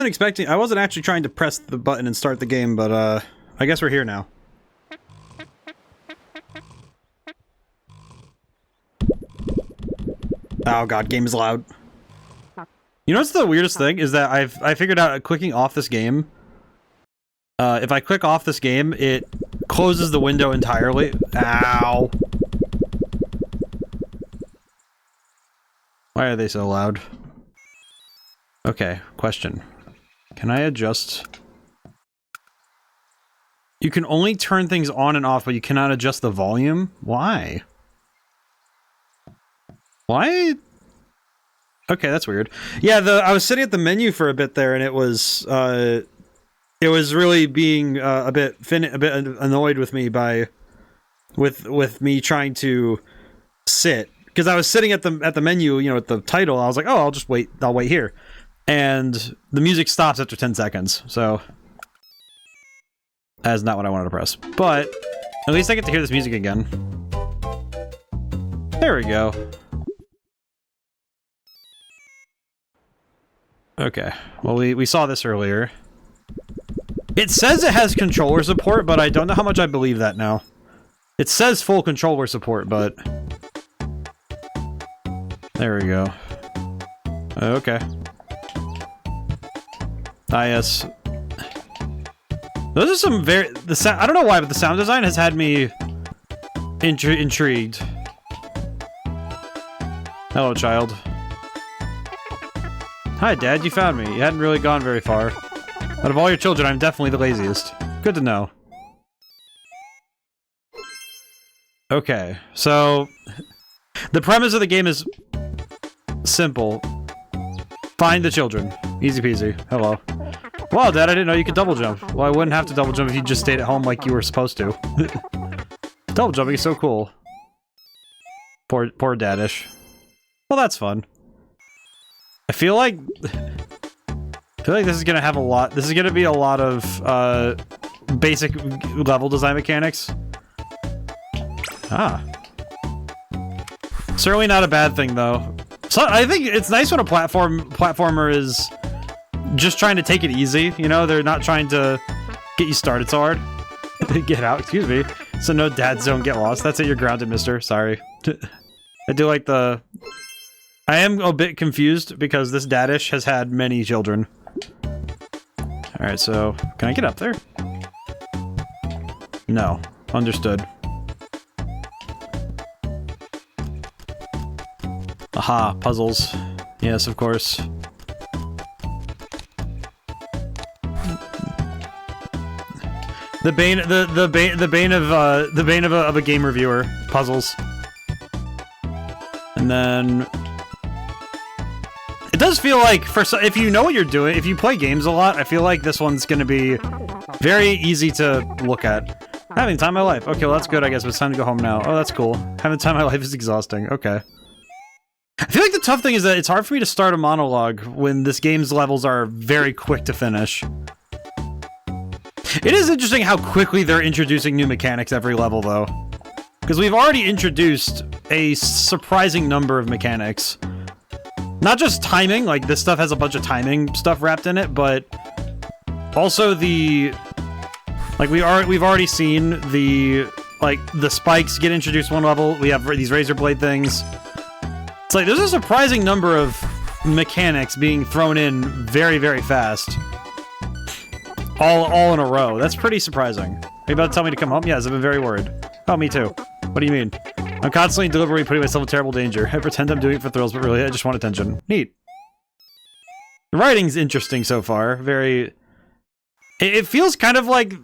I wasn't actually trying to press the button and start the game, but I guess we're here now. Oh god, game is loud. You know what's the weirdest thing is that I figured out clicking off this game. If I click off this game, it closes the window entirely. Ow. Why are they so loud? Okay, question. Can I adjust? You can only turn things on and off, but you cannot adjust the volume? Why? Why? Okay, that's weird. Yeah, I was sitting at the menu for a bit there, and it was really being a bit annoyed with me with me trying to sit, because I was sitting at the menu, you know, at the title. I was like, oh, I'll wait here, and the music stops after 10 seconds. So that is not what I wanted to press, but at least I get to hear this music again. There we go. Okay, well, we saw this earlier. It says it has controller support, but I don't know how much I believe that now. It says full controller support, but... There we go. Okay. Ah, yes. Those are some very... I don't know why, but the sound design has had me... intrigued. Hello, child. Hi, Dad, you found me. You hadn't really gone very far. Out of all your children, I'm definitely the laziest. Good to know. Okay, so... The premise of the game is... simple. Find the children. Easy peasy. Hello. Wow, Dad, I didn't know you could double jump. Well, I wouldn't have to double jump if you just stayed at home like you were supposed to. Double jumping is so cool. Poor Dadish. Well, that's fun. I feel like this is gonna have a lot. This is gonna be a lot of basic level design mechanics. Ah, certainly not a bad thing though. So I think it's nice when a platformer is just trying to take it easy. You know, they're not trying to get you started so hard. Get out, excuse me. So no dads don't get lost. That's it. You're grounded, mister. Sorry. I do like the. I am a bit confused because this Dadish has had many children. Alright, so... Can I get up there? No. Understood. Aha, puzzles. Yes, of course. The bane of a game reviewer. Puzzles. And then... It does feel like, if you know what you're doing, if you play games a lot, I feel like this one's gonna be very easy to look at. Having time of my life. Okay, well that's good, I guess, but it's time to go home now. Oh, that's cool. Having time of my life is exhausting. Okay. I feel like the tough thing is that it's hard for me to start a monologue when this game's levels are very quick to finish. It is interesting how quickly they're introducing new mechanics every level, though. Because we've already introduced a surprising number of mechanics. Not just timing, like this stuff has a bunch of timing stuff wrapped in it, but also the like we've already seen the spikes get introduced one level. We have these razor blade things. It's like there's a surprising number of mechanics being thrown in very, very fast. All in a row. That's pretty surprising. Are you about to tell me to come home? Yes, I've been very worried. Oh, me too. What do you mean? I'm constantly and deliberately putting myself in terrible danger. I pretend I'm doing it for thrills, but really, I just want attention. Neat. The writing's interesting so far. Very... It feels kind of like...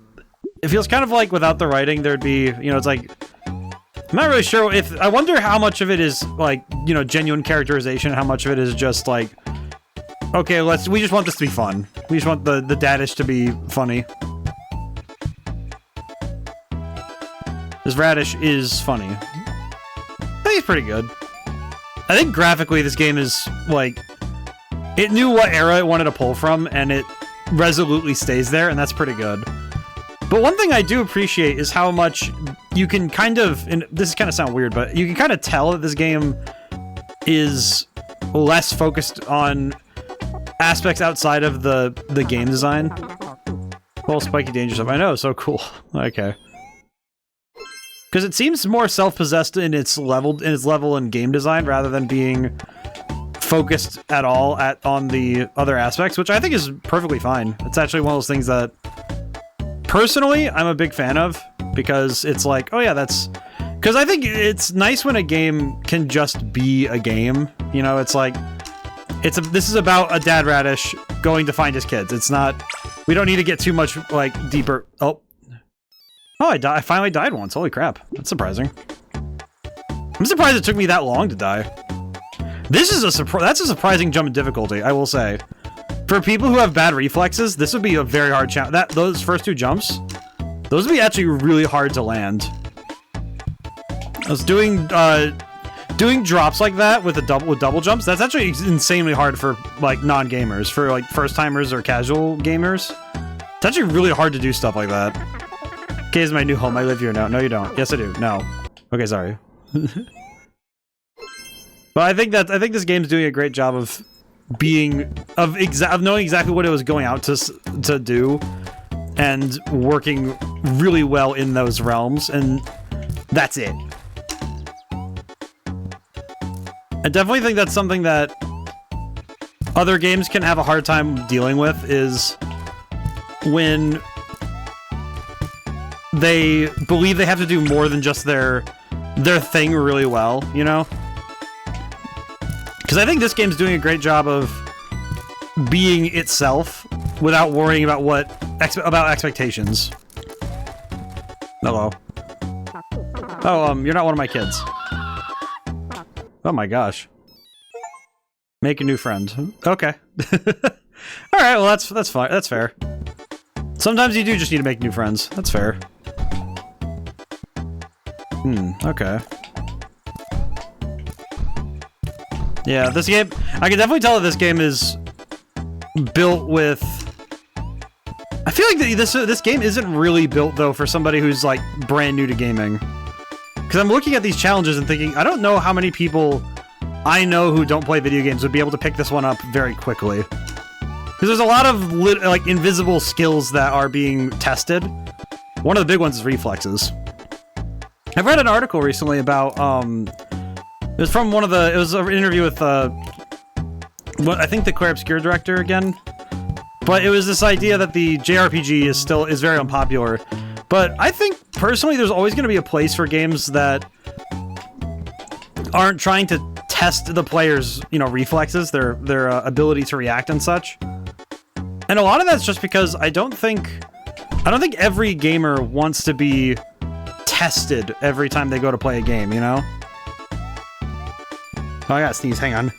It feels kind of like without the writing, there'd be... You know, it's like... I'm not really sure if... I wonder how much of it is, like, you know, genuine characterization, how much of it is just, like... Okay, we just want this to be fun. We just want the Dadish to be funny. This Radish is funny. I think it's pretty good. I think graphically this game is, like... It knew what era it wanted to pull from, and it resolutely stays there, and that's pretty good. But one thing I do appreciate is how much you can kind of... And this is kind of sound weird, but you can kind of tell that this game is less focused on aspects outside of the game design. Well, spiky danger stuff. I know, so cool. Okay. Because it seems more self-possessed in its level and game design rather than being focused at all on the other aspects, which I think is perfectly fine. It's actually one of those things that personally I'm a big fan of, because it's like, oh yeah, that's because I think it's nice when a game can just be a game. You know, it's like this is about a dad radish going to find his kids. It's not, we don't need to get too much like deeper. Oh, I finally died once. Holy crap, that's surprising. I'm surprised it took me that long to die. This is that's a surprising jump in difficulty, I will say. For people who have bad reflexes, this would be a very hard challenge. Those first two jumps, those would be actually really hard to land. I was doing drops like that with double jumps. That's actually insanely hard for like non-gamers, for like first timers or casual gamers. It's actually really hard to do stuff like that. Okay, is my new home. I live here now. No, you don't. Yes, I do. No. Okay, sorry. But I think this game's doing a great job of knowing exactly what it was going out to do, and working really well in those realms, and that's it. I definitely think that's something that other games can have a hard time dealing with, is when they believe they have to do more than just their thing really well, you know? Because I think this game's doing a great job of being itself without worrying about about expectations. Hello. Oh, you're not one of my kids. Oh my gosh. Make a new friend. Okay. All right. Well, that's fine. That's fair. Sometimes you do just need to make new friends. That's fair. Okay. Yeah, this game, I can definitely tell that this game is built with... I feel like this game isn't really built, though, for somebody who's, like, brand new to gaming. Because I'm looking at these challenges and thinking, I don't know how many people I know who don't play video games would be able to pick this one up very quickly. Because there's a lot of, like, invisible skills that are being tested. One of the big ones is reflexes. I've read an article recently about, it was from it was an interview with, I think the Claire Obscure director again. But it was this idea that the JRPG is very unpopular. But I think, personally, there's always going to be a place for games that aren't trying to test the player's, reflexes, their ability to react and such. And a lot of that's just because I don't think every gamer wants to be tested every time they go to play a game, you know? Oh, I gotta sneeze, hang on.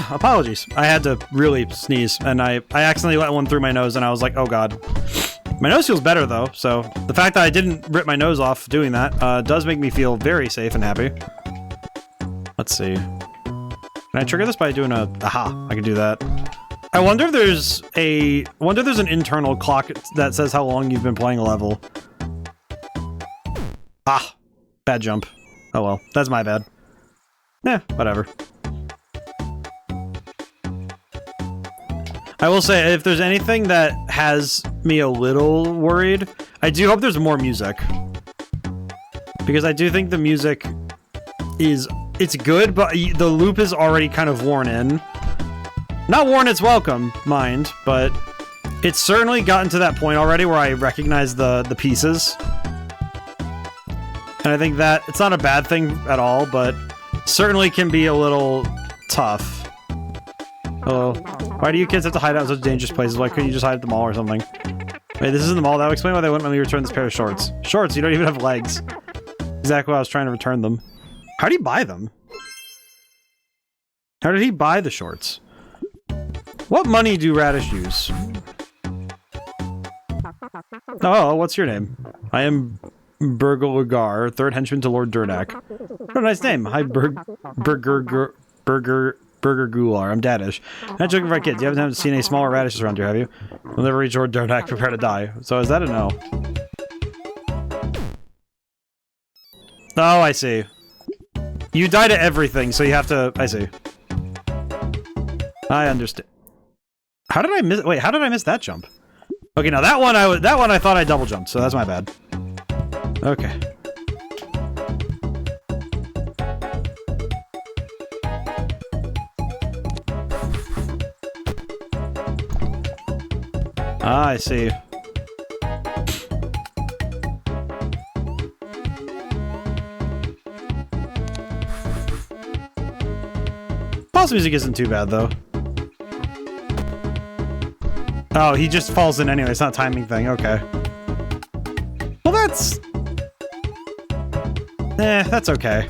Apologies. I had to really sneeze, and I accidentally let one through my nose, and I was like, oh god. My nose feels better, though, so the fact that I didn't rip my nose off doing that does make me feel very safe and happy. Let's see. Can I trigger this by doing a... Aha, I can do that. I wonder if there's an internal clock that says how long you've been playing a level. Ah, bad jump. Oh well, that's my bad. Whatever. I will say, if there's anything that has me a little worried, I do hope there's more music. Because I do think the music it's good, but the loop is already kind of worn in. Not worn its welcome, mind, but it's certainly gotten to that point already where I recognize the pieces. And I think that it's not a bad thing at all, but certainly can be a little tough. Hello. Why do you kids have to hide out in such dangerous places? Why couldn't you just hide at the mall or something? Wait, this isn't the mall. That would explain why they wouldn't let me return this pair of shorts. Shorts? You don't even have legs. Exactly why I was trying to return them. How do you buy them? How did he buy the shorts? What money do Radish use? Oh, what's your name? I am Burglagar, third henchman to Lord Durdak. What a nice name. Hi, Burger Gular. I'm Dadish. Not joking for our kids. You haven't seen any smaller radishes around here, have you? We'll never reach Lord Durdak. Prepare to die. So is that a no? Oh, I see. You die to everything, so you have to... I see. I understand. How did I miss... Wait, how did I miss that jump? Okay, now that one I thought I double jumped, so that's my bad. Okay. Ah, I see. Boss music isn't too bad, though. Oh, he just falls in anyway. It's not a timing thing. Okay. Well, that's... that's okay.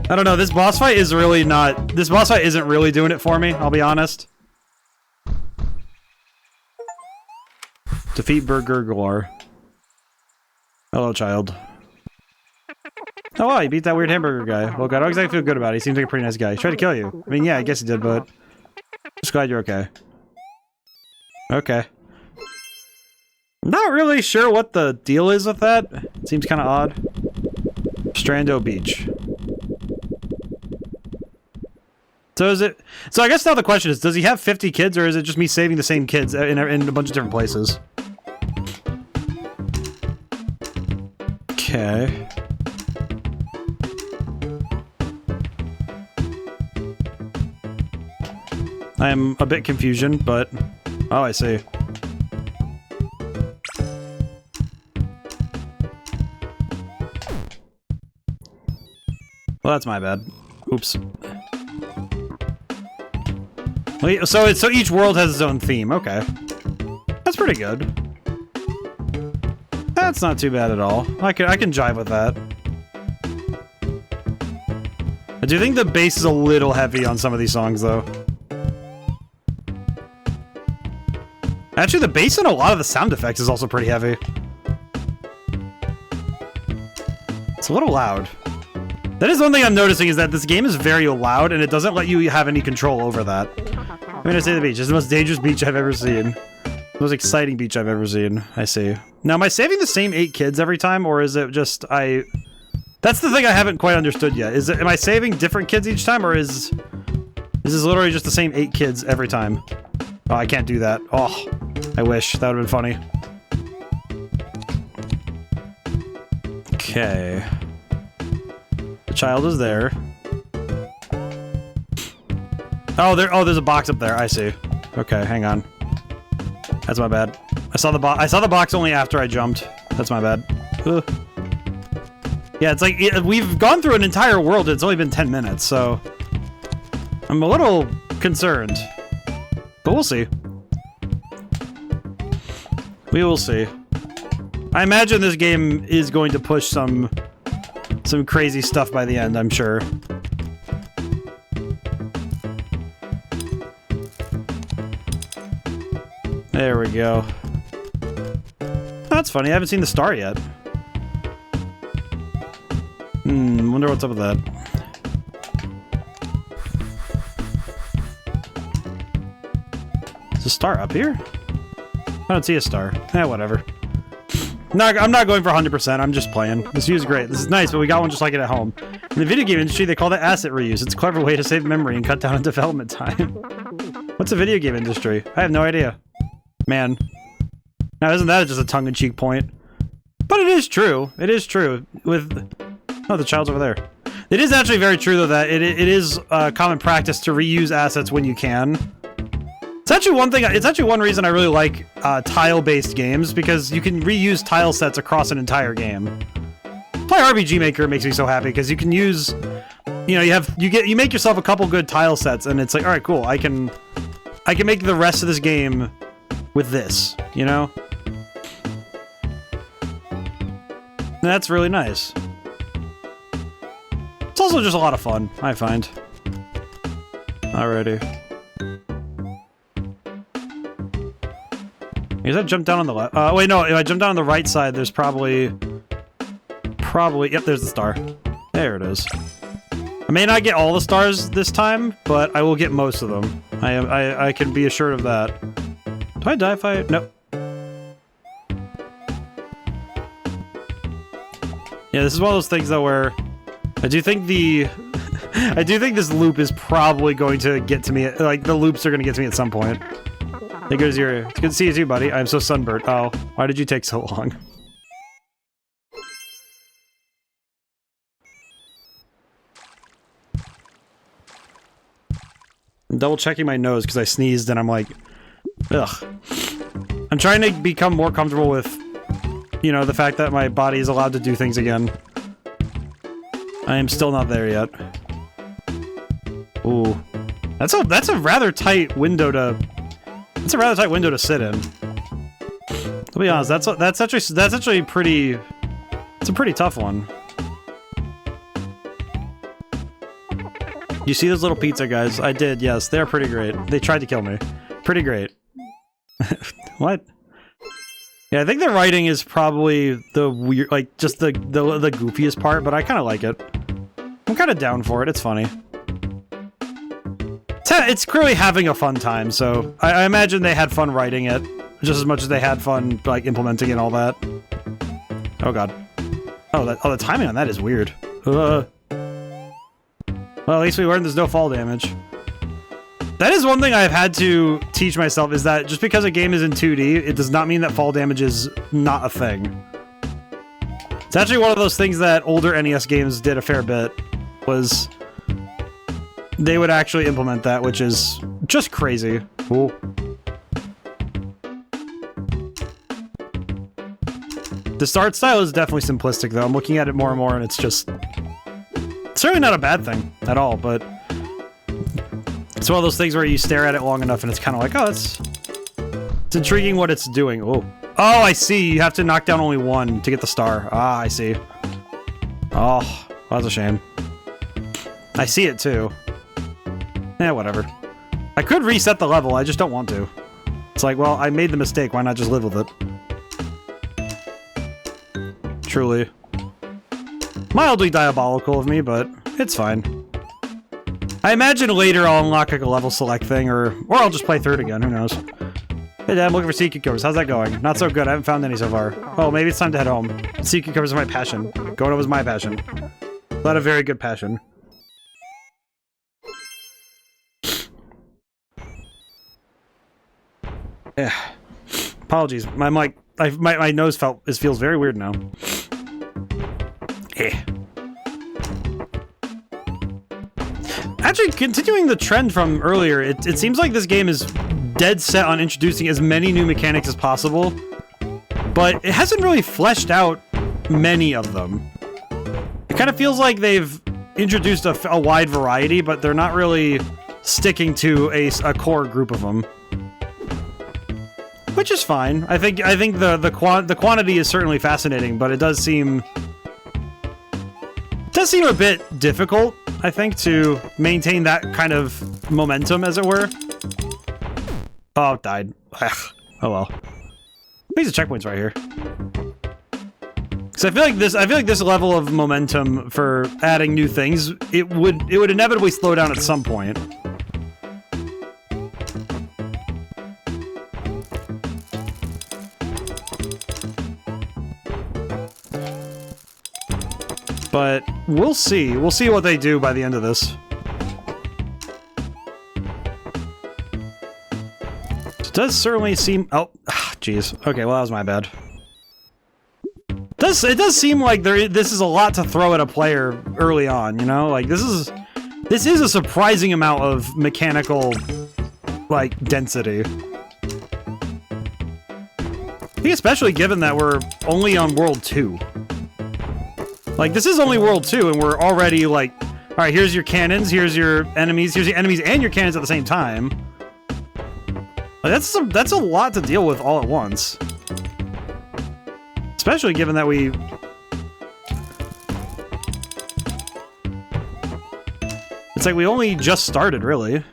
I don't know. This boss fight is really not... This boss fight isn't really doing it for me, I'll be honest. Defeat Burger Glor. Hello, child. Oh, wow, you beat that weird hamburger guy. Well, God, I don't exactly feel good about it. He seems like a pretty nice guy. He tried to kill you. I mean, yeah, I guess he did, but... Just glad you're okay. Okay. I'm not really sure what the deal is with that. It seems kind of odd. Strando Beach. So is it... So I guess now the question is, does he have 50 kids, or is it just me saving the same kids in a bunch of different places? Okay. I am a bit confusion, but... Oh, I see. Well, that's my bad. Oops. Wait, so each world has its own theme. Okay. That's pretty good. That's not too bad at all. I can jive with that. I do think the bass is a little heavy on some of these songs, though. Actually, the bass in a lot of the sound effects is also pretty heavy. It's a little loud. That is one thing I'm noticing, is that this game is very loud, and it doesn't let you have any control over that. I'm gonna say the beach. It's the most dangerous beach I've ever seen. The most exciting beach I've ever seen. I see. Now, am I saving the same 8 kids every time, or is it just That's the thing I haven't quite understood yet. Am I saving different kids each time, or is this literally just the same 8 kids every time? Oh, I can't do that. Oh, I wish. That would have been funny. Okay. The child is there. Oh, there's a box up there. I see. Okay, hang on. That's my bad. I saw the box only after I jumped. That's my bad. Ugh. Yeah, it's like we've gone through an entire world. It's only been 10 minutes, so I'm a little concerned. But we'll see. We will see. I imagine this game is going to push some crazy stuff by the end, I'm sure. There we go. That's funny, I haven't seen the star yet. Wonder what's up with that. Is a star up here? I don't see a star. Whatever. I'm not going for 100%, I'm just playing. This view is great. This is nice, but we got one just like it at home. In the video game industry, they call that asset reuse. It's a clever way to save memory and cut down on development time. What's the video game industry? I have no idea. Man. Now, isn't that just a tongue-in-cheek point? But it is true. It is true. Oh, the child's over there. It is actually very true, though, that it is common practice to reuse assets when you can. It's actually one reason I really like tile-based games, because you can reuse tile sets across an entire game. Play RPG Maker makes me so happy, because you can use, you make yourself a couple good tile sets, and it's like, all right, cool, I can make the rest of this game with this, you know? And that's really nice. It's also just a lot of fun, I find. Alrighty. Is that jump down on the left? Wait, no, if I jump down on the right side, there's probably, yep, there's the star. There it is. I may not get all the stars this time, but I will get most of them. I can be assured of that. Do I die if I... Nope. Yeah, this is one of those things though where I do think I do think this loop is probably going to get to me. Like the loops are going to get to me at some point. Hey, it's good to see you too, buddy. I'm so sunburnt. Oh, why did you take so long? I'm double checking my nose because I sneezed and I'm like, ugh. I'm trying to become more comfortable with, you know, the fact that my body is allowed to do things again. I am still not there yet. Ooh, that's a rather tight window to. That's a rather tight window to sit in. To be honest, that's actually pretty. It's a pretty tough one. You see those little pizza guys? I did, yes. They're pretty great. They tried to kill me. Pretty great. What? Yeah, I think the writing is probably the weird, like, just the goofiest part, but I kind of like it. I'm kind of down for it. It's funny. It's clearly having a fun time, so I imagine they had fun writing it, just as much as they had fun, like, implementing it and all that. Oh, God. Oh, the timing on that is weird. Well, at least we learned there's no fall damage. That is one thing I've had to teach myself, is that just because a game is in 2D, it does not mean that fall damage is not a thing. It's actually one of those things that older NES games did a fair bit, was they would actually implement that, which is just crazy. Ooh. The art style is definitely simplistic, though. I'm looking at it more and more, and it's just... It's certainly not a bad thing at all, but it's one of those things where you stare at it long enough and it's kind of like, oh, it's intriguing what it's doing. Oh, I see. You have to knock down only one to get the star. Ah, I see. Oh, that's a shame. I see it too. Yeah, whatever. I could reset the level. I just don't want to. It's like, well, I made the mistake. Why not just live with it? Truly. Mildly diabolical of me, but it's fine. I imagine later I'll unlock like a level select thing, or I'll just play through it again, who knows. Hey Dad, I'm looking for sea cucumbers. How's that going? Not so good, I haven't found any so far. Oh, maybe it's time to head home. Sea cucumbers are my passion. Going home is my passion. Not a very good passion. Yeah. Apologies, my mic, my nose feels very weird now. Actually, continuing the trend from earlier, it seems like this game is dead set on introducing as many new mechanics as possible, but it hasn't really fleshed out many of them. It kind of feels like they've introduced a wide variety, but they're not really sticking to a core group of them. Which is fine. I think the quantity is certainly fascinating, but it does seem a bit difficult, I think, to maintain that kind of momentum, as it were. Oh, it died. Ugh. Oh well. These are checkpoints right here. So I feel like this level of momentum for adding new things, it would inevitably slow down at some point. But we'll see. We'll see what they do by the end of this. It does certainly seem... Oh, jeez. Okay, well, that was my bad. It does seem like this is a lot to throw at a player early on, you know? Like, this is a surprising amount of mechanical, like, density. I think especially given that we're only on World 2. Like, this is only World 2, and we're already, like, alright, here's your cannons, here's your enemies and your cannons at the same time. Like, that's a lot to deal with all at once. Especially given that we... It's like we only just started, really.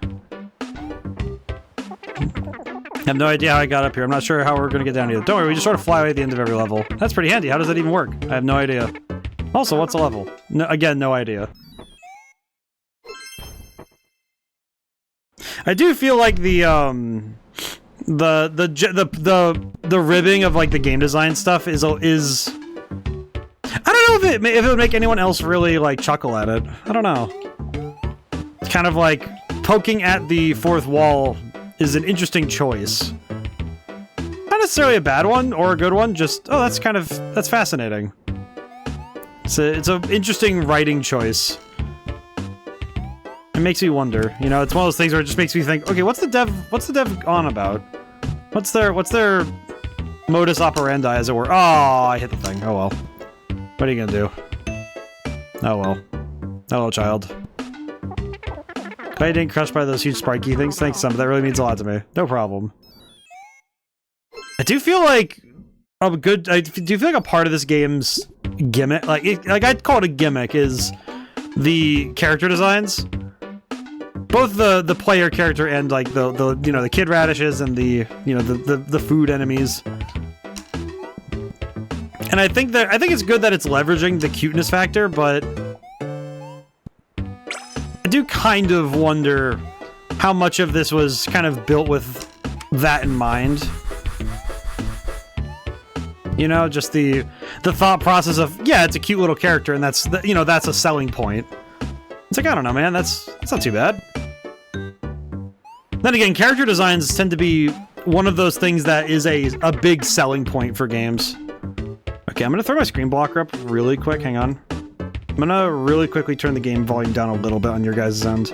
I have no idea how I got up here. I'm not sure how we're gonna get down here. Don't worry, we just sort of fly away at the end of every level. That's pretty handy. How does that even work? I have no idea. Also, what's a level? No, again, no idea. I do feel like the ribbing of like the game design stuff is don't know if it would make anyone else really, like, chuckle at it. I don't know. It's kind of like poking at the fourth wall is an interesting choice. Not necessarily a bad one or a good one, just, oh, that's fascinating. It's an interesting writing choice. It makes me wonder, you know, it's one of those things where it just makes me think, okay, what's the dev on about? What's their modus operandi, as it were? Oh, I hit the thing. Oh well. What are you gonna do? Oh well. Hello, child. I didn't crushed by those huge spiky things. Thanks, Sam. That really means a lot to me. No problem. I do feel like I do feel like a part of this game's gimmick, like I'd call it a gimmick, is the character designs. Both the player character and like the you know, the kid radishes and the, you know, the food enemies. And I think it's good that it's leveraging the cuteness factor, but I do kind of wonder how much of this was kind of built with that in mind. You know, just the thought process of, yeah, it's a cute little character, and that's you know, that's a selling point. It's like, I don't know, man, that's not too bad. Then again, character designs tend to be one of those things that is a big selling point for games. Okay, I'm gonna throw my screen blocker up really quick, hang on. I'm gonna really quickly turn the game volume down a little bit on your guys' end.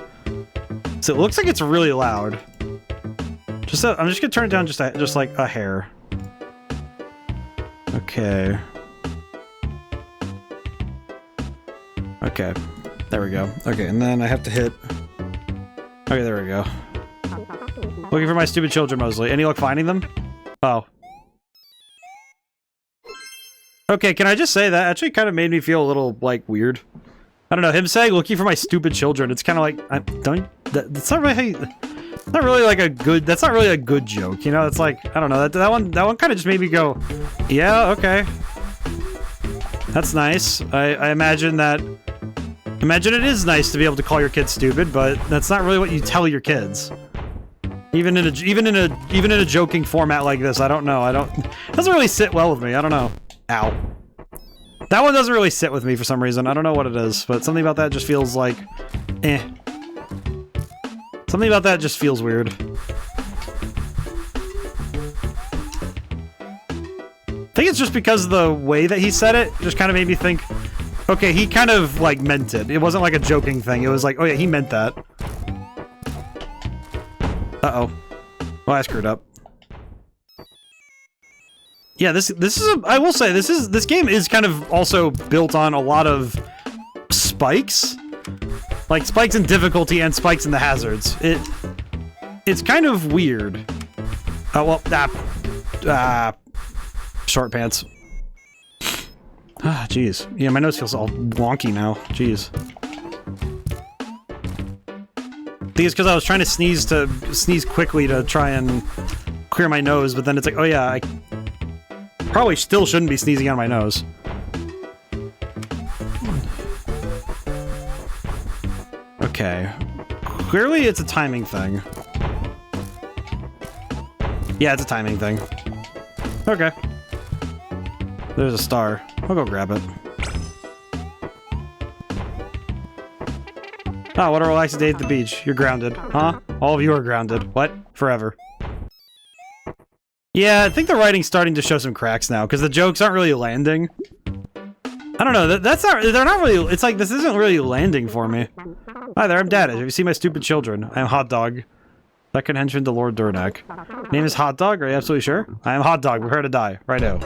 So it looks like it's really loud. I'm just gonna turn it down just like a hair. Okay. Okay. There we go. Okay, and then I have to hit... Okay, there we go. Looking for my stupid children, mostly. Any luck finding them? Oh. Okay, can I just say that actually kind of made me feel a little, like, weird. I don't know, him saying looking for my stupid children, it's kind of like, that's not really like a good, that's not really a good joke, you know? It's like, I don't know, that one kind of just made me go, yeah, okay. That's nice. I imagine it is nice to be able to call your kids stupid, but that's not really what you tell your kids. Even in a joking format like this, I don't know. It doesn't really sit well with me. I don't know. Ow. That one doesn't really sit with me for some reason. I don't know what it is, but something about that just feels like, eh. Something about that just feels weird. I think it's just because the way that he said it just kind of made me think, okay, he kind of, like, meant it. It wasn't like a joking thing. It was like, oh yeah, he meant that. Uh-oh. Well, I screwed up. Yeah, this is I will say, this game is kind of also built on a lot of spikes. Like, spikes in difficulty and spikes in the hazards. It's kind of weird. Oh, well, short pants. Ah, jeez. Yeah, my nose feels all wonky now. Jeez. I think it's because I was trying to sneeze quickly to try and clear my nose, but then it's like, oh yeah, I probably still shouldn't be sneezing out of my nose. Okay. Clearly it's a timing thing. Yeah, it's a timing thing. Okay. There's a star. I'll go grab it. Oh, what a relaxing day at the beach. You're grounded. Huh? All of you are grounded. What? Forever. Yeah, I think the writing's starting to show some cracks now, because the jokes aren't really landing. I don't know, they're not really, it's like, this isn't really landing for me. Hi there, I'm Dadish. Have you seen my stupid children? I am Hot Dog. Second henchman to Lord Durnak. Name is Hot Dog? Are you absolutely sure? I am Hot Dog. Prepare to die. Righto.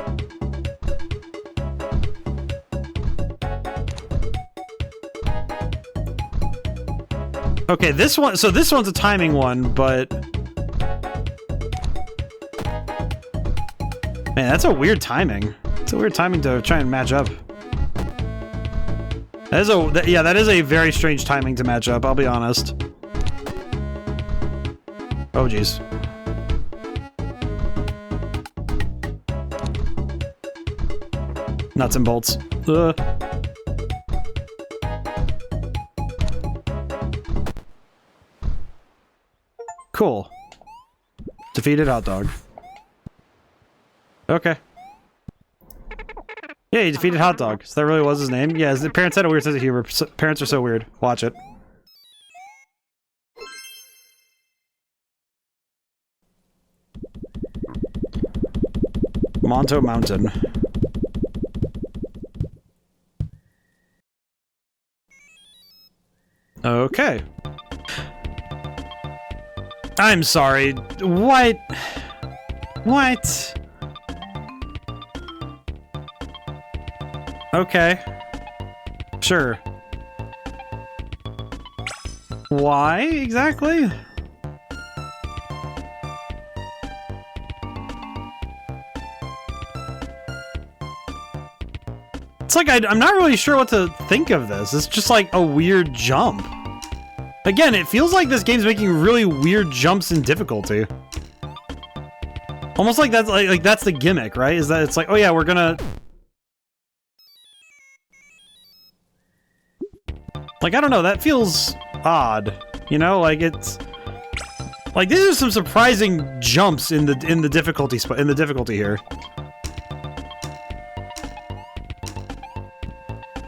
Okay, this one's a timing one, but... Man, that's a weird timing. It's a weird timing to try and match up. That is a very strange timing to match up, I'll be honest. Oh, jeez. Nuts and bolts. Ugh. Cool. Defeated Hot Dog. Okay. Yeah, he defeated Hot Dog. So that really was his name? Yeah, his parents had a weird sense of humor. Parents are so weird. Watch it. Monto Mountain. Okay. I'm sorry. What? What? Okay. Sure. Why exactly? It's like I'm not really sure what to think of this. It's just like a weird jump. Again, it feels like this game's making really weird jumps in difficulty. Almost like that's like that's the gimmick, right? Is that it's like, oh yeah, we're gonna... Like, I don't know, that feels odd. You know, like it's... Like, these are some surprising jumps in the difficulty here.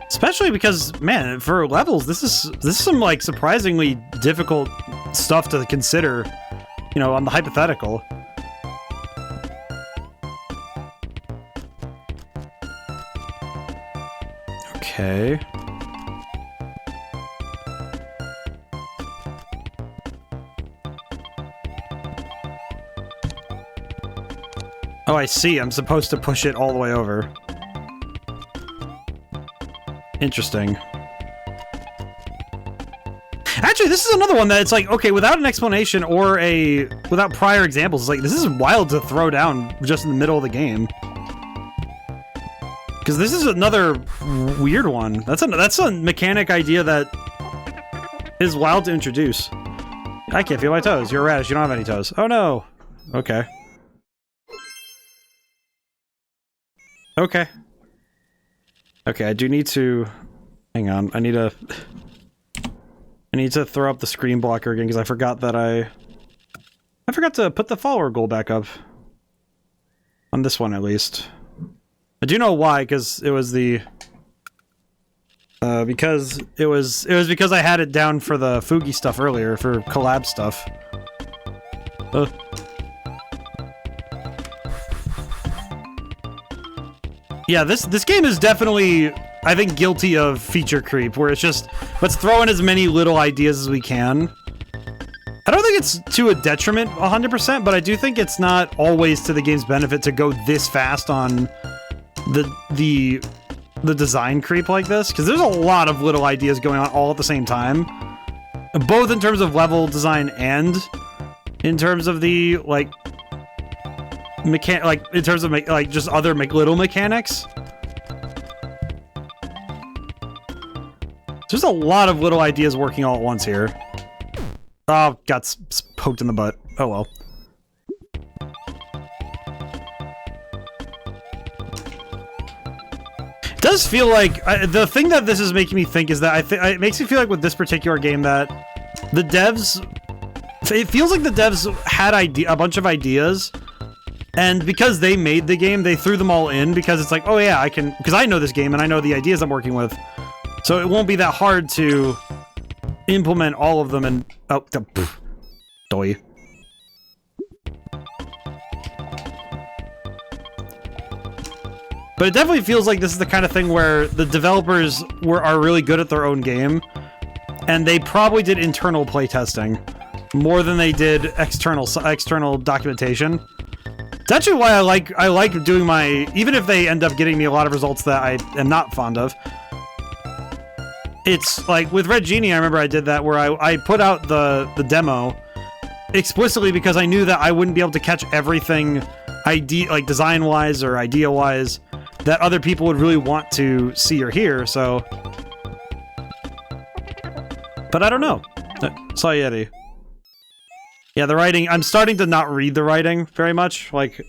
Especially because, man, for levels, this is some like surprisingly difficult stuff to consider, you know, on the hypothetical. Okay. Oh, I see. I'm supposed to push it all the way over. Interesting. Actually, this is another one that it's like, okay, without an explanation or without prior examples, it's like, this is wild to throw down just in the middle of the game. Because this is another weird one. That's a mechanic idea that is wild to introduce. I can't feel my toes. You're a radish. You don't have any toes. Oh no. Okay. Okay. Okay, I do need to... Hang on, I need to throw up the screen blocker again, because I forgot that I forgot to put the follower goal back up. On this one, at least. I do know why, because it was the... because it was because I had it down for the Fugi stuff earlier, for collab stuff. Yeah, this game is definitely, I think, guilty of feature creep, where it's just, let's throw in as many little ideas as we can. I don't think it's to a detriment 100%, but I do think it's not always to the game's benefit to go this fast on the design creep like this, because there's a lot of little ideas going on all at the same time, both in terms of level design and in terms of the, like, in terms of like just other little mechanics. There's a lot of little ideas working all at once here. Oh, got poked in the butt. Oh well. It does feel like the thing that this is making me think is that it makes me feel like with this particular game that the devs, it feels like the devs had a bunch of ideas. And because they made the game, they threw them all in because it's like, oh yeah, because I know this game and I know the ideas I'm working with. So it won't be that hard to implement all of them and... Oh, doy. But it definitely feels like this is the kind of thing where the developers are really good at their own game. And they probably did internal playtesting more than they did external documentation. It's actually why I like doing my... Even if they end up getting me a lot of results that I am not fond of. It's like, with Red Genie, I remember I did that where I put out the demo explicitly because I knew that I wouldn't be able to catch everything like design-wise or idea-wise that other people would really want to see or hear, so... But I don't know. Saw Yeti. Yeah, the writing, I'm starting to not read the writing very much, like...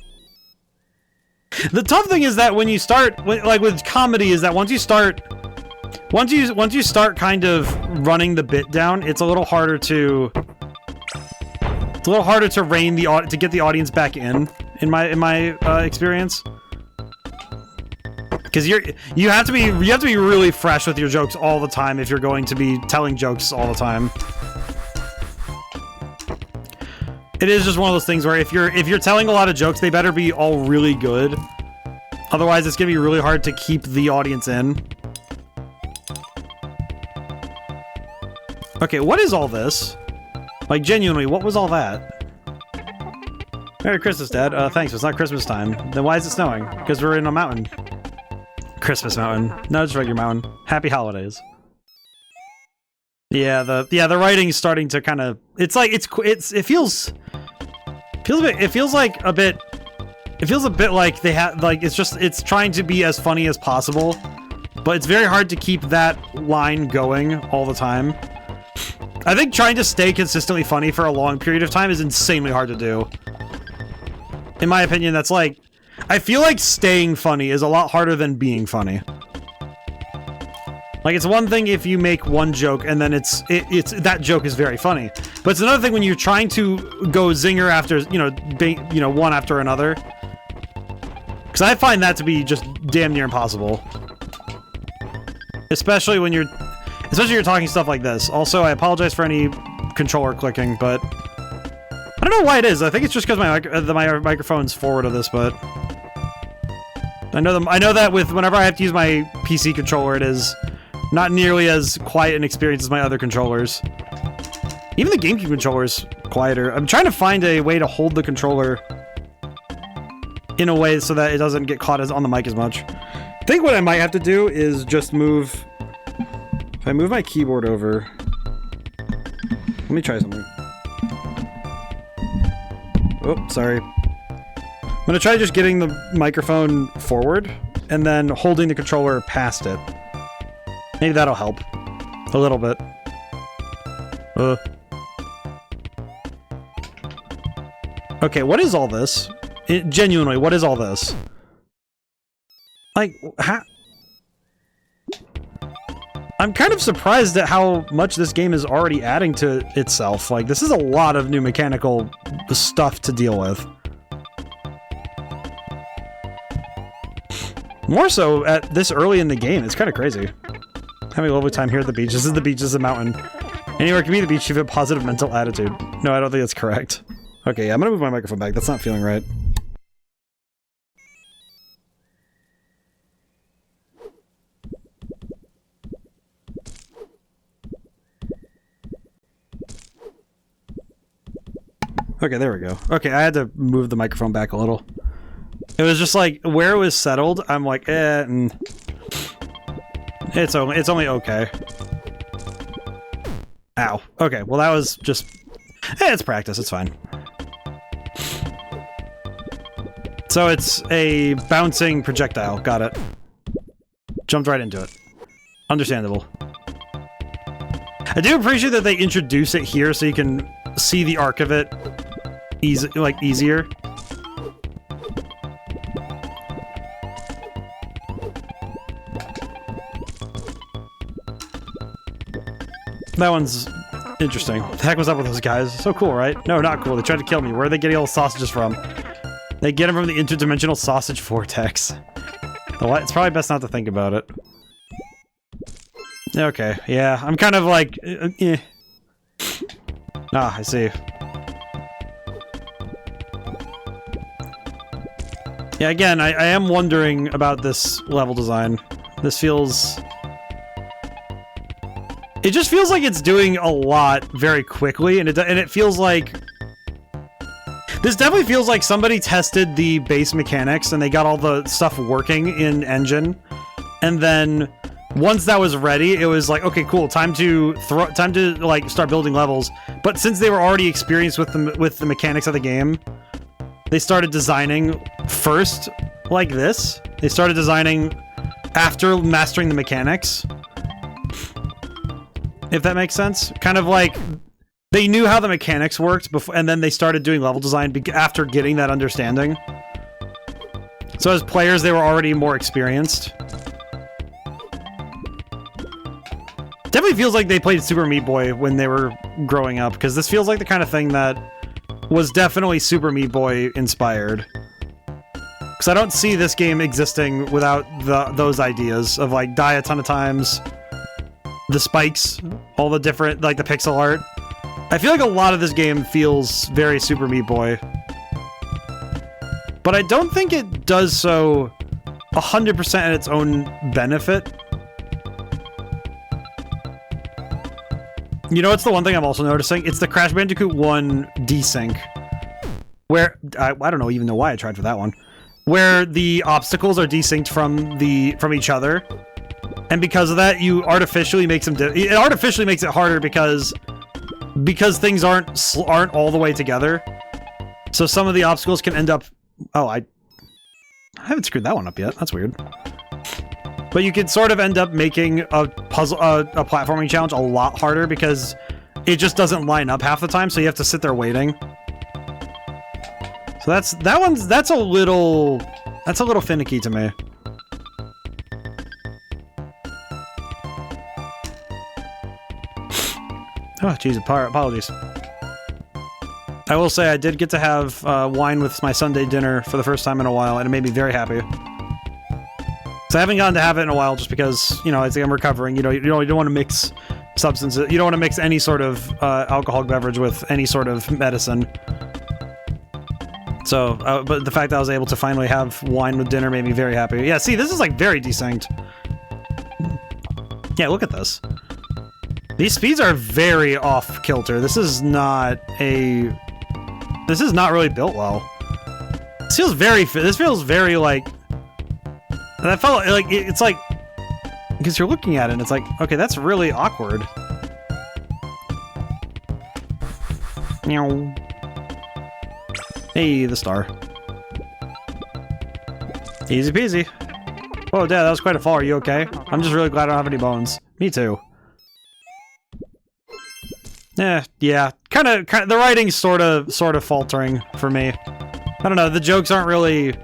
The tough thing is that when you start, like with comedy, is that once you start kind of running the bit down, it's a little harder to... It's a little harder to rein to get the audience back in my experience. Because you have to be really fresh with your jokes all the time if you're going to be telling jokes all the time. It is just one of those things where if you're telling a lot of jokes, they better be all really good. Otherwise, it's gonna be really hard to keep the audience in. Okay, what is all this? Like, genuinely, what was all that? Merry Christmas, Dad. Thanks, it's not Christmas time. Then why is it snowing? Because we're in a mountain. Christmas mountain. No, it's regular mountain. Happy holidays. Yeah, the writing's starting to kind of... It's like, it feels a bit like they have, like, it's trying to be as funny as possible, but it's very hard to keep that line going all the time. I think trying to stay consistently funny for a long period of time is insanely hard to do. In my opinion, that's like... I feel like staying funny is a lot harder than being funny. Like, it's one thing if you make one joke and then it's that joke is very funny. But it's another thing when you're trying to go zinger after, one after another. Because I find that to be just damn near impossible. Especially when you're talking stuff like this. Also, I apologize for any controller clicking, but I don't know why it is. I think it's just because my microphone's forward of this, but I know that with whenever I have to use my PC controller, it is not nearly as quiet an experience as my other controllers. Even the GameCube controller is quieter. I'm trying to find a way to hold the controller in a way so that it doesn't get caught on the mic as much. I think what I might have to do is just move... If I move my keyboard over... Let me try something. Oh, sorry. I'm gonna try just getting the microphone forward and then holding the controller past it. Maybe that'll help. A little bit. Okay, what is all this? Genuinely, what is all this? Like, I'm kind of surprised at how much this game is already adding to itself. Like, this is a lot of new mechanical stuff to deal with. More so at this early in the game. It's kind of crazy. Having a lovely time here at the beach. This is the beach, this is the mountain. Anywhere can be the beach if you have a positive mental attitude. No, I don't think that's correct. Okay, yeah, I'm gonna move my microphone back. That's not feeling right. Okay, there we go. Okay, I had to move the microphone back a little. It was just like, where it was settled, I'm like, and it's only okay. Ow. Okay, well that was just... it's practice, it's fine. So it's a bouncing projectile, got it. Jumped right into it. Understandable. I do appreciate that they introduce it here so you can see the arc of it easier. That one's interesting. What the heck was up with those guys? So cool, right? No, not cool. They tried to kill me. Where are they getting all the sausages from? They get them from the interdimensional sausage vortex. It's probably best not to think about it. Okay, yeah. I'm kind of like... Ah, I see. Yeah, again, I am wondering about this level design. This feels... It just feels like it's doing a lot very quickly, and it feels like... This definitely feels like somebody tested the base mechanics and they got all the stuff working in engine, and then once that was ready, it was like, okay, cool, time to like start building levels. But since they were already experienced with the mechanics of the game, they started designing first like this. They started designing after mastering the mechanics. If that makes sense. Kind of like they knew how the mechanics worked before, and then they started doing level design after getting that understanding. So as players, they were already more experienced. Definitely feels like they played Super Meat Boy when they were growing up, because this feels like the kind of thing that was definitely Super Meat Boy inspired. Because I don't see this game existing without those ideas of, like, die a ton of times, the spikes, all the different, like, the pixel art. I feel like a lot of this game feels very Super Meat Boy. But I don't think it does so 100% at its own benefit. You know, it's the one thing I'm also noticing? It's the Crash Bandicoot 1 desync. Where, I don't even know why I tried for that one. Where the obstacles are desynced from each other. And because of that, you artificially makes them, it artificially makes it harder because things aren't all the way together. So some of the obstacles can end up, oh, I haven't screwed that one up yet. That's weird. But you could sort of end up making a puzzle, a platforming challenge a lot harder because it just doesn't line up half the time, so you have to sit there waiting. So that's a little finicky to me. Oh, jeez, apologies. I will say I did get to have wine with my Sunday dinner for the first time in a while, and it made me very happy. So I haven't gotten to have it in a while just because, you know, I'm recovering. You don't want to mix substances. You don't want to mix any sort of alcoholic beverage with any sort of medicine. So, but the fact that I was able to finally have wine with dinner made me very happy. Yeah, see, this is like very desynced. Yeah, look at this. These speeds are very off kilter. This is not really built well. This feels very like, that felt like, it's like, because you're looking at it and it's like, okay, that's really awkward. Meow. Hey, the star. Easy peasy. Whoa, Dad, that was quite a fall. Are you okay? I'm just really glad I don't have any bones. Me too. Yeah. Kind of. The writing's sort of faltering for me. I don't know. The jokes aren't really.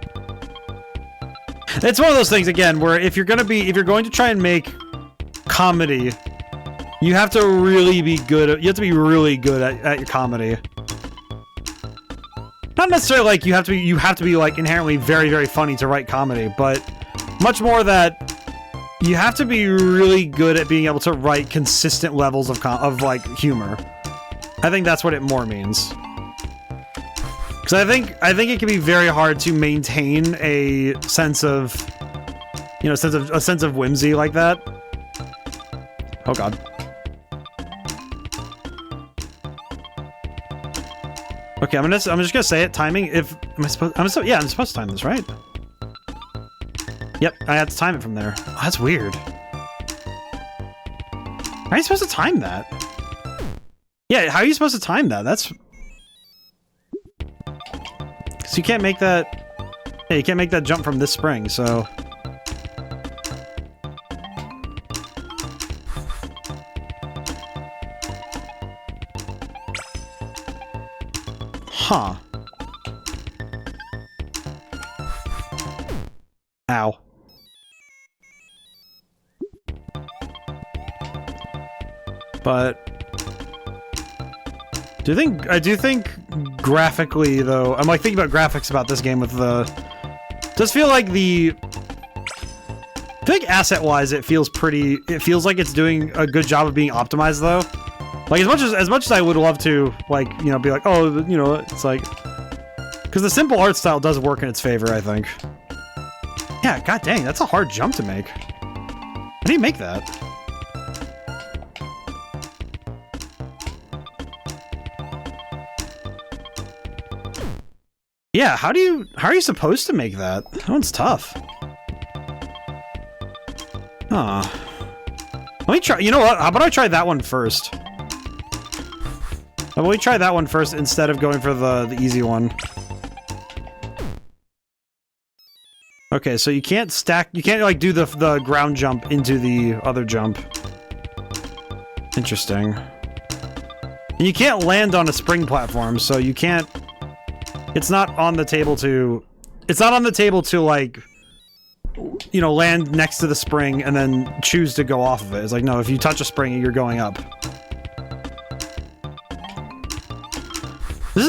It's one of those things again where if you're going to try and make comedy, you have to really be good. You have to be really good at your comedy. Not necessarily like you have to be like inherently very, very funny to write comedy, but much more that you have to be really good at being able to write consistent levels of like humor. I think that's what it more means. Because I think it can be very hard to maintain a sense of, you know, a sense of whimsy like that. Oh God. Okay, I'm just gonna say it. Timing. I'm supposed to time this, right? Yep, I had to time it from there. Oh, that's weird. How are you supposed to time that? Yeah, how are you supposed to time that? That's... Because you can't make that... Yeah, you can't make that jump from this spring, so... Huh. Ow. But I do think graphically though, I'm like thinking about graphics about this game with the, does feel like I think asset wise it feels like it's doing a good job of being optimized though. Like as much as I would love to like, you know, be like, oh, you know, it's like, because the simple art style does work in its favor, I think. Yeah, god dang, that's a hard jump to make. How do you make that? Yeah, how are you supposed to make that? That one's tough. Huh. Let me try, you know what? How about I try that one first? How about we try that one first instead of going for the easy one? Okay, so you can't like do the ground jump into the other jump. Interesting. And you can't land on a spring platform, so you can't... It's not on the table to like, you know, land next to the spring and then choose to go off of it. It's like, no, if you touch a spring, you're going up.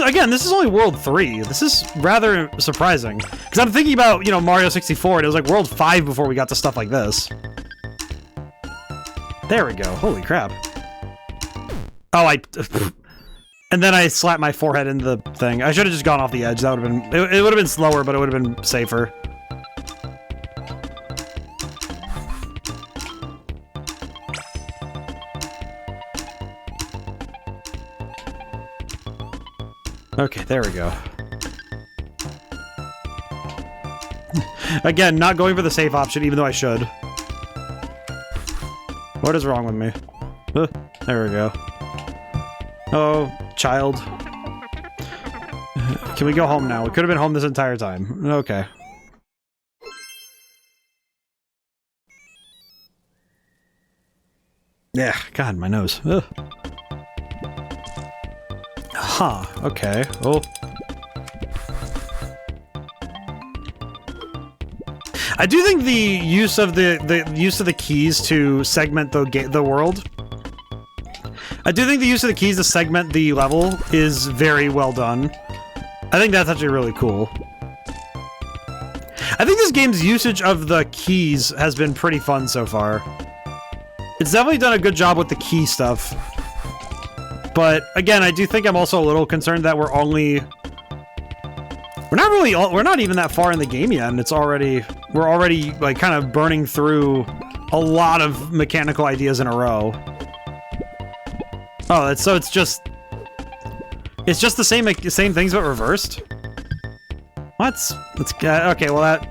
again, this is only World 3. This is rather surprising. Because I'm thinking about, you know, Mario 64, and it was like World 5 before we got to stuff like this. There we go. Holy crap. Oh, and then I slapped my forehead into the thing. I should have just gone off the edge. That would have been... It would have been slower, but it would have been safer. Okay, there we go. Again, not going for the safe option, even though I should. What is wrong with me? There we go. Oh, child. Can we go home now? We could have been home this entire time. Okay. Yeah, God, my nose. Ugh. Huh, okay. Oh. I do think the use of the keys to segment the world. I do think the use of the keys to segment the level is very well done. I think that's actually really cool. I think this game's usage of the keys has been pretty fun so far. It's definitely done a good job with the key stuff. But again, I do think I'm also a little concerned that we're not even that far in the game yet, and we're already like kind of burning through a lot of mechanical ideas in a row. Oh, so it's just the same things but reversed. What? Okay, well that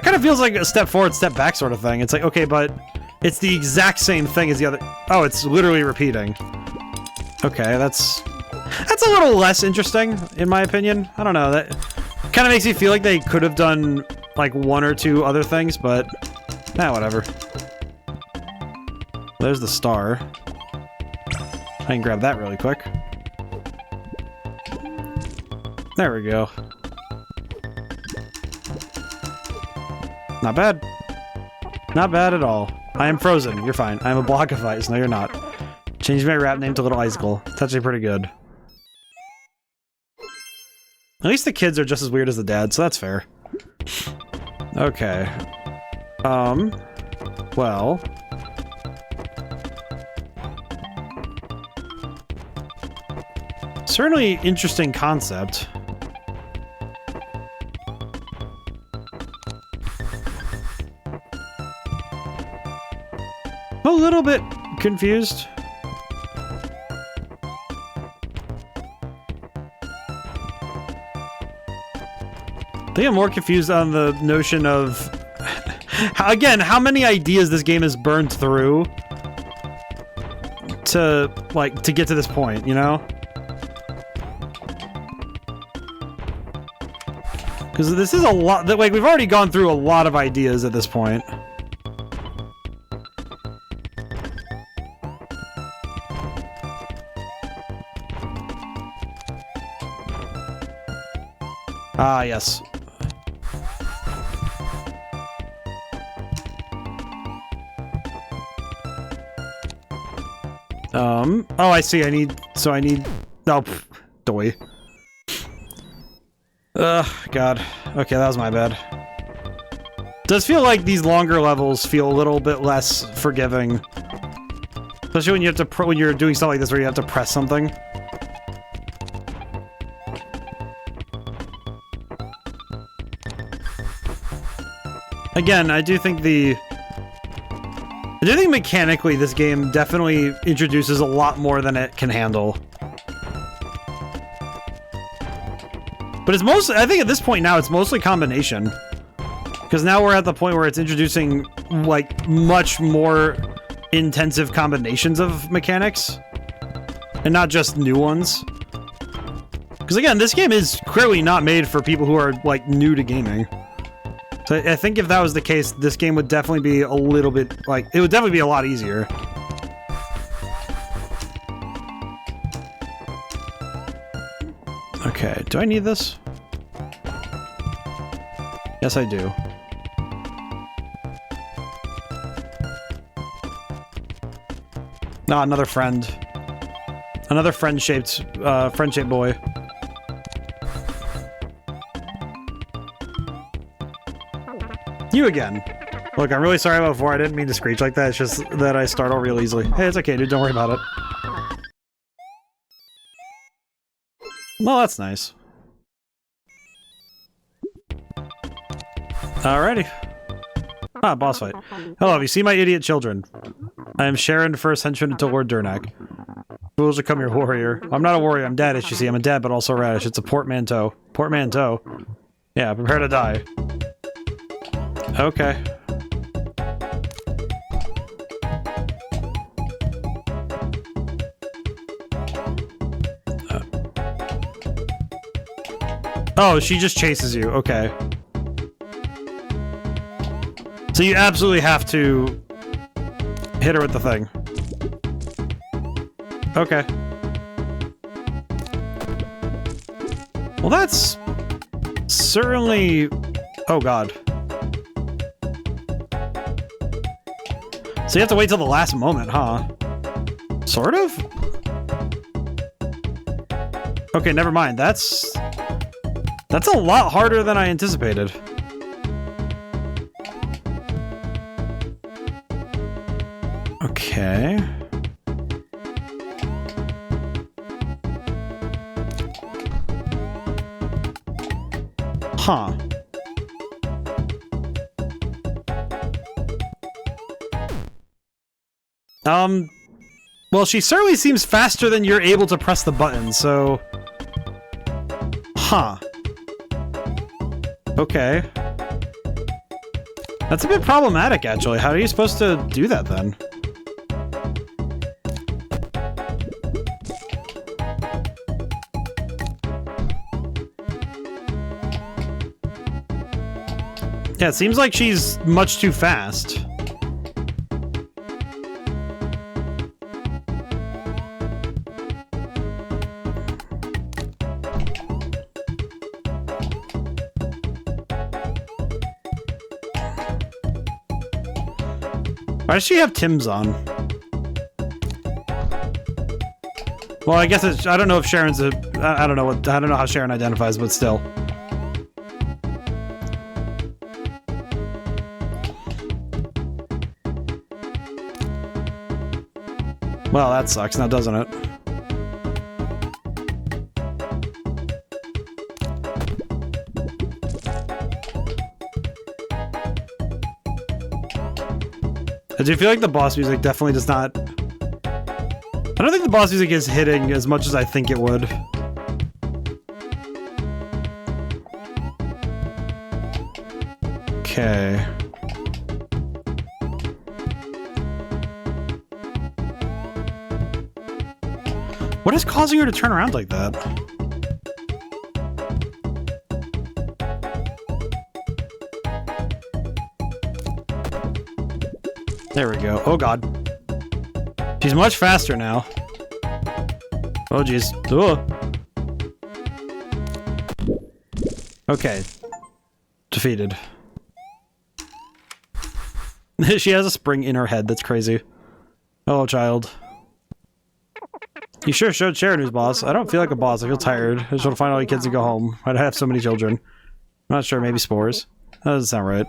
kind of feels like a step forward, step back sort of thing. It's like, okay, but it's the exact same thing as the other. Oh, it's literally repeating. Okay, that's a little less interesting, in my opinion. I don't know, that kind of makes me feel like they could have done like one or two other things, but whatever. There's the star. I can grab that really quick. There we go. Not bad. Not bad at all. I am frozen. You're fine. I'm a block of ice. No, you're not. Changed my rap name to Little Icicle. It's actually pretty good. At least the kids are just as weird as the dad, so that's fair. Okay. Well... certainly interesting concept. A little bit confused. I think I'm more confused on the notion of... again, how many ideas this game has burned through to get to this point, you know? Because this is a lot... like, we've already gone through a lot of ideas at this point. Ah, yes. Oh, I see. I need... oh, doy. Ugh, God. Okay, that was my bad. Does feel like these longer levels feel a little bit less forgiving. Especially when you have to when you're doing stuff like this where you have to press something. Again, I do think mechanically this game definitely introduces a lot more than it can handle. But it's mostly, I think at this point now, it's mostly combination. Because now we're at the point where it's introducing, like, much more intensive combinations of mechanics. And not just new ones. Because again, this game is clearly not made for people who are, like, new to gaming. So I think if that was the case, this game would definitely be a little bit, like, it would definitely be a lot easier. Okay, do I need this? Yes, I do. Ah, another friend. Another friend-shaped boy. You again. Look, I'm really sorry about before. I didn't mean to screech like that. It's just that I startle real easily. Hey, it's okay, dude. Don't worry about it. Well, that's nice. Alrighty. Ah, boss fight. Hello, have you seen my idiot children? I am Sharon, first henchman to Lord Durnak. Fools should come your warrior. I'm not a warrior, I'm Dadish, you see. I'm a dad, but also radish. It's a portmanteau. Portmanteau? Yeah, prepare to die. Okay. Oh, she just chases you. Okay. So you absolutely have to hit her with the thing. Okay. Well, that's certainly... Oh, God. So you have to wait till the last moment, huh? Sort of? Okay, never mind. That's a lot harder than I anticipated. Okay. Huh. Well, she certainly seems faster than you're able to press the button, so... Huh. Okay. That's a bit problematic, actually. How are you supposed to do that, then? Yeah, it seems like she's much too fast. Why does she have Tim's on? Well, I guess it's... I don't know if Sharon's a... I don't know what... I don't know how Sharon identifies, but still. Well, that sucks now, doesn't it? I do feel like the boss music definitely does not... I don't think the boss music is hitting as much as I think it would. Okay. What is causing her to turn around like that? There we go. Oh, God. She's much faster now. Oh, jeez. Okay. Defeated. She has a spring in her head. That's crazy. Oh, child. You sure showed Sharon who's boss. I don't feel like a boss. I feel tired. I just want to find all you kids and go home. Why'd I have so many children? I'm not sure. Maybe spores. That doesn't sound right.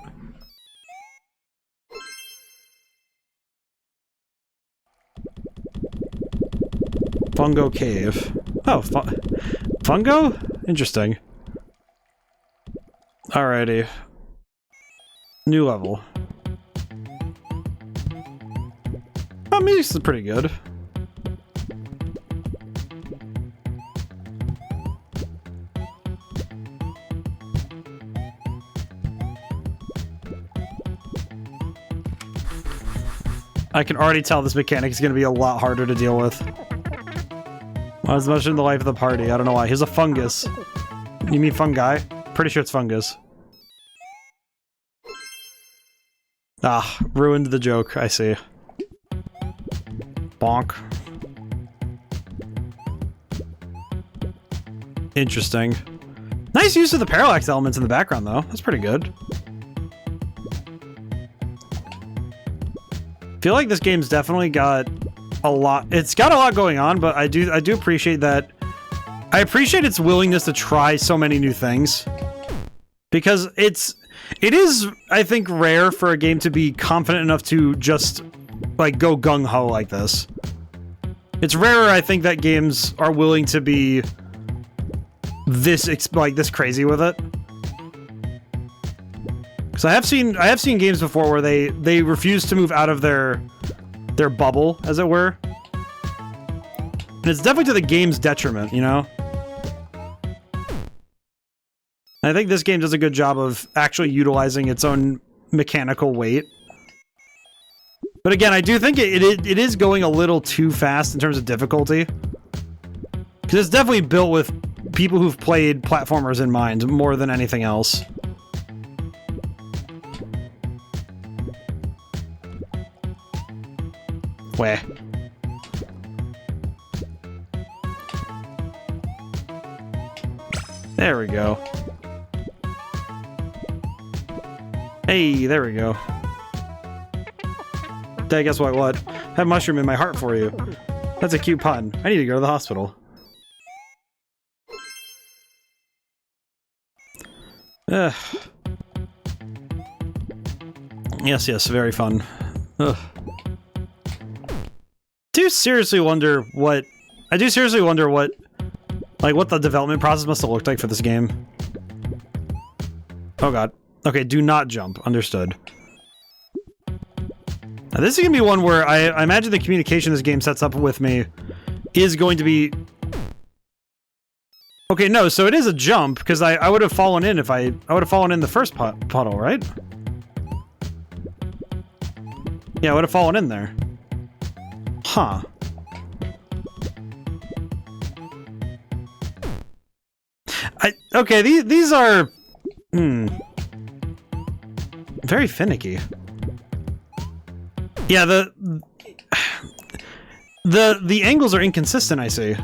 Fungo Cave. Oh, Fungo? Interesting. Alrighty. New level. Oh, music's pretty good. I can already tell this mechanic is going to be a lot harder to deal with. I was mentioning the life of the party. I don't know why. Here's a fungus. You mean fungi? Pretty sure it's fungus. Ah, ruined the joke. I see. Bonk. Interesting. Nice use of the parallax elements in the background, though. That's pretty good. Feel like this game's definitely got a lot. It's got a lot going on, but I do appreciate that. I appreciate its willingness to try so many new things, because it is, I think, rare for a game to be confident enough to just like go gung-ho like this. It's rarer, I think, that games are willing to be this crazy with it. Because I have seen games before where they refuse to move out of their bubble, as it were. And it's definitely to the game's detriment, you know? And I think this game does a good job of actually utilizing its own mechanical weight. But again, I do think it is going a little too fast in terms of difficulty. Because it's definitely built with people who've played platformers in mind more than anything else. Where? There we go. Hey, there we go. Hey, guess what? I have mushroom in my heart for you. That's a cute pun. I need to go to the hospital. Ugh. Yes, very fun. Ugh. I do seriously wonder what what the development process must have looked like for this game. Oh god. Okay, do not jump. Understood. Now this is gonna be one where I imagine the communication this game sets up with me is going to be... Okay, no, so it is a jump, because I would have fallen in if I would have fallen in the first puddle, right? Yeah, I would have fallen in there. Huh. Okay, these are... very finicky. Yeah, the angles are inconsistent, I see.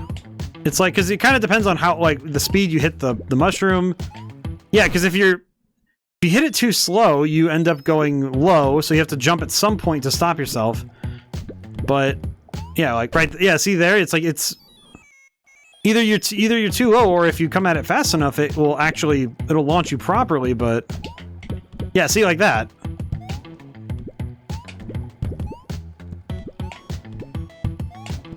It's like, because it kind of depends on how, like, the speed you hit the mushroom. Yeah, because if you hit it too slow, you end up going low, so you have to jump at some point to stop yourself. But, yeah, like, right, yeah, see there? It's like, it's... Either you're too low, or if you come at it fast enough, it'll launch you properly, but... Yeah, see, like that.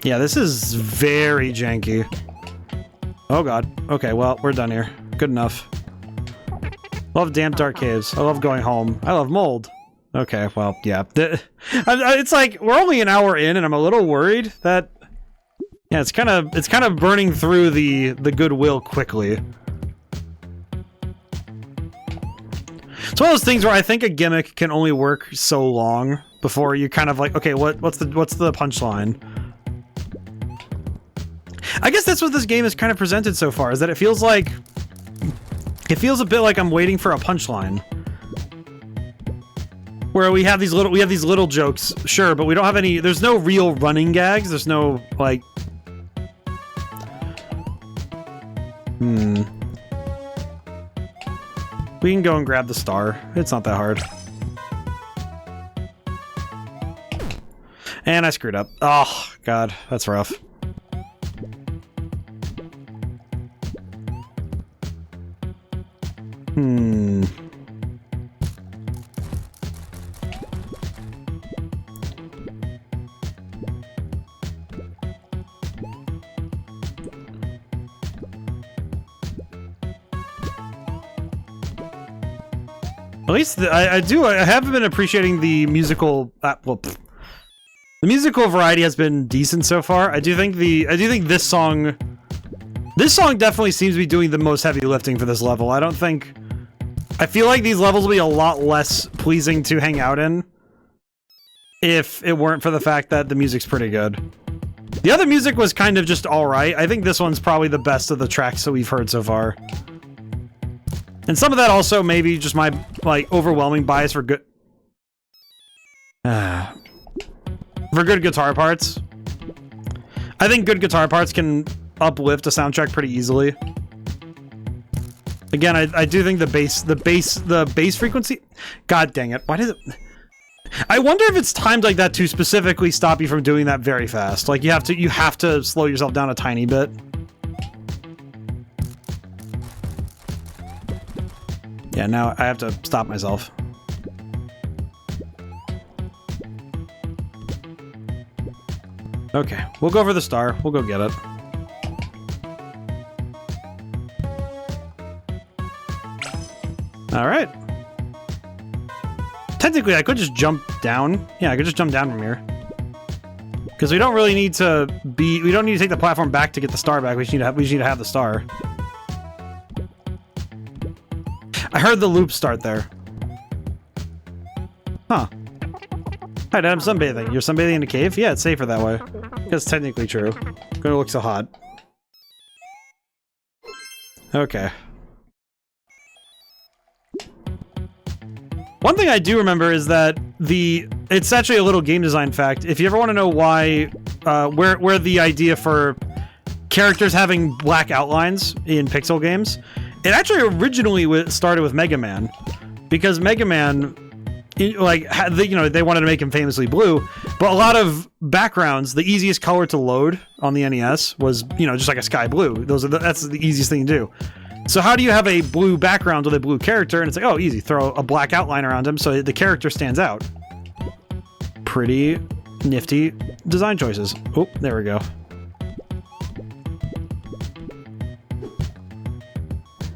Yeah, this is very janky. Oh god. Okay, well, we're done here. Good enough. Love damp, dark caves. I love going home. I love mold. Okay, well, yeah. It's like, we're only an hour in, and I'm a little worried that... Yeah, it's kind of burning through the goodwill quickly. It's one of those things where I think a gimmick can only work so long before you kind of like, okay, what's the punchline? I guess that's what this game has kind of presented so far, is that it feels a bit like I'm waiting for a punchline. Where we have these little jokes, sure, but we don't have any, there's no real running gags, there's no, like... We can go and grab the star. It's not that hard. And I screwed up. Oh, god, that's rough. At least I have been appreciating the musical. The musical variety has been decent so far. I do think this song definitely seems to be doing the most heavy lifting for this level. I feel like these levels will be a lot less pleasing to hang out in if it weren't for the fact that the music's pretty good. The other music was kind of just alright. I think this one's probably the best of the tracks that we've heard so far. And some of that also maybe just my, like, overwhelming bias for good... for good guitar parts. I think good guitar parts can uplift a soundtrack pretty easily. Again, I do think the bass frequency... God dang it, why does it... I wonder if it's timed like that to specifically stop you from doing that very fast. Like you have to slow yourself down a tiny bit. Yeah, now I have to stop myself. Okay, we'll go for the star. We'll go get it. All right. Technically, I could just jump down. Yeah, I could just jump down from here. Because we don't really need to be... We don't need to take the platform back to get the star back. We just need to have the star. I heard the loop start there. Huh. Hi, Dad, I'm sunbathing. You're sunbathing in a cave? Yeah, it's safer that way. That's technically true. Gonna look so hot. Okay. One thing I do remember is that it's actually a little game design fact. If you ever want to know why, where the idea for characters having black outlines in pixel games, it actually originally started with Mega Man, because Mega Man, like, they wanted to make him famously blue, but a lot of backgrounds, the easiest color to load on the NES was, just like a sky blue. That's the easiest thing to do. So how do you have a blue background with a blue character? And it's like, oh, easy. Throw a black outline around him so the character stands out. Pretty nifty design choices. Oh, there we go.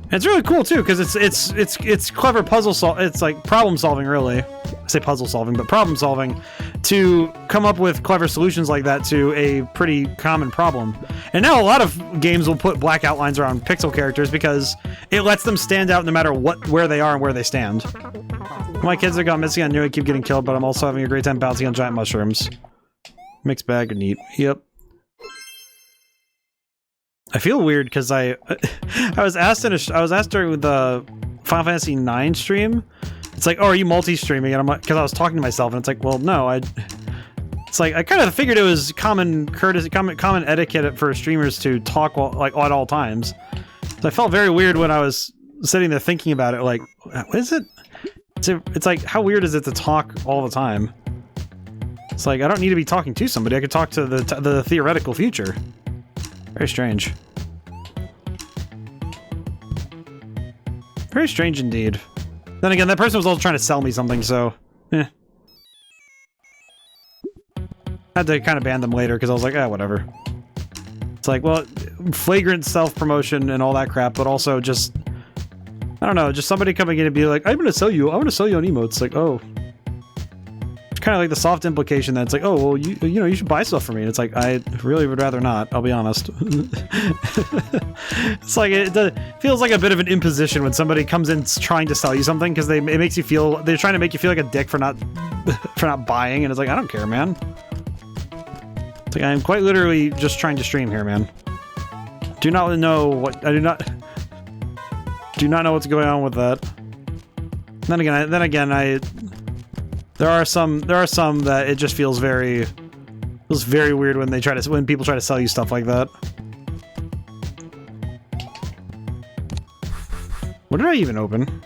And it's really cool too, because it's clever it's like problem solving, really. I say puzzle solving, but problem solving, to come up with clever solutions like that to a pretty common problem. And now a lot of games will put black outlines around pixel characters because it lets them stand out no matter where they are and where they stand. My kids have gone missing. I knew I'd keep getting killed, but I'm also having a great time bouncing on giant mushrooms. Mixed bag of neat. Yep. I feel weird because I was asked during the Final Fantasy IX stream. It's like, oh, are you multi-streaming? And I'm like, because I was talking to myself, and it's like, well, no, it's like I kind of figured it was common courtesy, common etiquette for streamers to talk at all times. So I felt very weird when I was sitting there thinking about it. Like, what is it? It's like, how weird is it to talk all the time? It's like, I don't need to be talking to somebody. I could talk to the theoretical future. Very strange. Very strange indeed. Then again, that person was also trying to sell me something, so... Had to kind of ban them later, because I was like, whatever. It's like, well, flagrant self-promotion and all that crap, but also just... I don't know, just somebody coming in and be like, I want to sell you an emote. It's like, oh... It's kind of like the soft implication that it's like, oh, well, you should buy stuff from me. And it's like, I really would rather not, I'll be honest. It's like, it feels like a bit of an imposition when somebody comes in trying to sell you something, because it makes you feel, they're trying to make you feel like a dick for not buying, and it's like, I don't care, man. It's like, I'm quite literally just trying to stream here, man. Do not know what, I do not know what's going on with that. Then again, there are some that it just feels very weird when people try to sell you stuff like that. What did I even open?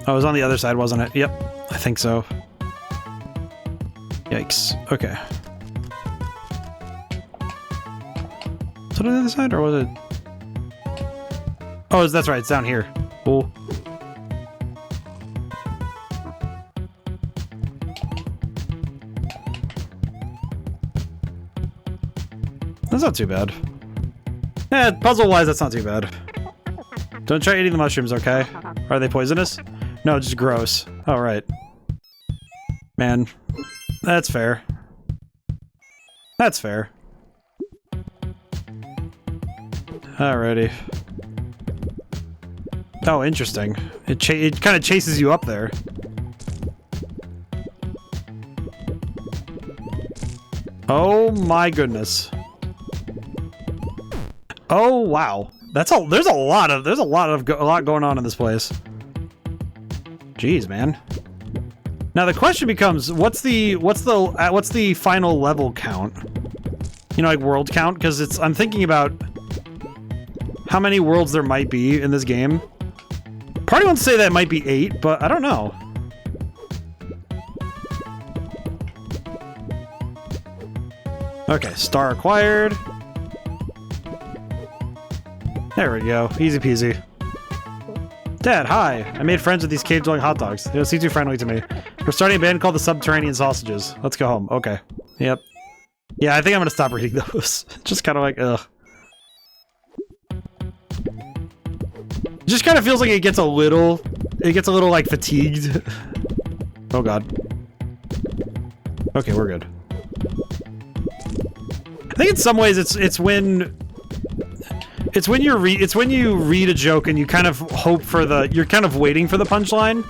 Oh, it was on the other side, wasn't it? Yep, I think so. Yikes. Okay. Was it on the other side, or was it? Oh, that's right, it's down here. Cool. That's not too bad. Yeah, puzzle-wise, that's not too bad. Don't try eating the mushrooms, okay? Are they poisonous? No, just gross. Oh, right. Man. That's fair. That's fair. Alrighty. Oh, interesting. It kind of chases you up there. Oh my goodness. Oh wow. There's a lot going on in this place. Jeez, man. Now the question becomes, what's the final level count? You know, like world count, because I'm thinking about how many worlds there might be in this game. Party wants to say that it might be 8, but I don't know. Okay, star acquired. There we go. Easy peasy. Dad, hi. I made friends with these cave-dwelling hot dogs. They don't seem too friendly to me. We're starting a band called the Subterranean Sausages. Let's go home. Okay. Yep. Yeah, I think I'm gonna stop reading those. Just kind of like, ugh. It just kind of feels like it gets a little, like, fatigued. Oh god. Okay, we're good. I think in some ways it's when you read a joke and you kind of hope for you're kind of waiting for the punchline.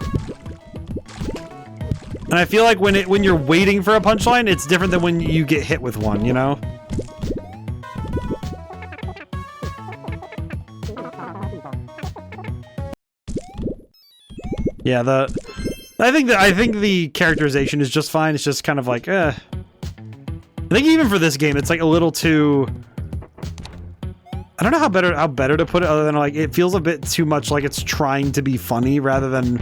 And I feel like when you're waiting for a punchline, it's different than when you get hit with one, you know? Yeah, I think the characterization is just fine. It's just kind of like, I think even for this game, it's like a little too... I don't know how better to put it other than like it feels a bit too much like it's trying to be funny rather than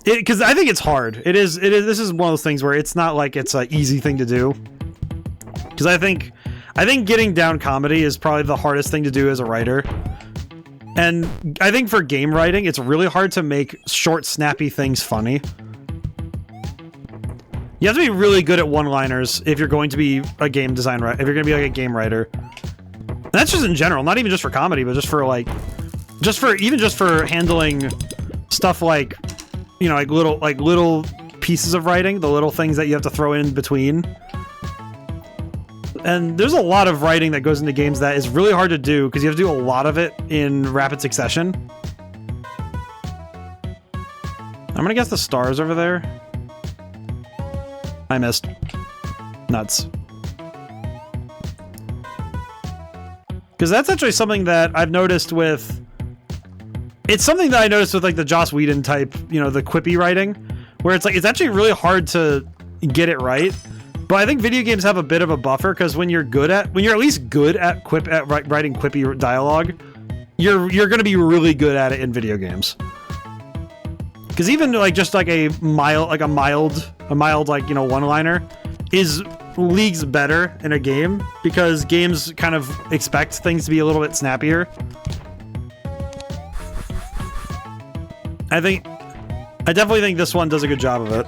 because I think it's hard. It is this is one of those things where it's not like it's an easy thing to do. Because I think getting down comedy is probably the hardest thing to do as a writer. And I think for game writing, it's really hard to make short, snappy things funny. You have to be really good at one-liners if you're going to be a game design writer, if you're going to be like a game writer. And that's just in general, not even just for comedy, but just for like, just for handling stuff like, you know, like little pieces of writing, the little things that you have to throw in between. And there's a lot of writing that goes into games that is really hard to do because you have to do a lot of it in rapid succession. I'm gonna guess the stars over there. I missed. Nuts. Because that's actually something that I've noticed with... It's something that I noticed with like the Joss Whedon type, you know, the quippy writing, where it's like, it's actually really hard to get it right. But I think video games have a bit of a buffer because when you're at least good at writing quippy dialogue, you're going to be really good at it in video games. Because even like just like a mild like, you know, one-liner is leagues better in a game because games kind of expect things to be a little bit snappier. I definitely think this one does a good job of it.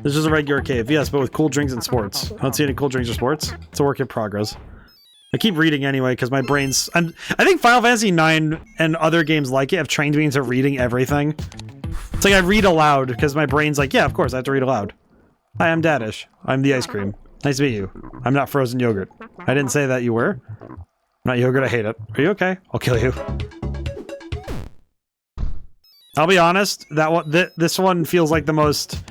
This is a regular cave, yes, but with cool drinks and sports. I don't see any cool drinks or sports. It's a work in progress. I keep reading anyway because my brain's... I think Final Fantasy IX and other games like it have trained me into reading everything. It's like I read aloud because my brain's like, yeah, of course, I have to read aloud. Hi, I'm Dadish. I'm the ice cream. Nice to meet you. I'm not frozen yogurt. I didn't say that you were. I'm not yogurt, I hate it. Are you okay? I'll kill you. I'll be honest, this one feels like the most...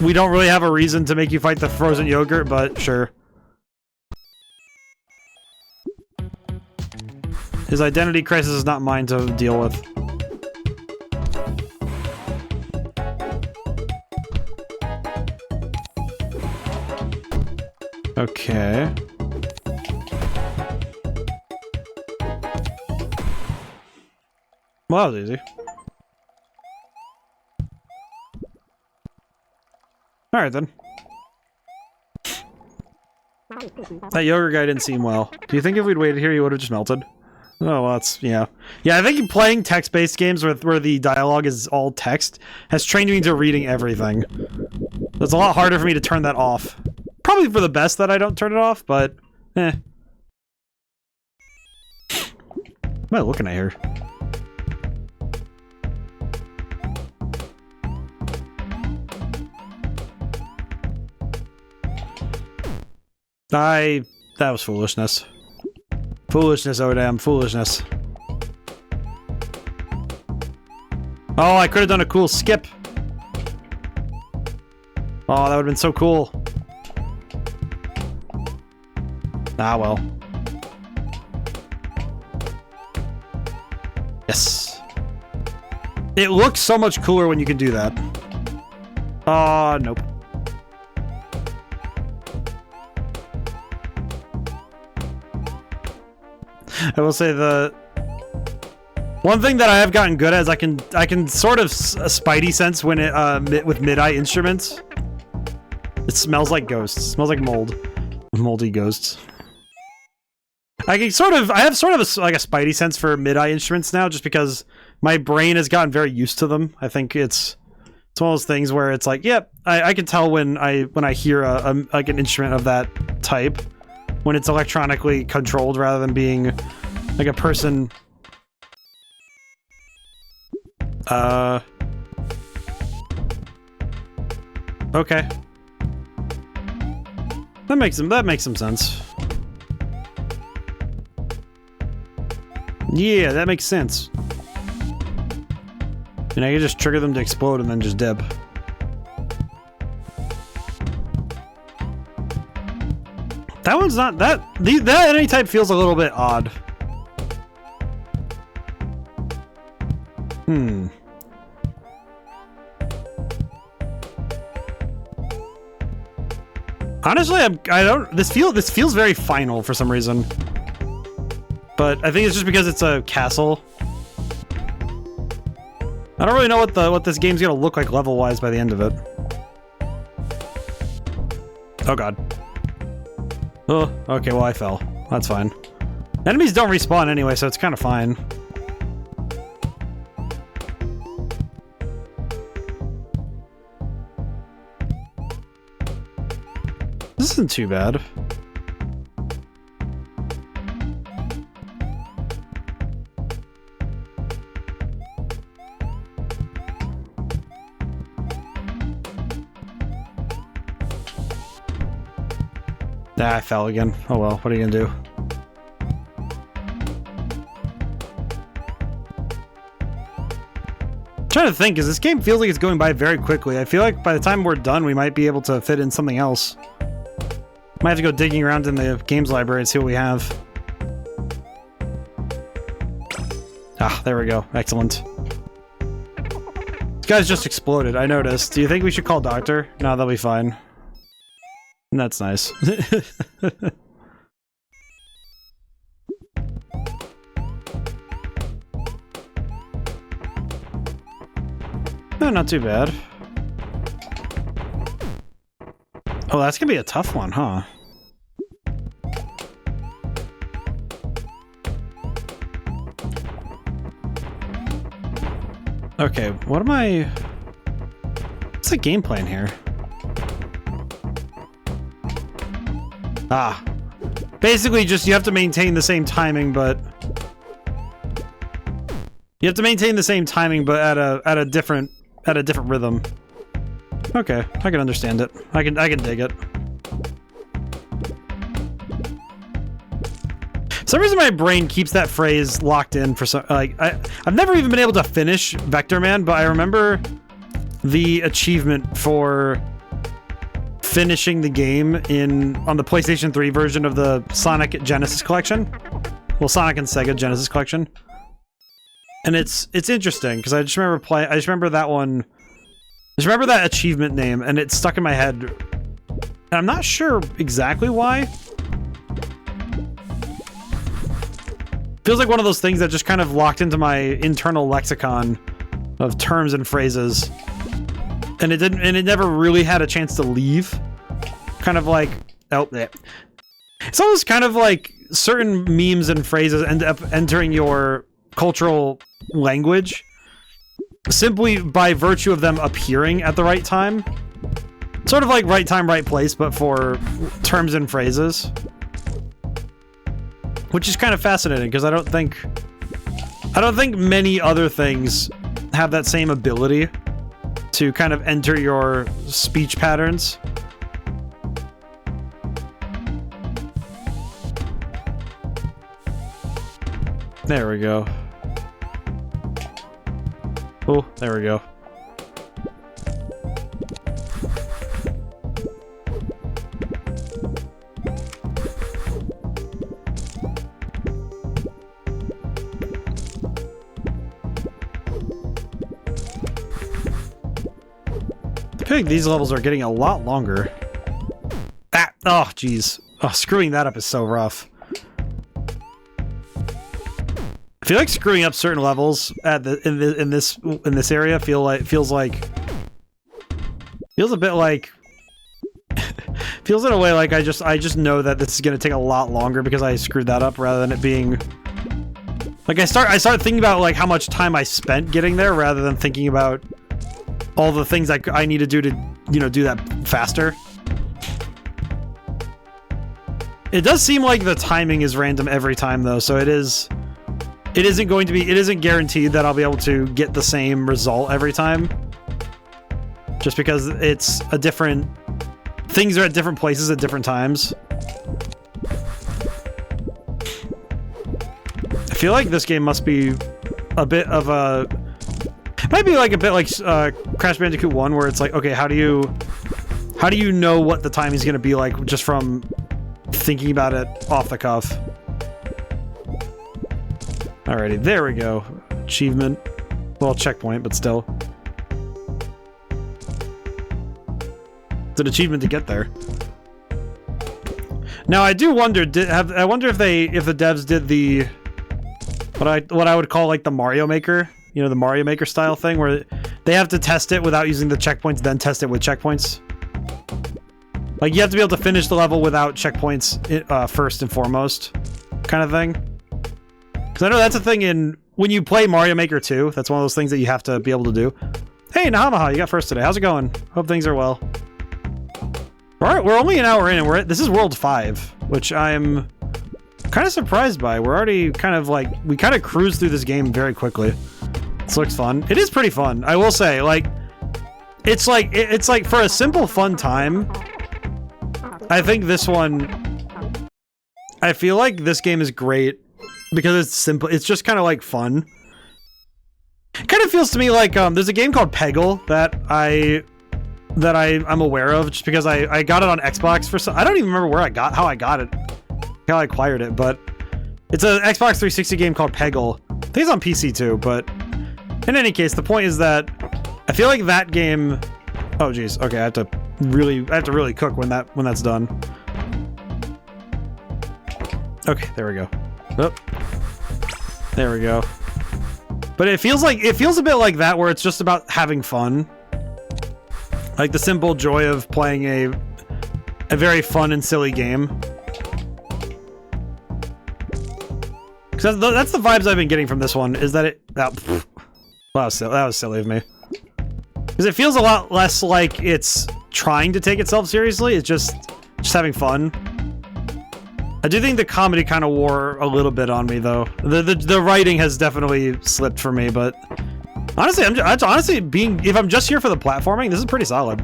We don't really have a reason to make you fight the frozen yogurt, but sure. His identity crisis is not mine to deal with. Okay. Well, that was easy. Alright then. That yogurt guy didn't seem well. Do you think if we'd waited here, he would have just melted? Oh, well, that's... yeah. Yeah, I think playing text-based games where the dialogue is all text has trained me into reading everything. It's a lot harder for me to turn that off. Probably for the best that I don't turn it off, but... eh. What am I looking at here? That was foolishness. Foolishness, ODaM, foolishness. Oh, I could have done a cool skip. Oh, that would have been so cool. Ah, well. Yes. It looks so much cooler when you can do that. Oh, nope. I will say One thing that I have gotten good at is I can sort of spidey sense when it with mid-eye instruments. It smells like ghosts. It smells like mold. Moldy ghosts. I have sort of like a spidey sense for mid-eye instruments now, just because my brain has gotten very used to them. I think it's one of those things where it's like, yep, I can tell when I hear like an instrument of that type, when it's electronically controlled rather than being like a person. Okay. That makes some sense. Yeah, that makes sense. And I can just trigger them to explode and then just dip. That one's not that enemy type feels a little bit odd. Honestly, this feels very final for some reason. But I think it's just because it's a castle. I don't really know what this game's gonna look like level-wise by the end of it. Oh god. Oh, okay, well I fell. That's fine. Enemies don't respawn anyway, so it's kind of fine. This isn't too bad. Ah, I fell again. Oh well, what are you gonna do? I'm trying to think, because this game feels like it's going by very quickly. I feel like by the time we're done, we might be able to fit in something else. Might have to go digging around in the games library and see what we have. Ah, there we go. Excellent. This guy's just exploded, I noticed. Do you think we should call Doctor? No, they'll be fine. That's nice. No, not too bad. Oh, that's gonna be a tough one, huh? Okay, what am I... What's the game plan here? Ah. Basically, just you have to maintain the same timing, but... You have to maintain the same timing, but at a different rhythm. Okay, I can understand it. I can dig it. For some reason my brain keeps that phrase locked in for some, like, I've never even been able to finish Vector Man, but I remember the achievement for finishing the game on the PlayStation 3 version of the Sonic Genesis collection. Well, Sonic and Sega Genesis collection. And it's interesting because I just remember that one. I just remember that achievement name, and it stuck in my head. And I'm not sure exactly why. Feels like one of those things that just kind of locked into my internal lexicon of terms and phrases. And it never really had a chance to leave. Kind of like, oh, yeah. It's almost kind of like certain memes and phrases end up entering your cultural language simply by virtue of them appearing at the right time. Sort of like right time, right place, but for terms and phrases. Which is kind of fascinating, because I don't think many other things have that same ability to kind of enter your speech patterns. There we go. Oh, there we go. I feel like these levels are getting a lot longer. Ah! Oh, jeez. Oh, screwing that up is so rough. I feel like screwing up certain levels at in this area feels a bit like feels in a way like I just know that this is gonna take a lot longer because I screwed that up rather than it being like I start thinking about like how much time I spent getting there rather than thinking about all the things I need to do to, you know, do that faster. It does seem like the timing is random every time though, so it isn't guaranteed that I'll be able to get the same result every time. Just because it's a different... Things are at different places at different times. I feel like this game must be a bit of a... Might be like a bit like Crash Bandicoot 1, where it's like, okay, how do you know what the timing is going to be like just from thinking about it off the cuff? Alrighty, there we go. Achievement. Well, checkpoint, but still. It's an achievement to get there. Now, I do wonder. I wonder if the devs did the what I would call like the Mario Maker. You know, the Mario Maker style thing where they have to test it without using the checkpoints, then test it with checkpoints. Like, you have to be able to finish the level without checkpoints first and foremost, kind of thing. Because I know that's a thing in... When you play Mario Maker 2, that's one of those things that you have to be able to do. Hey, Nahamaha, you got first today. How's it going? Hope things are well. We're only an hour in, and this is World 5, which I'm kind of surprised by. We're already kind of like... We kind of cruised through this game very quickly. This looks fun. It is pretty fun, I will say. Like, it's like for a simple, fun time... I think this one... I feel like this game is great because it's simple. It's just kind of like fun. It kind of feels to me like there's a game called Peggle that I'm aware of just because I got it on Xbox for some... I don't even remember how I got it, how I acquired it, but it's an Xbox 360 game called Peggle. I think it's on PC too, but in any case, the point is that I feel like that game... Oh geez, okay, I have to really cook when that's done. Okay, there we go. Oh, there we go. But it feels a bit like that, where it's just about having fun, like the simple joy of playing a very fun and silly game. Because that's the vibes I've been getting from this one. Is that it? Oh, that was silly of me. Because it feels a lot less like it's trying to take itself seriously. It's just having fun. I do think the comedy kind of wore a little bit on me, though. The writing has definitely slipped for me, but honestly, if I'm just here for the platforming, this is pretty solid.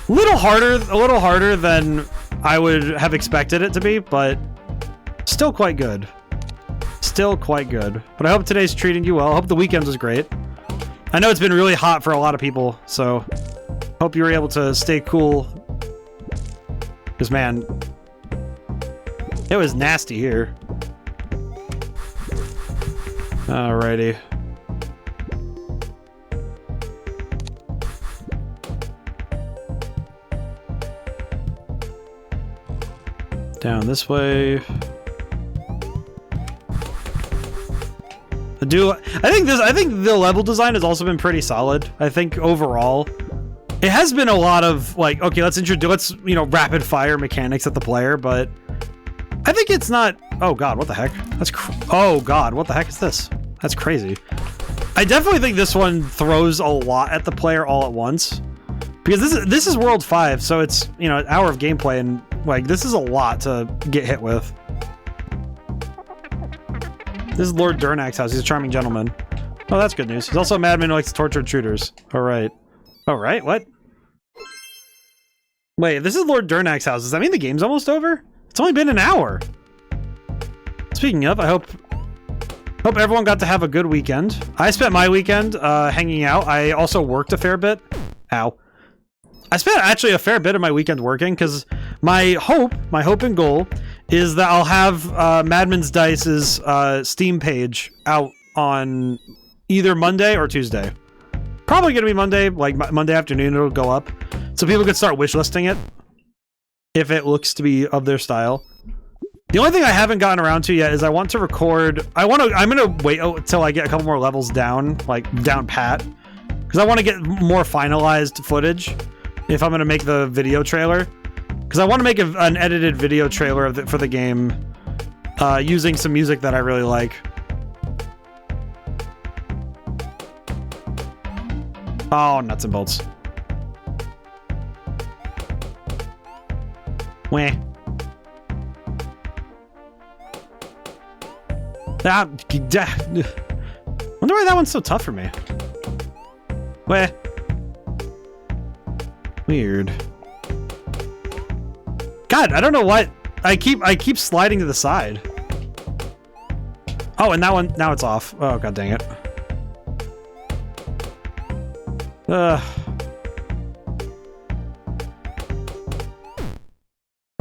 A little harder than I would have expected it to be, but still quite good. Still quite good. But I hope today's treating you well. I hope the weekend was great. I know it's been really hot for a lot of people, so hope you were able to stay cool. Because, man, it was nasty here. Alrighty. Down this way. I think the level design has also been pretty solid. I think overall, it has been a lot of like, okay, let's rapid fire mechanics at the player, but I think it's not. Oh god, what the heck? Oh god, what the heck is this? That's crazy. I definitely think this one throws a lot at the player all at once, because this is World 5, so it's, you know, an hour of gameplay, and like this is a lot to get hit with. This is Lord Durnak's house. He's a charming gentleman. Oh, that's good news. He's also a madman who likes to torture intruders. Alright. Alright, what? Wait, this is Lord Durnak's house. Does that mean the game's almost over? It's only been an hour. Speaking of, I hope everyone got to have a good weekend. I spent my weekend hanging out. I also worked a fair bit. Ow. I spent actually a fair bit of my weekend working, because my hope and goal is that I'll have Madman's Dice's Steam page out on either Monday or Tuesday. Probably gonna be Monday, like Monday afternoon it'll go up, so people could start wishlisting it if it looks to be of their style. The only thing I haven't gotten around to yet is I want to record. I'm gonna wait until I get a couple more levels down, like down pat, because I want to get more finalized footage if I'm gonna make the video trailer. Because I want to make an edited video trailer for the game, using some music that I really like. Oh, nuts and bolts. Weh. Ah, wonder why that one's so tough for me. Weh. Weird. God, I don't know what. I keep sliding to the side. Oh, and that one, now it's off. Oh, god dang it.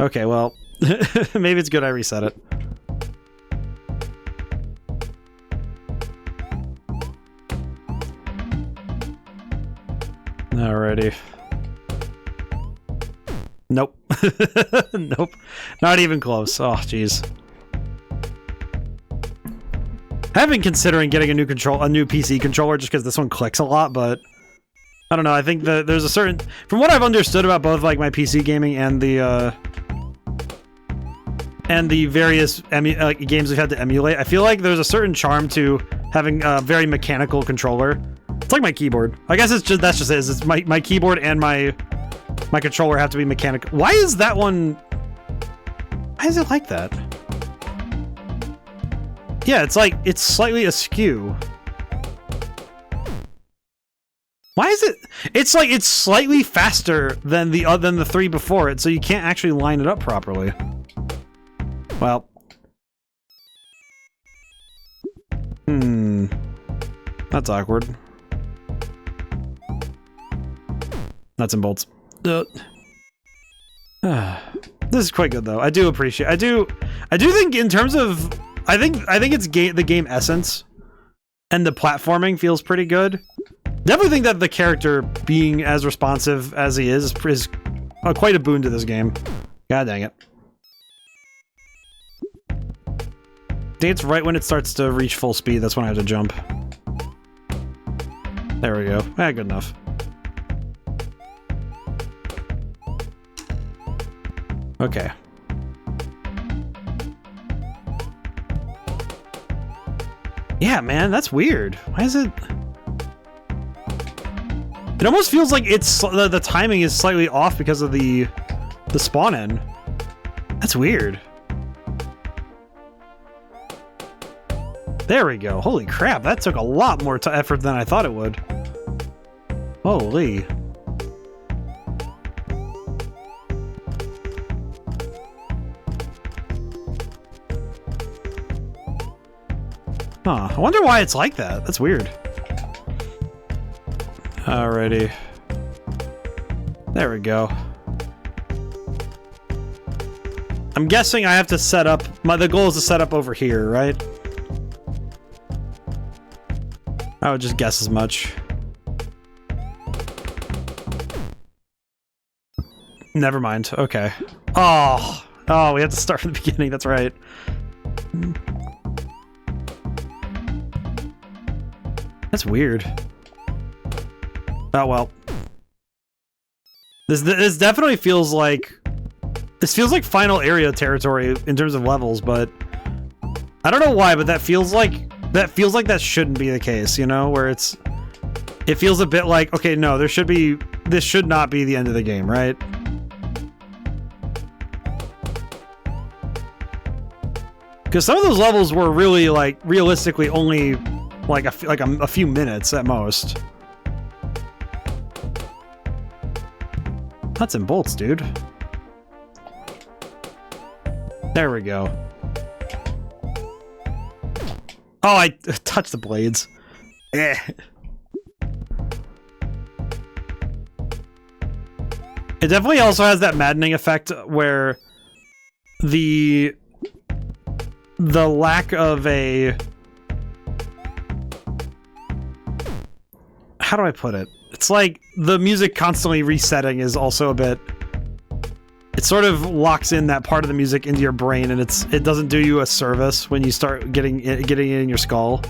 Okay, well, maybe it's good I reset it. Alrighty. Nope. Nope. Not even close. Oh, jeez. I've been considering getting a new PC controller just because this one clicks a lot, but I don't know. I think that there's a certain, from what I've understood about both like my PC gaming and the various games we've had to emulate, I feel like there's a certain charm to having a very mechanical controller. It's like my keyboard. I guess that's just it. It's my keyboard and my controller have to be mechanical. Why is that one? Why is it like that? Yeah, it's like it's slightly askew. Why is it? It's like it's slightly faster than the three before it, so you can't actually line it up properly. Well. That's awkward. Nuts and bolts. This is quite good though. I do appreciate. I do think in terms of I think it's the game essence and the platforming feels pretty good. Definitely think that the character being as responsive as he is quite a boon to this game. God dang it. I think it's right when it starts to reach full speed. That's when I have to jump. There we go. Good enough. Okay. Yeah, man, that's weird. Why is it? It almost feels like it's the timing is slightly off because of the spawn in. That's weird. There we go. Holy crap, that took a lot more effort than I thought it would. Holy. Huh, I wonder why it's like that. That's weird. Alrighty. There we go. I'm guessing I have to set up... the goal is to set up over here, right? I would just guess as much. Never mind. Okay. Oh, we have to start from the beginning. That's right. That's weird. Oh well. This definitely feels like... This feels like final area territory in terms of levels, but... I don't know why, but that feels like that shouldn't be the case, you know? Where it feels a bit like, okay, no, this should not be the end of the game, right? Because some of those levels were really, like, realistically only... like a few minutes at most. Nuts and bolts, dude. There we go. Oh, I touched the blades. Eh. It definitely also has that maddening effect where the lack of a... How do I put it? It's like the music constantly resetting is also a bit... sort of locks in that part of the music into your brain, and it doesn't do you a service when you start getting it in your skull.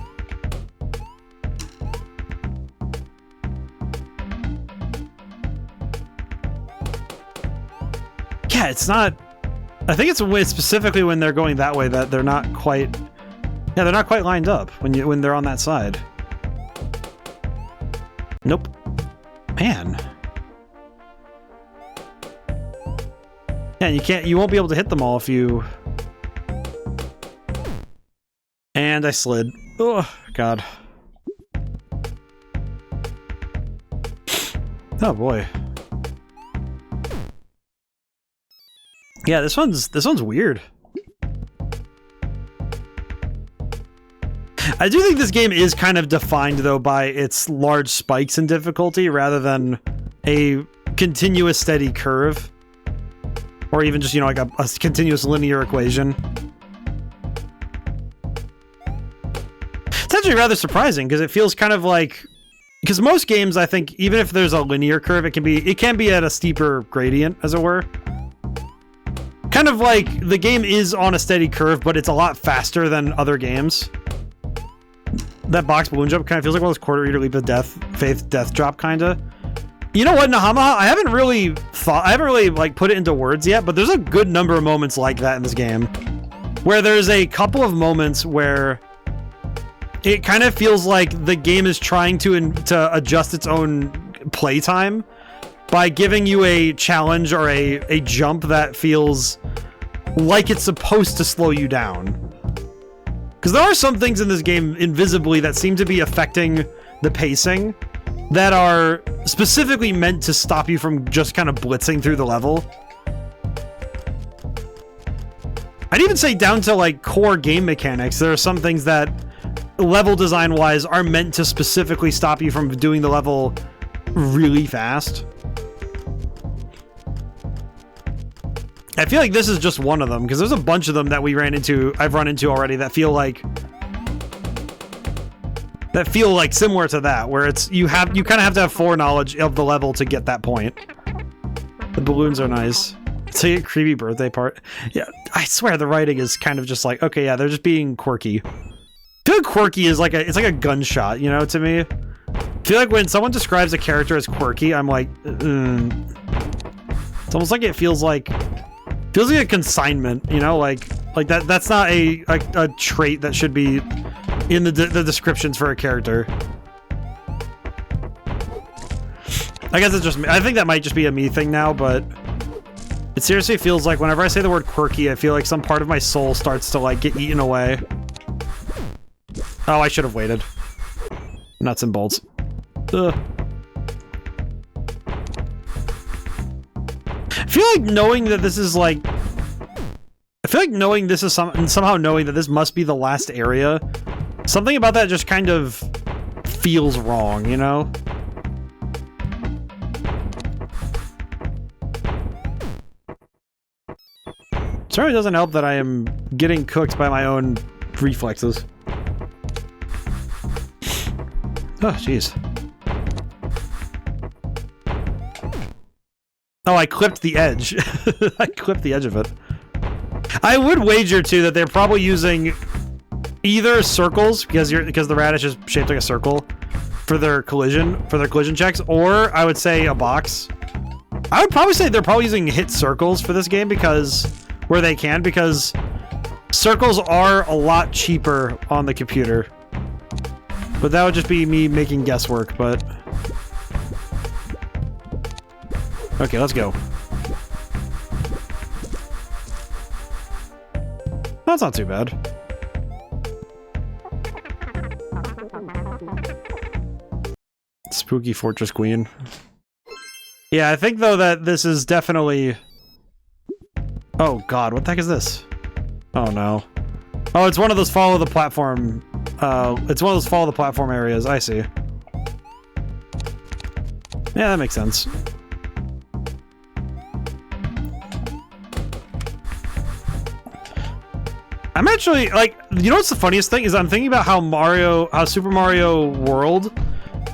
Yeah, it's not. I think it's specifically when they're going that way that they're not quite. Yeah, they're not quite lined up when they're on that side. Nope. Man. Yeah, you won't be able to hit them all if you... And I slid. Oh, God. Oh, boy. Yeah, this one's weird. I do think this game is kind of defined, though, by its large spikes in difficulty rather than a continuous steady curve. Or even just, you know, like a continuous linear equation. It's actually rather surprising, because it feels kind of like... Because most games, I think, even if there's a linear curve, it can be at a steeper gradient, as it were. Kind of like the game is on a steady curve, but it's a lot faster than other games. That box balloon jump kind of feels like one of those quarter eater leap of faith death drop kind of. You know what, Nahamaha? I haven't really like put it into words yet, but there's a good number of moments like that in this game, where there's a couple of moments where it kind of feels like the game is trying to adjust its own playtime by giving you a challenge or a jump that feels like it's supposed to slow you down. Because there are some things in this game invisibly that seem to be affecting the pacing that are specifically meant to stop you from just kind of blitzing through the level. I'd even say down to like core game mechanics, there are some things that level design wise are meant to specifically stop you from doing the level really fast. I feel like this is just one of them, because there's a bunch of them that I've run into already that feel like similar to that, where it's you kind of have to have foreknowledge of the level to get that point. The balloons are nice. It's a creepy birthday part. Yeah, I swear the writing is kind of just like, okay, yeah, they're just being quirky. I feel like quirky is it's like a gunshot, you know, to me. I feel like when someone describes a character as quirky, I'm like, it's almost like it feels like a consignment, you know, like that's not a trait that should be in the descriptions for a character. I guess it's just me. I think that might just be a me thing now, but it seriously feels like whenever I say the word quirky, I feel like some part of my soul starts to like get eaten away. Oh, I should have waited. Nuts and bolts. Ugh. I feel like knowing that this is like... I feel like knowing this is somehow knowing that this must be the last area, something about that just kind of feels wrong, you know? Certainly doesn't help that I am getting cooked by my own reflexes. Oh, jeez. Oh, I clipped the edge. I clipped the edge of it. I would wager, too, that they're probably using either circles, because the radish is shaped like a circle, for their collision checks, or I would say a box. I would probably say they're probably using hit circles for this game because circles are a lot cheaper on the computer. But that would just be me making guesswork, but... Okay, let's go. That's not too bad. Spooky Fortress Queen. Yeah, I think, though, that this is definitely... Oh, God, what the heck is this? Oh, no. Oh, it's one of those follow the platform... it's one of those follow the platform areas. I see. Yeah, that makes sense. I'm actually, like, you know what's the funniest thing is I'm thinking about how Super Mario World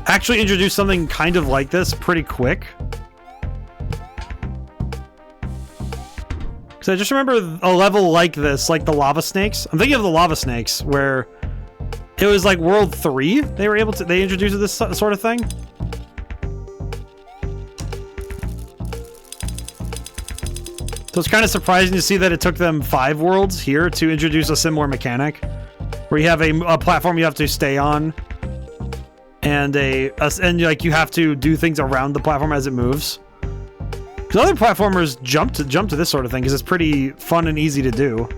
actually introduced something kind of like this pretty quick. Because I just remember a level like this, like the lava snakes. I'm thinking of the lava snakes, where it was like World 3. They introduced this sort of thing. So it's kind of surprising to see that it took them 5 worlds here to introduce a similar mechanic, where you have a platform you have to stay on, and like you have to do things around the platform as it moves. Because other platformers jump to this sort of thing because it's pretty fun and easy to do.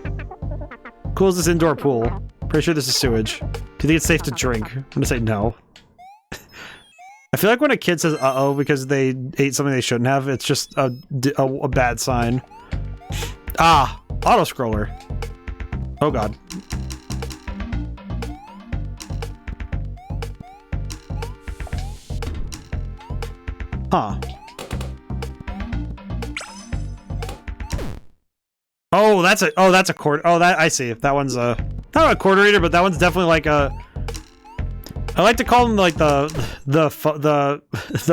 Cool as this indoor pool. Pretty sure this is sewage. Do you think it's safe to drink? I'm gonna say no. I feel like when a kid says uh-oh because they ate something they shouldn't have, it's just a bad sign. Ah, auto-scroller. Oh god. Huh. Oh, that's a quarter. Oh, that I see. That one's not a quarter eater, but that one's definitely like a. I like to call them like the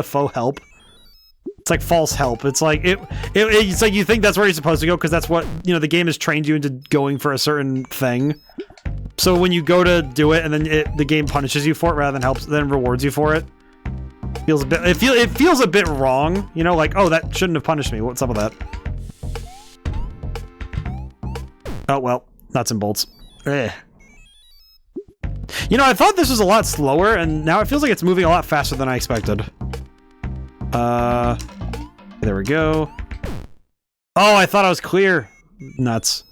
faux help. It's like false help. It's like it's like you think that's where you're supposed to go because that's what the game has trained you into going for a certain thing. So when you go to do it and then the game punishes you for it rather than rewards you for it, feels a bit. It feels a bit wrong. Like, oh, that shouldn't have punished me. What's up with that? Oh, well, nuts and bolts. Ugh. I thought this was a lot slower, and now it feels like it's moving a lot faster than I expected. There we go. Oh, I thought I was clear. Nuts.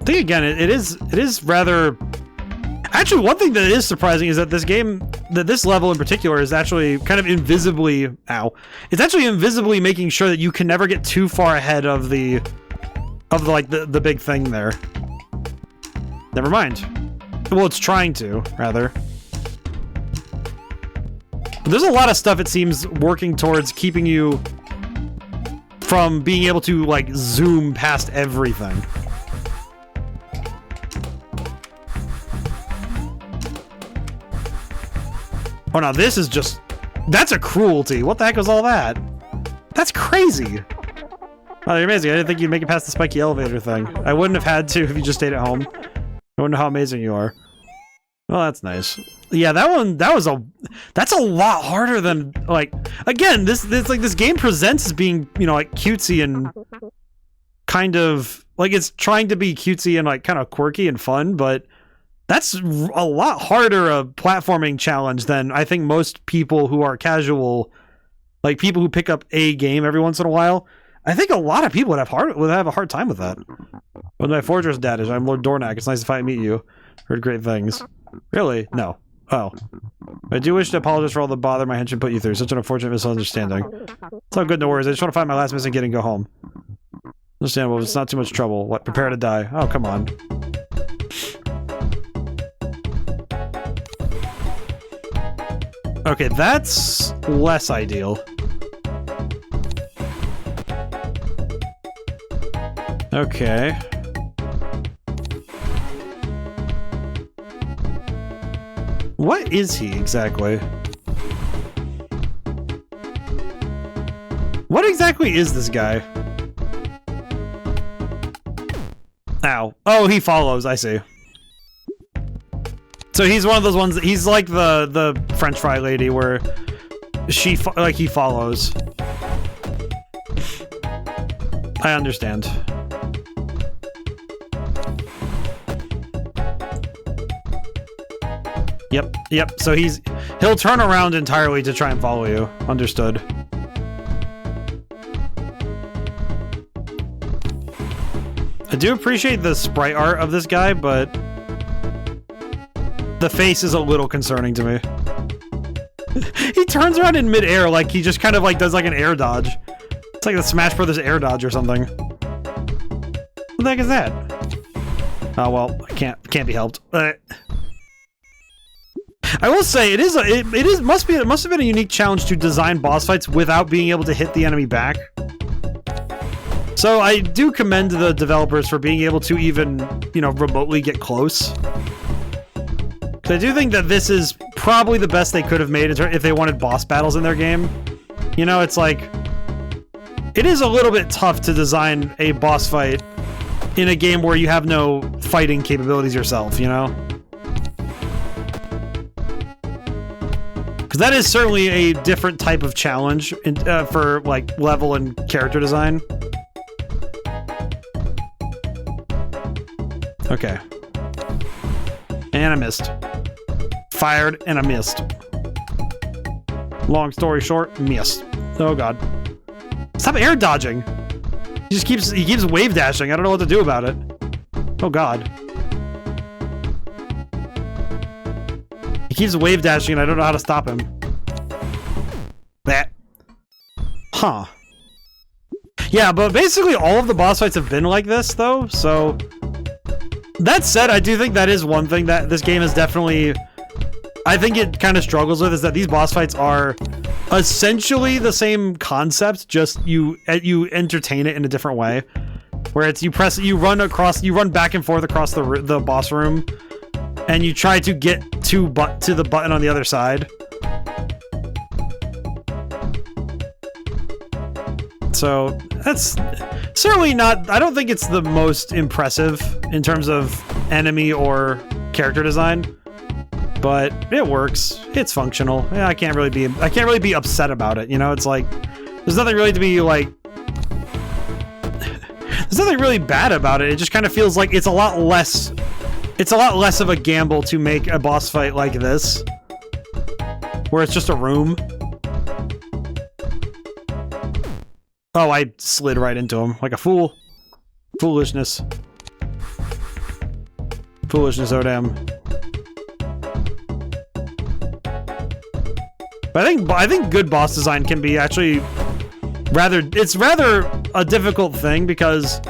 I think, again, it is rather... Actually, one thing that is surprising is that this level in particular is actually kind of invisibly... Ow. It's actually invisibly making sure that you can never get too far ahead of the big thing there. Never mind. Well, it's trying to, rather. But there's a lot of stuff, it seems, working towards keeping you from being able to, like, zoom past everything. Oh, now this is just... That's a cruelty. What the heck was all that? That's crazy. Oh, you're amazing. I didn't think you'd make it past the spiky elevator thing. I wouldn't have had to if you just stayed at home. I wonder how amazing you are. Well, that's nice. Yeah, that's a lot harder than, like, again, this game presents as being, like, cutesy and kind of, like, it's trying to be cutesy and, like, kind of quirky and fun, but that's a lot harder a platforming challenge than I think most people who are casual, like, people who pick up a game every once in a while. I think a lot of people would have a hard time with that. With my fortress Dadish, I'm Lord Dornak. It's nice to finally meet you. Heard great things. Really? No. Oh. I do wish to apologize for all the bother my henchman put you through. Such an unfortunate misunderstanding. It's all good, no worries. I just want to find my last missing kid and go home. Understandable. It's not too much trouble. What? Prepare to die. Oh, come on. Okay, that's less ideal. Okay. What is he exactly? What exactly is this guy? Ow. Oh, he follows, I see. So he's one of those ones, he's like the French fry lady where he follows. I understand. Yep, so he'll turn around entirely to try and follow you. Understood. I do appreciate the sprite art of this guy, but the face is a little concerning to me. He turns around in midair like he just kind of like does like an air dodge. It's like the Smash Brothers air dodge or something. What the heck is that? Oh well, can't be helped. I will say it must have been a unique challenge to design boss fights without being able to hit the enemy back. So I do commend the developers for being able to even, remotely get close. I do think that this is probably the best they could have made if they wanted boss battles in their game. It's like It is a little bit tough to design a boss fight in a game where you have no fighting capabilities yourself, you know? Because that is certainly a different type of challenge for, like, level and character design. Okay. And I missed. Fired and I missed. Long story short, missed. Oh god. Stop air dodging! He keeps wave dashing. I don't know what to do about it. Oh god. He keeps wave dashing and I don't know how to stop him. That. Huh. Yeah, but basically all of the boss fights have been like this, though, so... That said, I do think that is one thing that this game is definitely... I think it kind of struggles with, is that these boss fights are essentially the same concept, just you entertain it in a different way. Where it's you run back and forth across the boss room, and you try to get to the button on the other side. So that's certainly not, I don't think it's the most impressive in terms of enemy or character design, but it works. It's functional. Yeah, I can't really be upset about it, you know? It's like there's nothing really to be like there's nothing really bad about it. It just kind of feels like it's a lot less of a gamble to make a boss fight like this, where it's just a room. Oh, I slid right into him like a fool. Foolishness. Foolishness, ODaM. But I think good boss design can be actually rather a difficult thing, because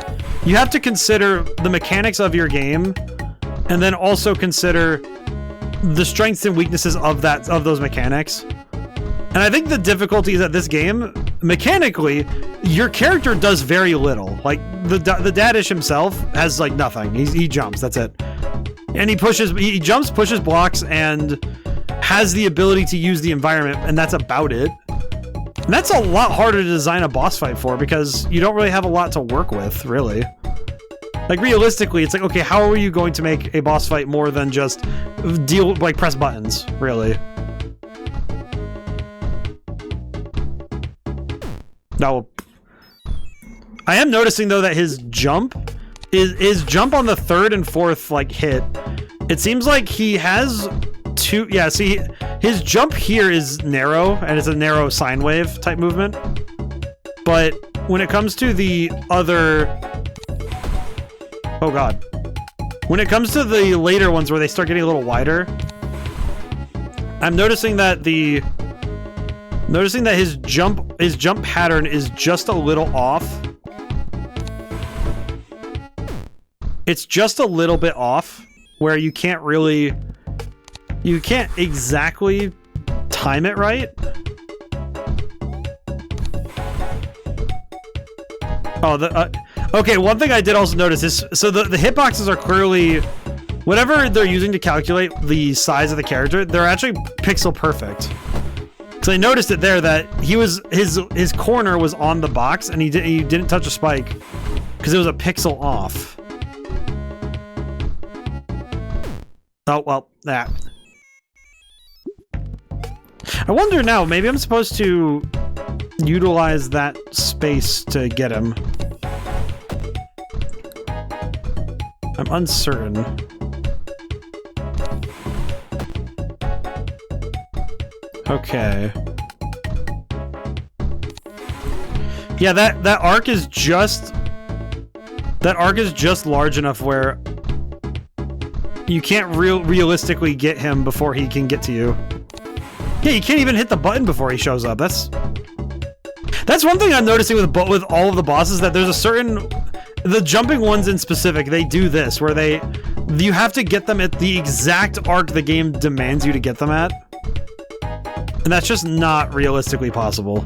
you have to consider the mechanics of your game and then also consider the strengths and weaknesses of those mechanics. And I think the difficulty is that this game, mechanically, your character does very little. Like, the Dadish himself has, like, nothing. He jumps, that's it. And he jumps, pushes blocks, and has the ability to use the environment, and that's about it. And that's a lot harder to design a boss fight for, because you don't really have a lot to work with, really. Like, realistically, it's like, okay, how are you going to make a boss fight more than just press buttons, really? No. I am noticing, though, that his jump on the third and fourth, like, hit, it seems like he has two... Yeah, see, his jump here is narrow, and it's a narrow sine wave type movement. But when it comes to the other... Oh, God. When it comes to the later ones where they start getting a little wider, I'm noticing that his jump pattern is just a little off. It's just a little bit off, where you can't exactly time it right. Oh, okay, one thing I did also notice is, so the hitboxes are clearly, whatever they're using to calculate the size of the character, they're actually pixel perfect. So I noticed it there that his corner was on the box, and he didn't touch a spike because it was a pixel off. Oh well, that. I wonder now. Maybe I'm supposed to utilize that space to get him. I'm uncertain. Okay. Yeah, that arc is just large enough where you can't realistically get him before he can get to you. Yeah, you can't even hit the button before he shows up. That's one thing I'm noticing with all of the bosses, that there's a certain, the jumping ones in specific, they do this where you have to get them at the exact arc the game demands you to get them at. And that's just not realistically possible.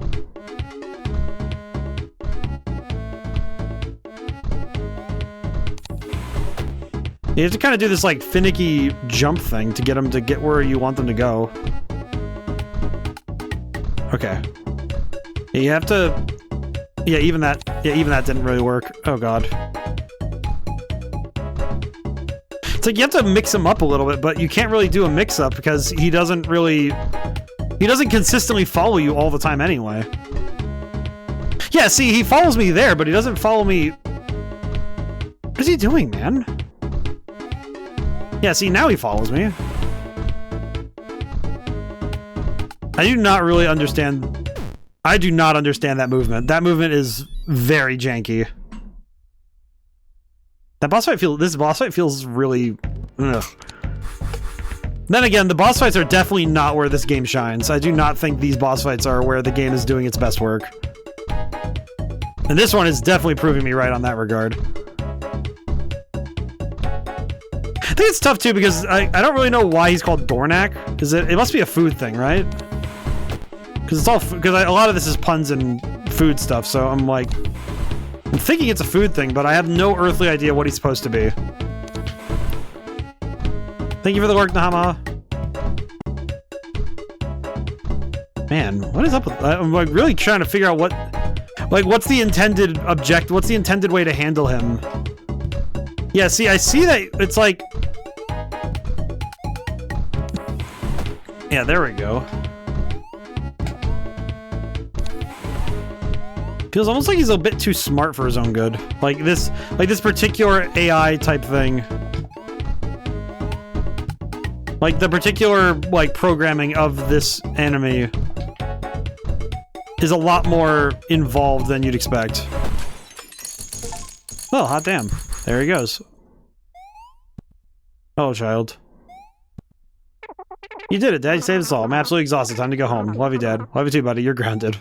You have to kind of do this like finicky jump thing to get them to get where you want them to go. Okay. You have to Yeah, even that didn't really work. Oh god. It's like you have to mix him up a little bit, but you can't really do a mix-up because he doesn't consistently follow you all the time anyway. Yeah, see, he follows me there, but he doesn't follow me... What is he doing, man? Yeah, see, now he follows me. I do not really understand... I do not understand that movement. That movement is very janky. This boss fight feels really... Ugh. Then again, the boss fights are definitely not where this game shines. I do not think these boss fights are where the game is doing its best work. And this one is definitely proving me right on that regard. I think it's tough too because I don't really know why he's called Dornak. It must be a food thing, right? Because a lot of this is puns and food stuff, so I'm thinking it's a food thing, but I have no earthly idea what he's supposed to be. Thank you for the work, Nahama. Man, what is up with... I'm really trying to figure out what's the intended what's the intended way to handle him? Yeah, see, I see that it's like... Yeah, there we go. Feels almost like he's a bit too smart for his own good. Like this particular AI type thing. Like the particular programming of this enemy is a lot more involved than you'd expect. Oh, hot damn. There he goes. Oh, child. You did it, Dad. You saved us all. I'm absolutely exhausted. Time to go home. Love you, Dad. Love you too, buddy. You're grounded.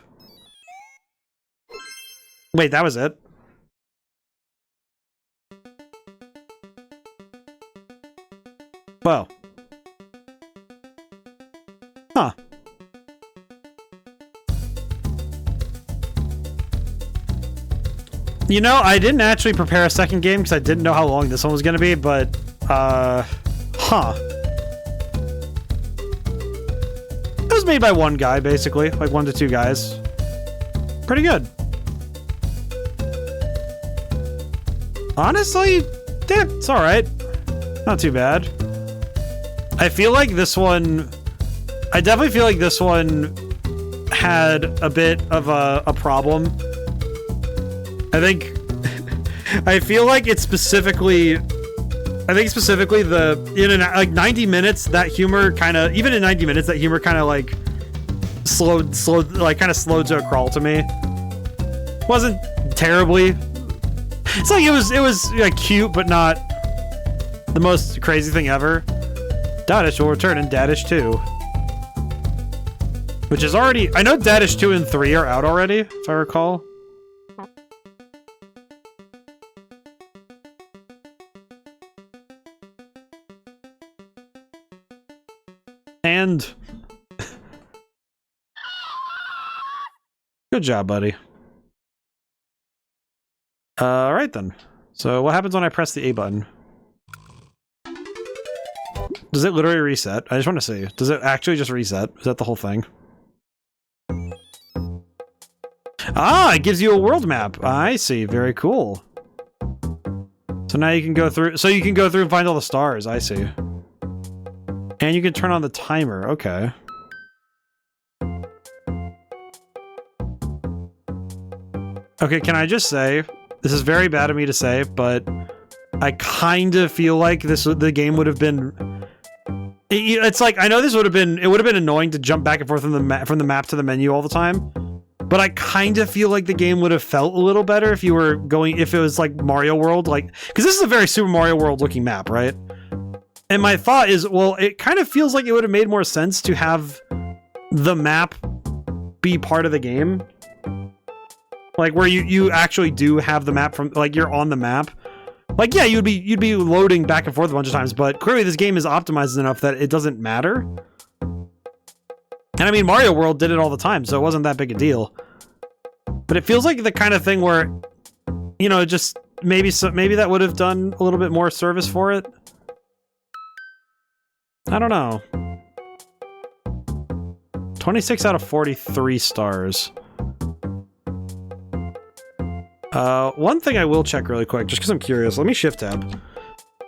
Wait, that was it? Well. Huh. You know, I didn't actually prepare a second game because I didn't know how long this one was going to be, but, huh. It was made by one guy, basically. Like 1 to 2 guys. Pretty good. Honestly, yeah, it's alright. Not too bad. I feel like this one... I definitely feel like this one had a bit of a problem. I think... I feel like it's specifically... I think specifically like 90 minutes, that humor kind of... Even in 90 minutes, that humor kind of like... Slowed to a crawl to me. Wasn't terribly... It's like it was like cute, but not the most crazy thing ever. Dadish will return in Dadish 2. Which is already... I know Dadish 2 and 3 are out already, if I recall. And... Good job, buddy. Alright then. So what happens when I press the A button? Does it literally reset? I just want to see. Does it actually just reset? Is that the whole thing? Ah, it gives you a world map. I see. Very cool. So now you can go through... So you can go through and find all the stars. I see. And you can turn on the timer. Okay. Okay, can I just say... This is very bad of me to say, but I kind of feel like the game would have been... It's like, I know this would have been... It would have been annoying to jump back and forth from the map to the menu all the time. But I kind of feel like the game would have felt a little better if you were going... If it was like Mario World, like... Because this is a very Super Mario World looking map, right? And my thought is, well, it kind of feels like it would have made more sense to have the map be part of the game. Like where you actually do have the map from, like you're on the map. Like yeah, you'd be loading back and forth a bunch of times, but clearly this game is optimized enough that it doesn't matter. And I mean Mario World did it all the time, so it wasn't that big a deal. But it feels like the kind of thing where, you know, just maybe that would have done a little bit more service for it. I don't know. 26 out of 43 stars. One thing I will check really quick, just because I'm curious. Let me shift tab.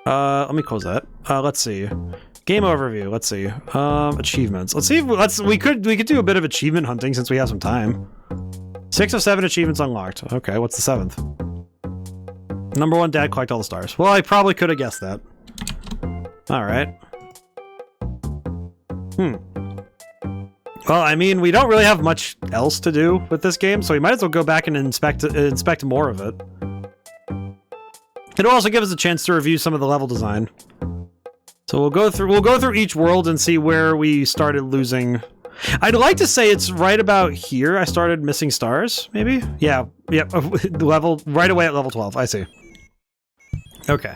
Let me close that. Let's see. Game overview. Let's see. Achievements. Let's see if we could do a bit of achievement hunting since we have some time. 6 of 7 achievements unlocked. Okay, what's the 7th? Number 1, Dad, collect all the stars. Well, I probably could have guessed that. All right. Well, I mean, we don't really have much else to do with this game, so we might as well go back and inspect more of it. It'll also give us a chance to review some of the level design. So we'll go through each world and see where we started losing. I'd like to say it's right about here I started missing stars, maybe? Yeah, level right away at level 12. I see. Okay.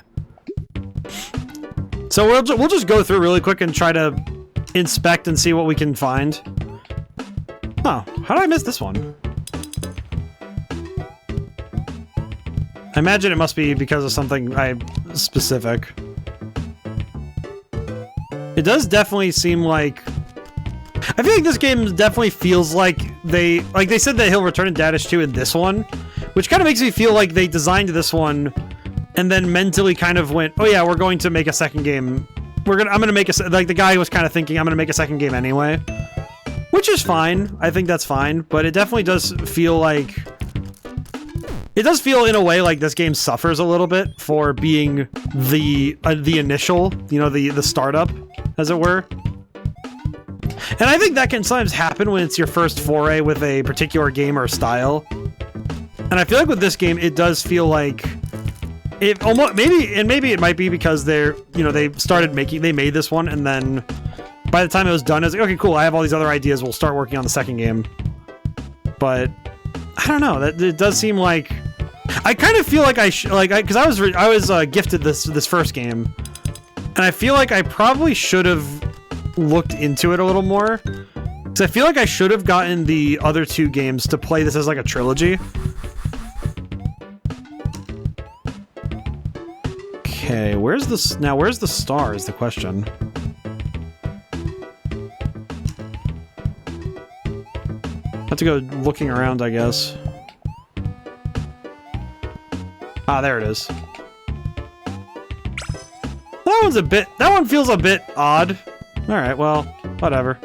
So we'll just go through really quick and try to inspect and see what we can find. Oh, how did I miss this one? I imagine it must be because of something specific. It does definitely seem like... I feel like this game definitely feels like they said that he'll return in Dadish 2 in this one, which kind of makes me feel like they designed this one and then mentally kind of went, oh yeah, we're going to make a second game. I'm gonna make like the guy was kind of thinking I'm gonna make a second game anyway, which is fine. I think that's fine, but it definitely does feel like in a way like this game suffers a little bit for being the initial, you know, the startup, as it were. And I think that can sometimes happen when it's your first foray with a particular game or style. And I feel like with this game, it does feel like it almost maybe it might be because they made this one, and then by the time it was done, it's like, okay, cool, I have all these other ideas. We'll start working on the second game. But I don't know. That it does seem like I kind of feel like because I was gifted this first game, and I feel like I probably should have looked into it a little more, because I feel like I should have gotten the other 2 games to play this as like a trilogy. Okay, where's the star is the question. Have to go looking around, I guess. Ah, there it is. That one feels a bit odd. Alright, well, whatever.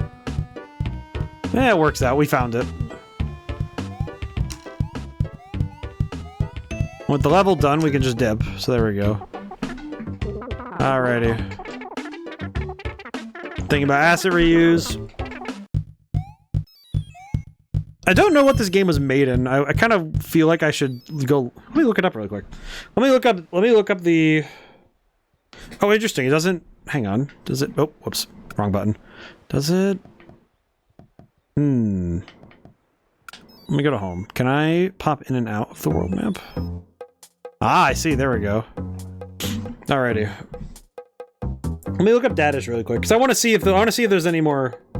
Yeah, it works out. We found it. With the level done, we can just dip. So there we go. Alrighty. Thinking about asset reuse. I don't know what this game was made in. I kind of feel like I should go... Let me look it up really quick. Let me look up the... Oh, interesting. It doesn't... Hang on. Does it... Oh, whoops. Wrong button. Does it... Let me go to home. Can I pop in and out of the world map? Ah, I see. There we go. Alrighty. Let me look up Dadish really quick, because I want to see if there's any more... I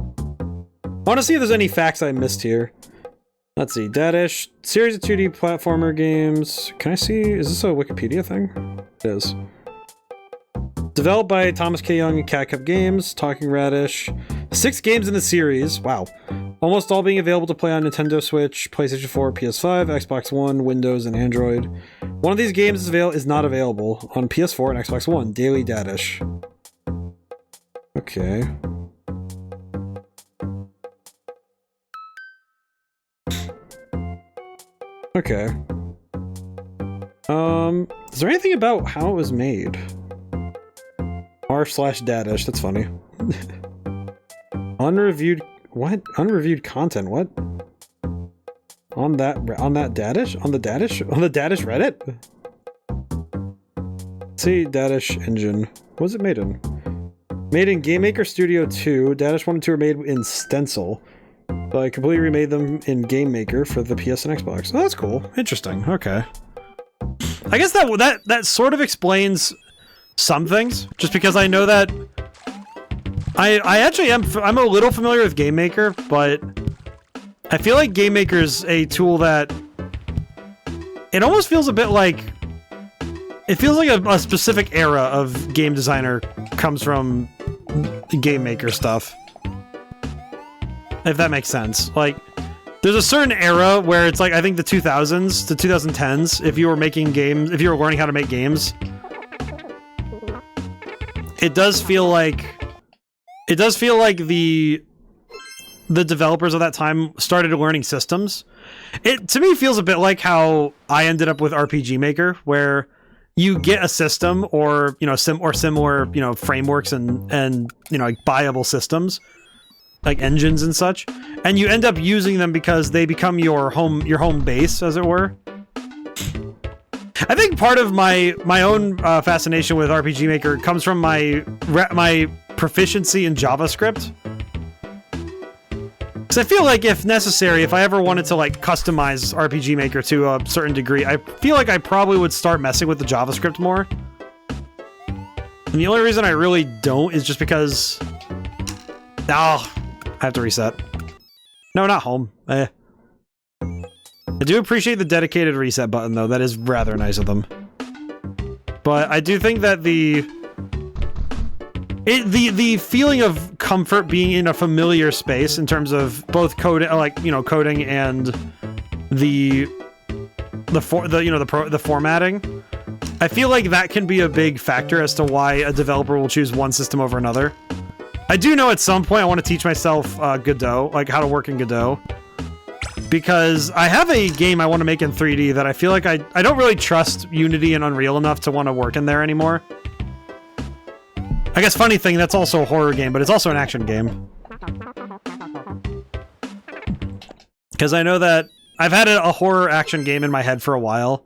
want to see if there's any facts I missed here. Let's see. Dadish. Series of 2D platformer games. Can I see... Is this a Wikipedia thing? It is. Developed by Thomas K. Young and Cat Cup Games, Talking Radish. 6 games in the series. Wow. Almost all being available to play on Nintendo Switch, PlayStation 4, PS5, Xbox One, Windows, and Android. One of these games is not available on PS4 and Xbox One. Daily Dadish. Okay. Okay. Is there anything about how it was made? r/Dadish, that's funny. Unreviewed, what? Unreviewed content, what? On that Dadish? On the Dadish Reddit? Let's see, Dadish engine. What was it made in? Made in Game Maker Studio 2. Dadish 1 and 2 are made in Stencil. But I completely remade them in Game Maker for the PS and Xbox. Oh, that's cool. Interesting. Okay. I guess that sort of explains some things, just because I know that I actually I'm a little familiar with Game Maker, but I feel like Game Maker is a tool that it almost feels a bit like a specific era of game designer comes from Game Maker stuff. If that makes sense. Like, There's a certain era where it's like, I think the 2000s to 2010s, if you were making games, if you were learning how to make games, it does feel like the developers of that time started learning systems. It, to me, feels a bit like how I ended up with RPG Maker, where you get a system or, you know, similar, you know, frameworks and, you know, like buyable systems, like engines and such, and you end up using them because they become your home base, as it were. I think part of my own fascination with RPG Maker comes from my proficiency in JavaScript. Because I feel like, if necessary, if I ever wanted to like customize RPG Maker to a certain degree, I feel like I probably would start messing with the JavaScript more. And the only reason I really don't is just because... Oh, I have to reset. No, not home. I do appreciate the dedicated reset button, though. That is rather nice of them. But I do think that the feeling of comfort being in a familiar space in terms of both coding, like, you know, coding and the formatting, I feel like that can be a big factor as to why a developer will choose one system over another. I do know at some point I want to teach myself Godot, like how to work in Godot, because I have a game I want to make in 3D that I feel like I don't really trust Unity and Unreal enough to want to work in there anymore. I guess funny thing, that's also a horror game, but it's also an action game. Because I know that I've had a horror action game in my head for a while.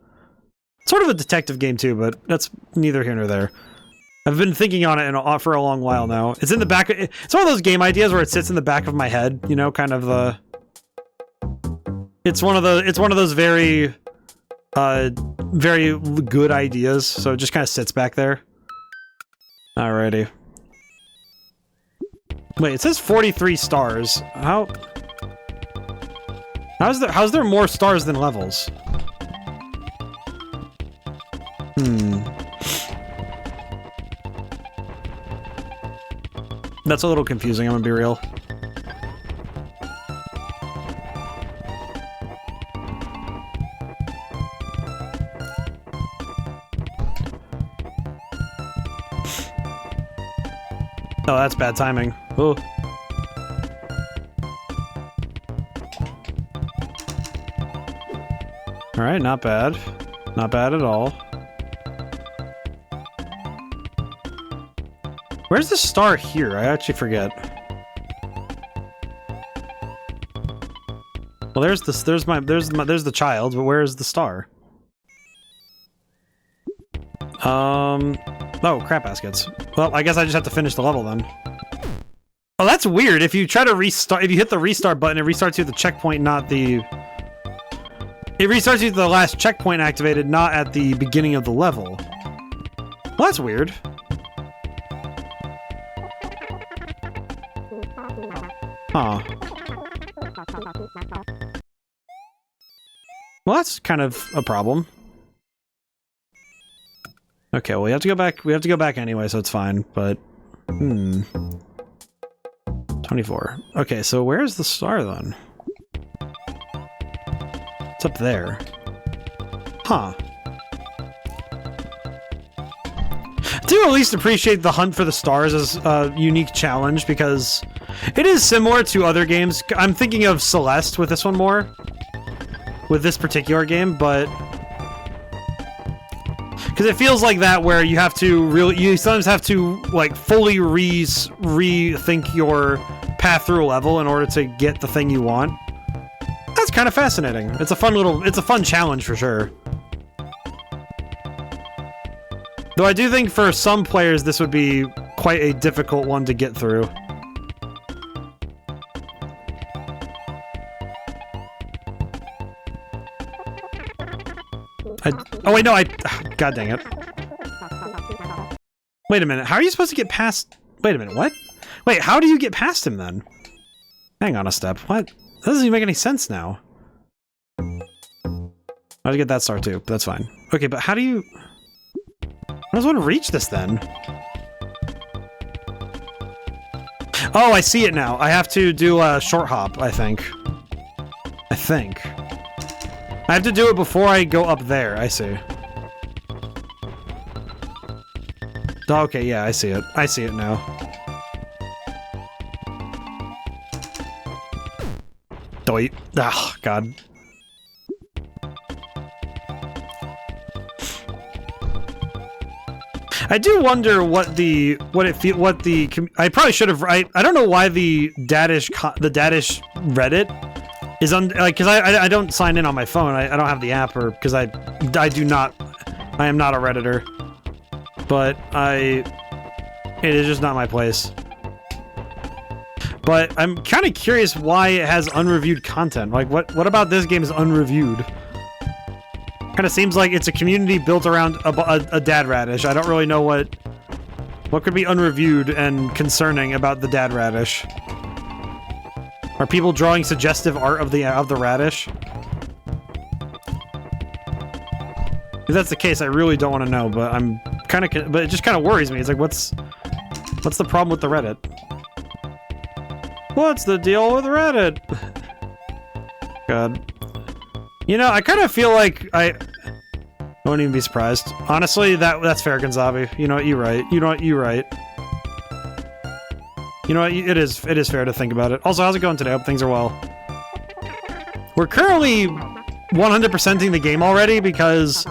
Sort of a detective game too, but that's neither here nor there. I've been thinking on it for a long while now. It's in the back. It's one of those game ideas where it sits in the back of my head. You know, kind of the. It's one of those very, very good ideas. So it just kind of sits back there. Alrighty. Wait, it says 43 stars. How's there more stars than levels? That's a little confusing, I'm gonna be real. Oh, that's bad timing. Ooh. Alright, not bad. Not bad at all. Where's the star here? I actually forget. Well, there's the child, but where is the star? Oh, crap baskets. Well, I guess I just have to finish the level then. Oh, that's weird. If you try to restart, if you hit the restart button, it restarts you at the checkpoint, not the... It restarts you to the last checkpoint activated, not at the beginning of the level. Well, that's weird. Huh. Well, that's kind of a problem. Okay, well, we have to go back. We have to go back anyway, so it's fine. But 24. Okay, so where's the star then? It's up there. Huh. I do at least appreciate the hunt for the stars as a unique challenge, because it is similar to other games. I'm thinking of Celeste with this one more. With this particular game, but... Because it feels like that, where you have to really... You sometimes have to, like, fully rethink your path through a level in order to get the thing you want. That's kind of fascinating. It's a fun challenge for sure. Though I do think for some players this would be quite a difficult one to get through. Oh wait, no, God dang it. Wait a minute, how are you supposed to get past... Wait a minute, what? Wait, how do you get past him then? Hang on a step, what? That doesn't even make any sense now. I'll get that star too, but that's fine. Okay, but how do you... I just want to reach this then. Oh, I see it now. I have to do a short hop, I think. I think. I have to do it before I go up there. I see. Okay, yeah, I see it. I see it now. Doit. Ah, God. I do wonder I probably should have. I don't know why the Dadish Reddit is because I don't sign in on my phone. I don't have the app, or because I am not a Redditor, but it is just not my place. But I'm kind of curious why it has unreviewed content. Like, what about this game is unreviewed? Kind of seems like it's a community built around a dad radish. I don't really know what could be unreviewed and concerning about the dad radish. Are people drawing suggestive art of the radish? If that's the case, I really don't want to know. But but it just kind of worries me. It's like, what's the problem with the Reddit? What's the deal with Reddit? God. You know, I kind of feel like I won't even be surprised. Honestly, that's fair, Gonzavi. You know what, you're right. You know what, you're right. You know what, it is fair to think about it. Also, how's it going today? I hope things are well. We're currently 100%ing the game already because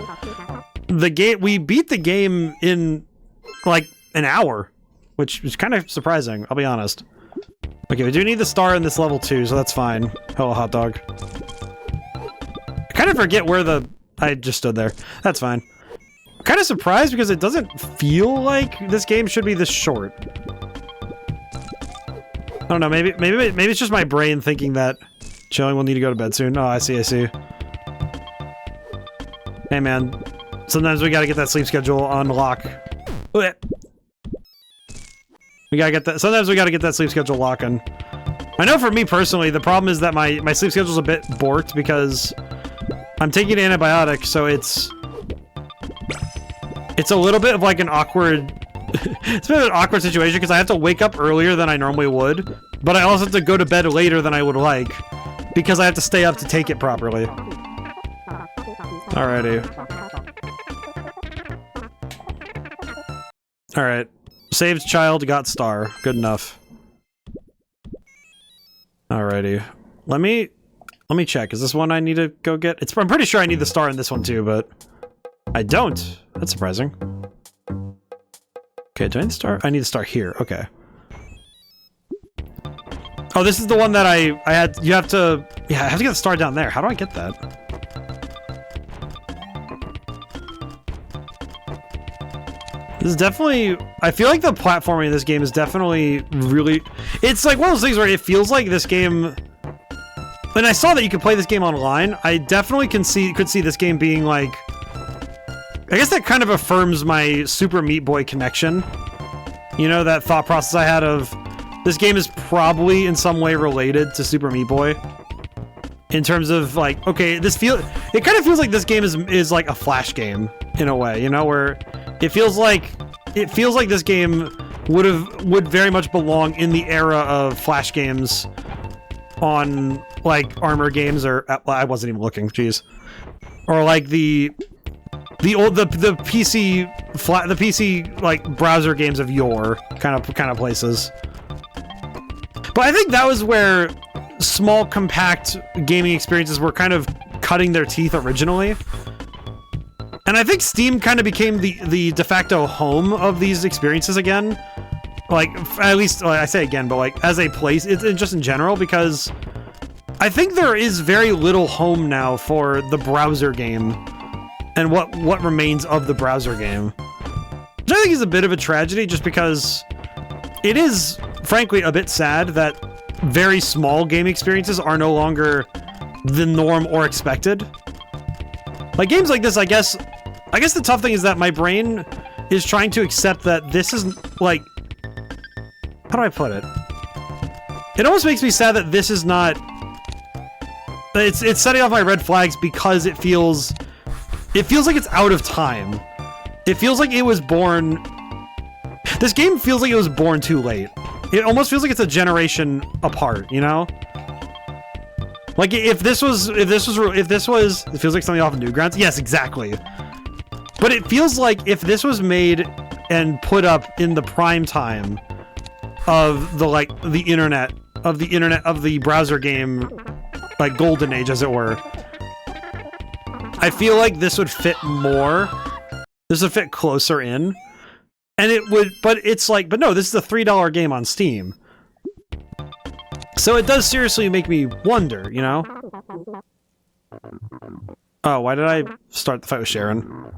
we beat the game in like an hour, which is kind of surprising, I'll be honest. Okay, we do need the star in this level too, so that's fine. Hello, hot dog. I kind of forget where I just stood there. That's fine. I'm kind of surprised because it doesn't feel like this game should be this short. I don't know, maybe it's just my brain thinking that chilling will need to go to bed soon. Oh, I see. Hey man, sometimes we gotta get that sleep schedule on lock. Sometimes we gotta get that sleep schedule locking. I know for me personally, the problem is that my sleep schedule's a bit borked because I'm taking an antibiotic, so it's a little bit of like an awkward it's a bit of an awkward situation because I have to wake up earlier than I normally would, but I also have to go to bed later than I would like because I have to stay up to take it properly. Alrighty. Alright. Saved child, got star. Good enough. Alrighty. Let me check. Is this one I need to go get? I'm pretty sure I need the star in this one too, but I don't. That's surprising. Okay, do I need the star? I need the star here. Okay. Oh, this is the one that I had. You have to. Yeah, I have to get the star down there. How do I get that? This is definitely. I feel like the platforming in this game is definitely really. It's like one of those things where it feels like this game. When I saw that you could play this game online, I definitely could see this game being like. I guess that kind of affirms my Super Meat Boy connection. You know, that thought process I had of this game is probably in some way related to Super Meat Boy. In terms of like, okay, it kind of feels like this game is like a Flash game in a way, you know, where it feels like this game would very much belong in the era of Flash games on like Armor games or I wasn't even looking, jeez. Or like the PC like browser games of yore kind of places. But I think that was where small compact gaming experiences were kind of cutting their teeth originally. And I think Steam kind of became the de facto home of these experiences again. Like, at least, I say again, but like, as a place, it's just in general, because I think there is very little home now for the browser game and what remains of the browser game. Which I think is a bit of a tragedy, just because it is, frankly, a bit sad that very small game experiences are no longer the norm or expected. Like, games like this, I guess the tough thing is that my brain is trying to accept that this is, like... How do I put it? It almost makes me sad that this is not... It's setting off my red flags because it feels like it's out of time. It feels like it was born... This game feels like it was born too late. It almost feels like it's a generation apart, you know? Like if this was, it feels like something off of Newgrounds. Yes, exactly. But it feels like if this was made and put up in the prime time of the internet of the browser game, like golden age, as it were. I feel like this would fit more. This would fit closer in. And it would, but it's like, but no, this is a $3 game on Steam. So it does seriously make me wonder, you know? Oh, why did I start the fight with Sharon?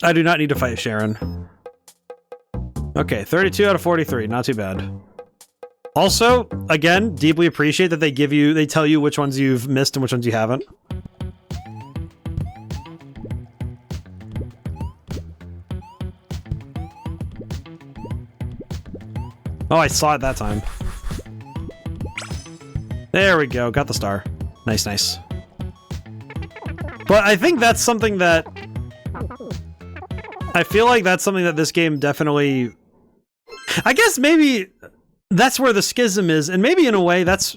I do not need to fight Sharon. Okay, 32 out of 43, not too bad. Also, again, deeply appreciate that they tell you which ones you've missed and which ones you haven't. Oh, I saw it that time. There we go, got the star. Nice, nice. But I think that's something that... I feel like that's something that this game definitely... I guess maybe that's where the schism is, and maybe in a way that's...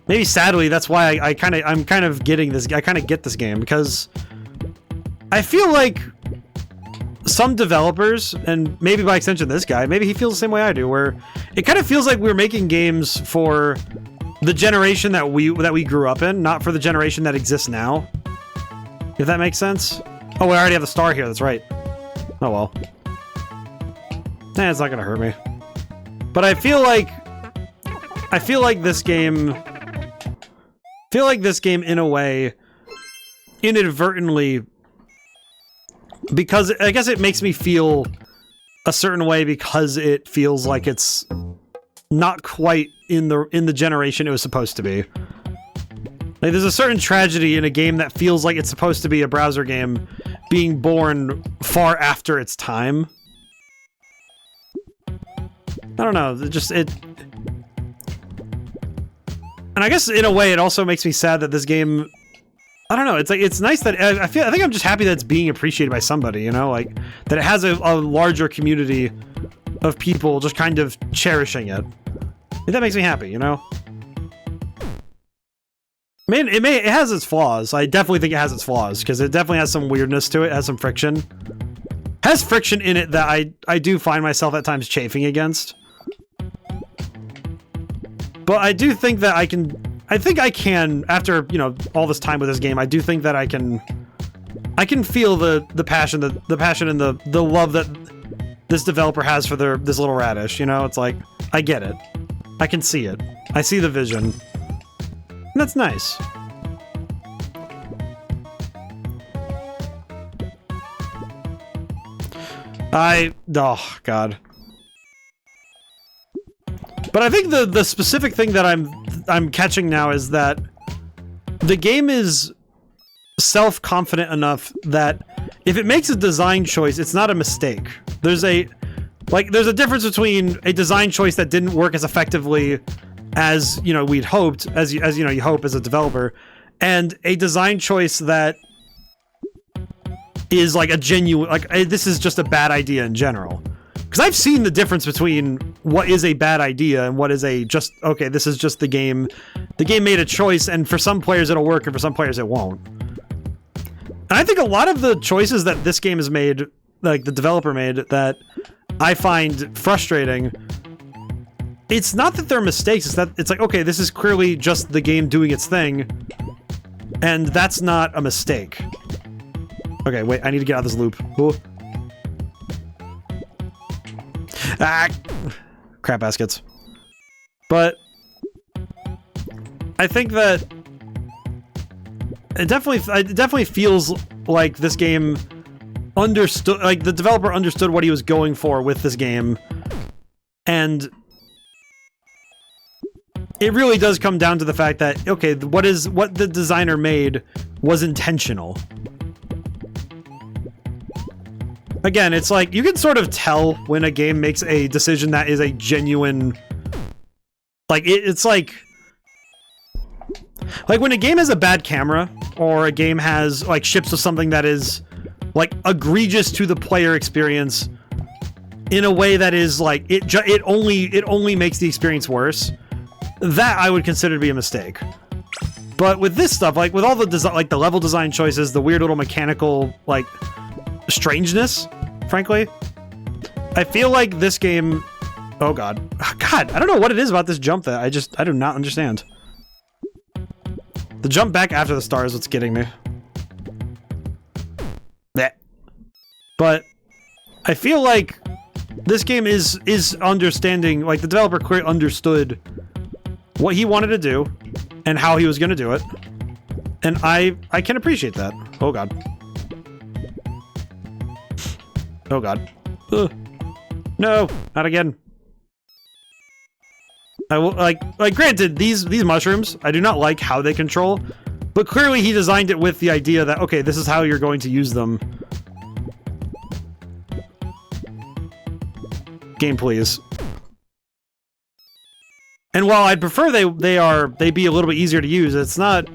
Maybe sadly, that's why I'm kind of getting this... I kind of get this game, because... I feel like... some developers, and maybe by extension this guy, maybe he feels the same way I do, where it kind of feels like we're making games for the generation that we grew up in, not for the generation that exists now. If that makes sense. Oh, we already have the star here, that's right. Oh well. It's not gonna hurt me. But I feel like this game in a way inadvertently, because I guess it makes me feel a certain way because it feels like it's not quite in the generation it was supposed to be. Like, there's a certain tragedy in a game that feels like it's supposed to be a browser game being born far after its time. I don't know, and I guess in a way it also makes me sad that this game, I don't know, it's like, it's nice that I think I'm just happy that it's being appreciated by somebody, you know, like that it has a larger community of people just kind of cherishing it. That makes me happy, you know? I mean, it has its flaws. I definitely think it has its flaws, because it definitely has some weirdness to it. It has some friction. It has friction in it that I do find myself at times chafing against. But I do think that I can, after, you know, all this time with this game, I do think that I can feel the passion and the love that this developer has for this little radish, you know? It's like, I get it. I can see it. I see the vision. And that's nice. Oh, God. But I think the specific thing that I'm catching now is that the game is self-confident enough that if it makes a design choice, it's not a mistake. There's a difference between a design choice that didn't work as effectively as, you know, we'd hoped, as you know, you hope as a developer, and a design choice that is like a genuine, like, this is just a bad idea in general. Because I've seen the difference between what is a bad idea and what is a just, okay, this is just the game. The game made a choice, and for some players it'll work, and for some players it won't. And I think a lot of the choices that this game has made, like the developer made, that I find frustrating, it's not that they're mistakes, it's that it's like, okay, this is clearly just the game doing its thing, and that's not a mistake. Okay, wait, I need to get out of this loop. Ooh. Ah, crap baskets. But I think that it definitely feels like this game understood, like the developer understood what he was going for with this game, and it really does come down to the fact that, okay, what the designer made was intentional. Again, it's like, you can sort of tell when a game makes a decision that is a genuine... Like, it's like when a game has a bad camera, or a game has, like, ships of something that is like egregious to the player experience in a way that is like it only makes the experience worse, that I would consider to be a mistake. But with this stuff, like with all the design, like the level design choices, the weird little mechanical like strangeness, frankly, I feel like this game, oh god, I don't know what it is about this jump that I do not understand. The jump back after the star is what's getting me. Yeah. But I feel like this game is understanding, like the developer clearly understood what he wanted to do and how he was going to do it. And I can appreciate that. Oh god. Oh god. Ugh. No, not again. I will like granted, these mushrooms, I do not like how they control, but clearly he designed it with the idea that, okay, this is how you're going to use them. Game, please. And while I'd prefer they be a little bit easier to use, it's not.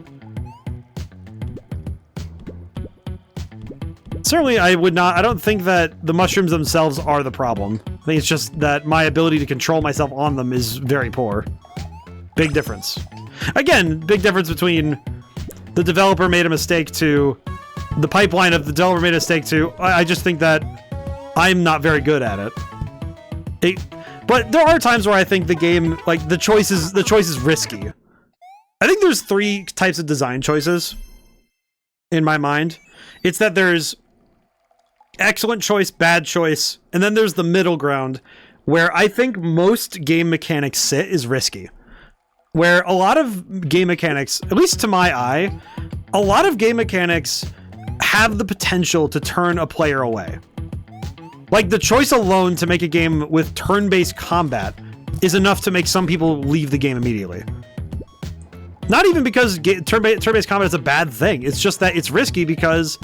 Certainly, I don't think that the mushrooms themselves are the problem. I think it's just that my ability to control myself on them is very poor. Big difference. Again, big difference between the developer made a mistake to the pipeline of the developer made a mistake to. I just think that I'm not very good at it. But there are times where I think the game, like the choice is risky. I think there's 3 types of design choices in my mind. It's that there's excellent choice, bad choice, and then there's the middle ground where I think most game mechanics sit is risky. Where a lot of game mechanics, at least to my eye, a lot of game mechanics have the potential to turn a player away. Like, the choice alone to make a game with turn-based combat is enough to make some people leave the game immediately. Not even because turn-based combat is a bad thing, it's just that it's risky because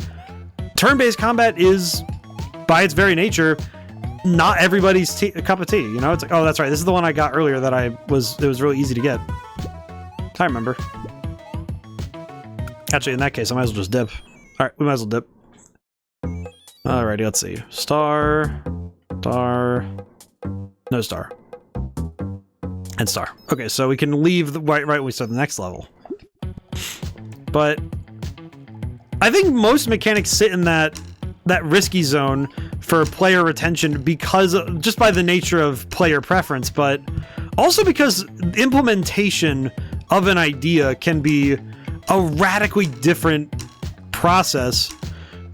turn-based combat is, by its very nature, not everybody's cup of tea, you know? It's like, oh, that's right, this is the one I got earlier that it was really easy to get. I remember. Actually, in that case, I might as well just dip. Alright, we might as well dip. Alrighty, let's see. Star, no star. And star. Okay, so we can leave right when we start the next level. But I think most mechanics sit in that risky zone for player retention because just by the nature of player preference, but also because implementation of an idea can be a radically different process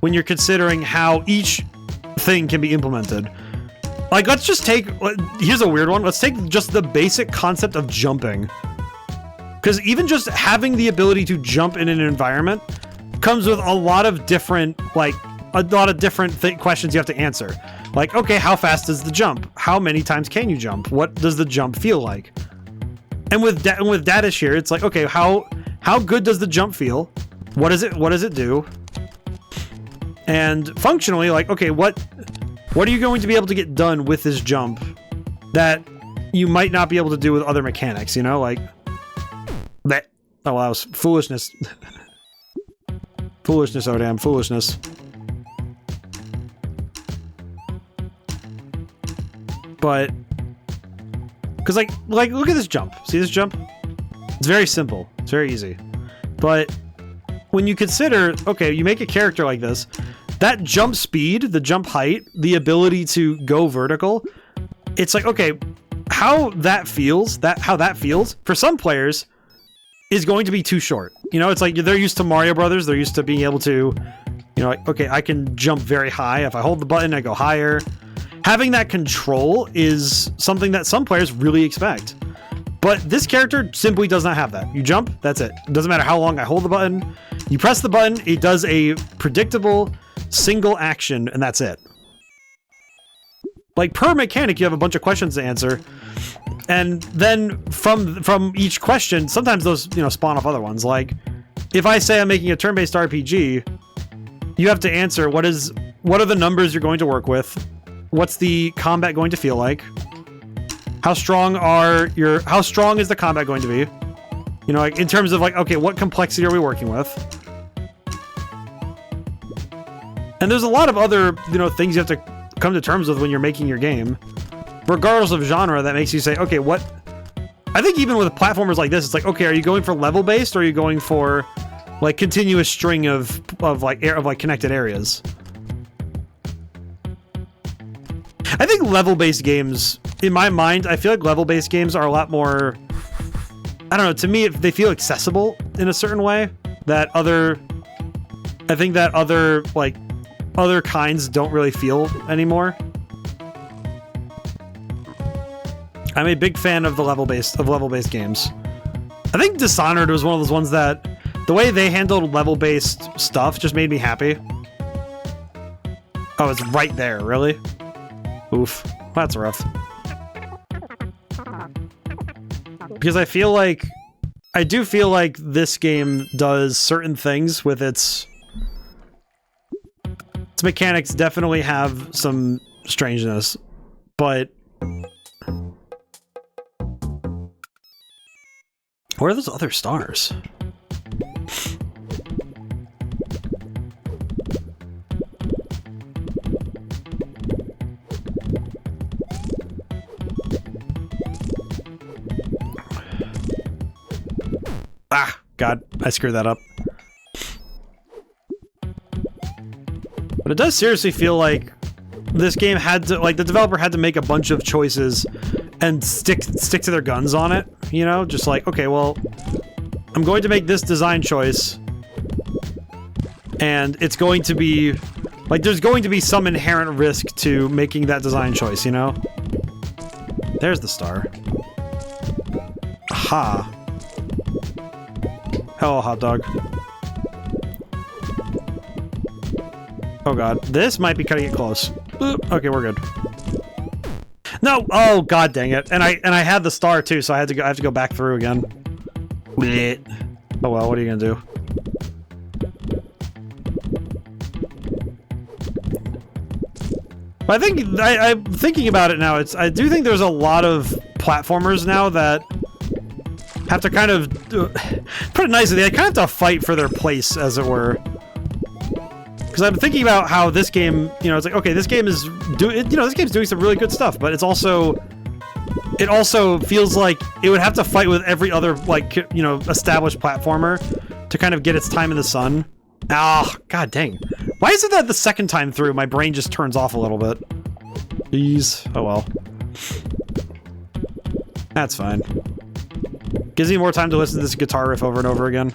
when you're considering how each thing can be implemented. Like, let's just take, here's a weird one. Let's take just the basic concept of jumping. Because even just having the ability to jump in an environment comes with a lot of different, questions you have to answer. Like, okay, how fast is the jump? How many times can you jump? What does the jump feel like? And with Dadish here, it's like, okay, how good does the jump feel? What does it do? And functionally, like, okay, what are you going to be able to get done with this jump that you might not be able to do with other mechanics, you know? Like, that. Oh, well, that was foolishness. Foolishness, ODaM, foolishness. But, because, like, look at this jump. See this jump? It's very simple. It's very easy. But when you consider, okay, you make a character like this, that jump speed, the jump height, the ability to go vertical, it's like, okay, how that feels for some players is going to be too short. You know, it's like they're used to Mario Brothers, they're used to being able to, you know, like, okay, I can jump very high. If I hold the button, I go higher. Having that control is something that some players really expect. But this character simply does not have that. You jump, that's it. It doesn't matter how long I hold the button. You press the button, it does a predictable single action, and that's it. Like, per mechanic, you have a bunch of questions to answer, and then from each question, sometimes those, you know, spawn off other ones. Like, if I say I'm making a turn-based RPG, you have to answer what are the numbers you're going to work with? What's the combat going to feel like? How strong is the combat going to be? You know, like, in terms of, like, okay, what complexity are we working with? And there's a lot of other, you know, things you have to come to terms with when you're making your game, regardless of genre, that makes you say, okay, what... I think even with platformers like this, it's like, okay, are you going for level-based, or are you going for, like, continuous string of connected areas? I think level-based games, in my mind, I feel like level-based games are a lot more... I don't know, to me, they feel accessible in a certain way that other... I think that other, like, other kinds don't really feel anymore. I'm a big fan of the level-based games. I think Dishonored was one of those ones that the way they handled level-based stuff just made me happy. Oh, it's right there, really? Oof, that's rough. Because I do feel like this game does certain things with its mechanics definitely have some strangeness, but where are those other stars? Ah, God, I screwed that up. But it does seriously feel like this game had to, like, the developer had to make a bunch of choices and stick to their guns on it, you know? Just like, okay, well, I'm going to make this design choice, and it's going to be, like, there's going to be some inherent risk to making that design choice, you know? There's the star. Aha. Hello, hot dog. Oh god, this might be cutting it close. Oop. Okay, we're good. No! Oh god dang it! And I had the star too, so I have to go back through again. Blech. Oh well, what are you gonna do? But I think I'm thinking about it now. I do think there's a lot of platformers now that have to kind of put it nicely. They kind of have to fight for their place, as it were. Because I'm thinking about how this game, you know, it's like, okay, this game is this game's doing some really good stuff, but it also feels like it would have to fight with every other, like, you know, established platformer to kind of get its time in the sun. Ah, god dang. Why is it that the second time through my brain just turns off a little bit? Jeez. Oh well. That's fine. Gives me more time to listen to this guitar riff over and over again.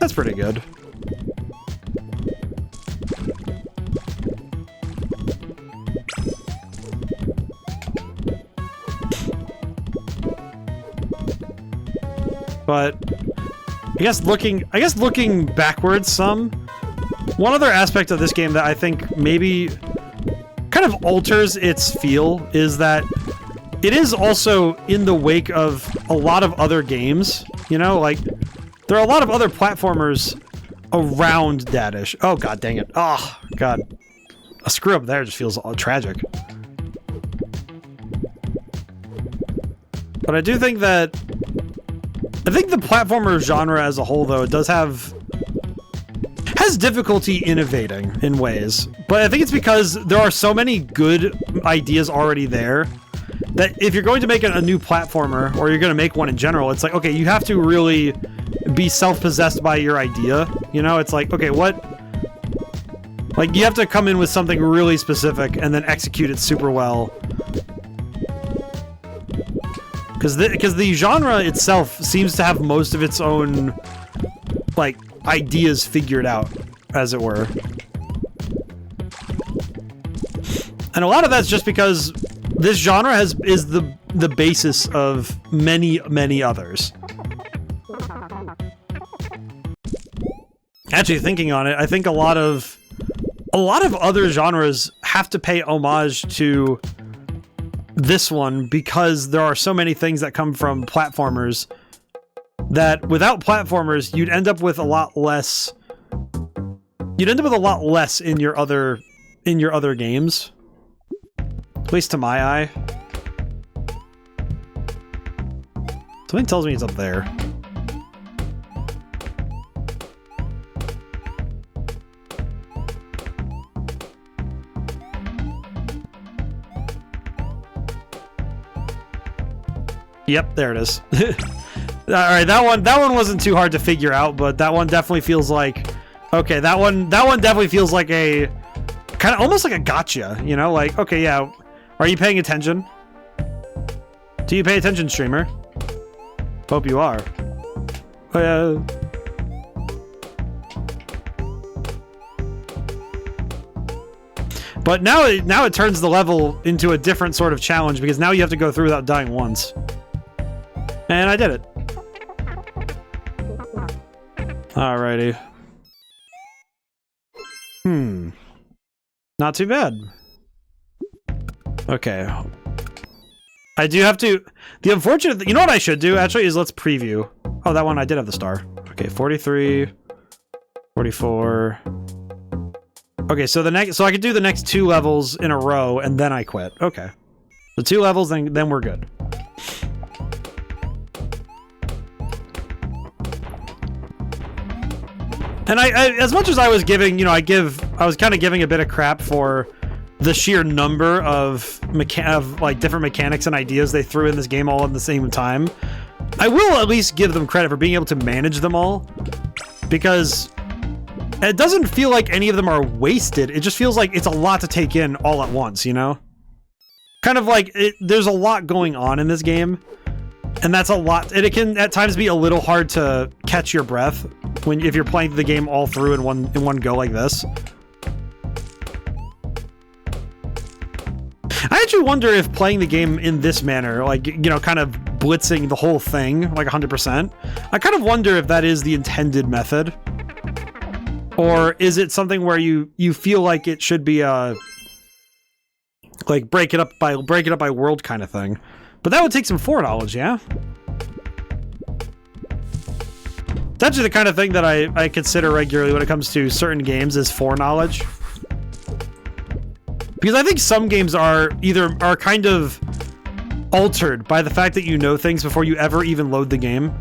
That's pretty good. But I guess looking backwards some, one other aspect of this game that I think maybe kind of alters its feel is that it is also in the wake of a lot of other games, you know, like there are a lot of other platformers around Dadish. Oh god dang it. Oh god. A screw up there just feels tragic. But I do think that the platformer genre as a whole, though, it has difficulty innovating in ways. But I think it's because there are so many good ideas already there that if you're going to make a new platformer, or you're going to make one in general, it's like, okay, you have to really be self-possessed by your idea. You know, it's like, okay, what... Like, you have to come in with something really specific and then execute it super well. Because the genre itself seems to have most of its own, like, ideas figured out, as it were. And a lot of that's just because this genre is the basis of many, many others. Actually, thinking on it, I think a lot of other genres have to pay homage to this one because there are so many things that come from platformers that without platformers you'd end up with a lot less in your other games, at least to my eye. Something tells me it's up there. Yep, there it is. All right, that one wasn't too hard to figure out, but that one definitely feels like, okay, that one definitely feels like a kind of almost like a gotcha, you know, like, okay, yeah, are you paying attention? Do you pay attention, streamer? Hope you are. But now it turns the level into a different sort of challenge because now you have to go through without dying once. And I did it. Alrighty. Not too bad. Okay. I do have to... The unfortunate... You know what I should do, actually, is let's preview. Oh, that one I did have the star. Okay, 43... 44... Okay, so the next... So I could do the next 2 levels in a row, and then I quit. Okay. So 2 levels, then we're good. And I as much as I was giving, you know, I was kind of giving a bit of crap for the sheer number of like different mechanics and ideas they threw in this game all at the same time. I will at least give them credit for being able to manage them all, because it doesn't feel like any of them are wasted. It just feels like it's a lot to take in all at once, you know? Kind of like there's a lot going on in this game, and that's a lot, and it can at times be a little hard to catch your breath if you're playing the game all through in one go like this. I actually wonder if playing the game in this manner, like, you know, kind of blitzing the whole thing, like 100%, I kind of wonder if that is the intended method. Or is it something where you feel like it should be like break it up by world kind of thing. But that would take some foreknowledge, yeah? It's actually the kind of thing that I consider regularly when it comes to certain games is foreknowledge. Because I think some games are kind of altered by the fact that you know things before you ever even load the game.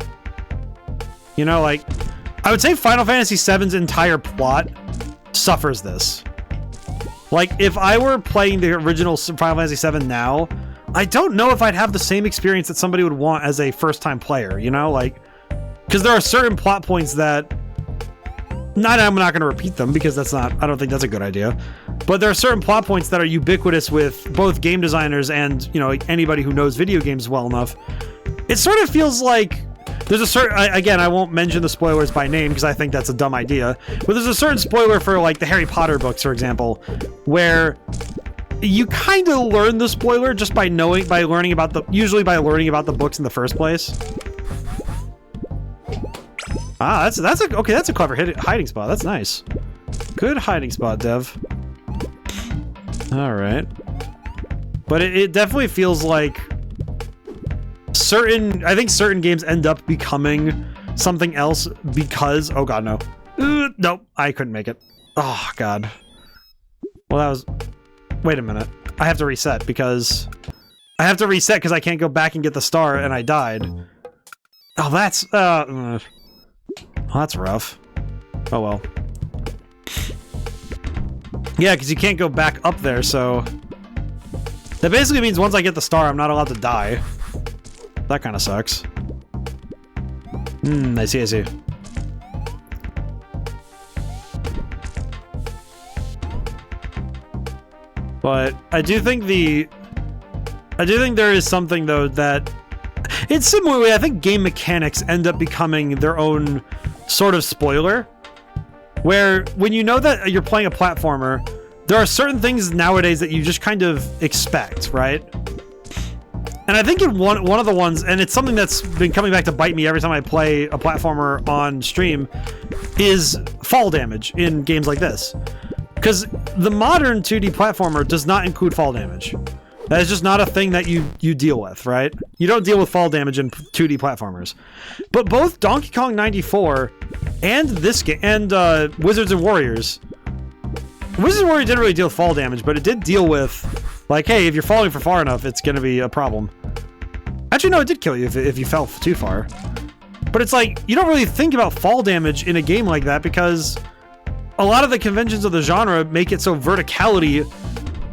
You know, like, I would say Final Fantasy VII's entire plot suffers this. Like, if I were playing the original Final Fantasy VII now, I don't know if I'd have the same experience that somebody would want as a first-time player, you know? Like, because there are certain plot points that... I'm not going to repeat them, because I don't think that's a good idea. But there are certain plot points that are ubiquitous with both game designers and, you know, anybody who knows video games well enough. It sort of feels like there's a certain... Again, I won't mention the spoilers by name, because I think that's a dumb idea. But there's a certain spoiler for, like, the Harry Potter books, for example, where you kind of learn the spoiler just by learning about the books in the first place. Ah, that's a clever hiding spot. That's nice. Good hiding spot, Dev. All right. But it definitely feels like I think certain games end up becoming something else because... Oh god, no. Nope, I couldn't make it. Oh god. Well, that was... Wait a minute. I have to reset because I can't go back and get the star and I died. Oh, that's... well, that's rough. Oh well. Yeah, because you can't go back up there, so... That basically means once I get the star, I'm not allowed to die. That kind of sucks. I see. But I do think there is something, though, that... It's similarly, I think game mechanics end up becoming their own sort of spoiler. Where, when you know that you're playing a platformer, there are certain things nowadays that you just kind of expect, right? And I think in one of the ones, and it's something that's been coming back to bite me every time I play a platformer on stream, is fall damage in games like this. Because the modern 2D platformer does not include fall damage. That is just not a thing that you deal with, right? You don't deal with fall damage in 2D platformers. But both Donkey Kong 94 and this game, and Wizards and Warriors. Wizards and Warriors didn't really deal with fall damage, but it did deal with, like, hey, if you're falling for far enough, it's going to be a problem. Actually, no, it did kill you if you fell too far. But it's like, you don't really think about fall damage in a game like that because a lot of the conventions of the genre make it so verticality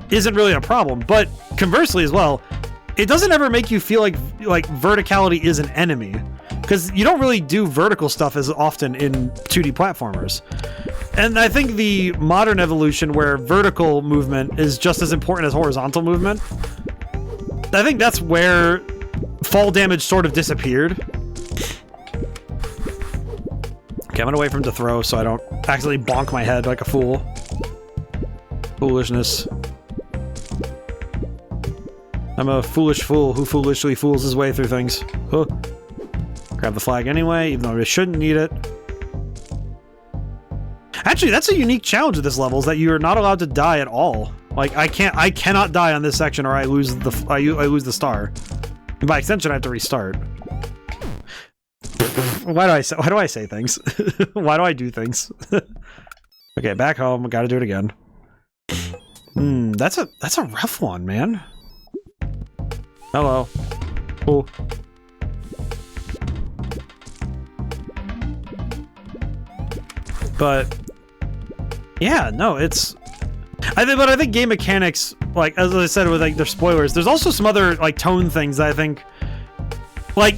isn't really a problem. But conversely as well, it doesn't ever make you feel like verticality is an enemy, because you don't really do vertical stuff as often in 2D platformers. And I think the modern evolution where vertical movement is just as important as horizontal movement, I think that's where fall damage sort of disappeared. Okay, I'm gonna wait for him to throw so I don't accidentally bonk my head like a fool. Foolishness. I'm a foolish fool who foolishly fools his way through things. Huh. Grab the flag anyway, even though I shouldn't need it. Actually, that's a unique challenge of this level, is that you are not allowed to die at all. Like, I cannot die on this section or I lose the star. And by extension, I have to restart. Why do I say things? Why do I do things? Okay, back home. I gotta do it again. That's a rough one, man. Hello. Oh. But yeah, no, it's I think game mechanics, like as I said with like their spoilers, there's also some other like tone things that I think like,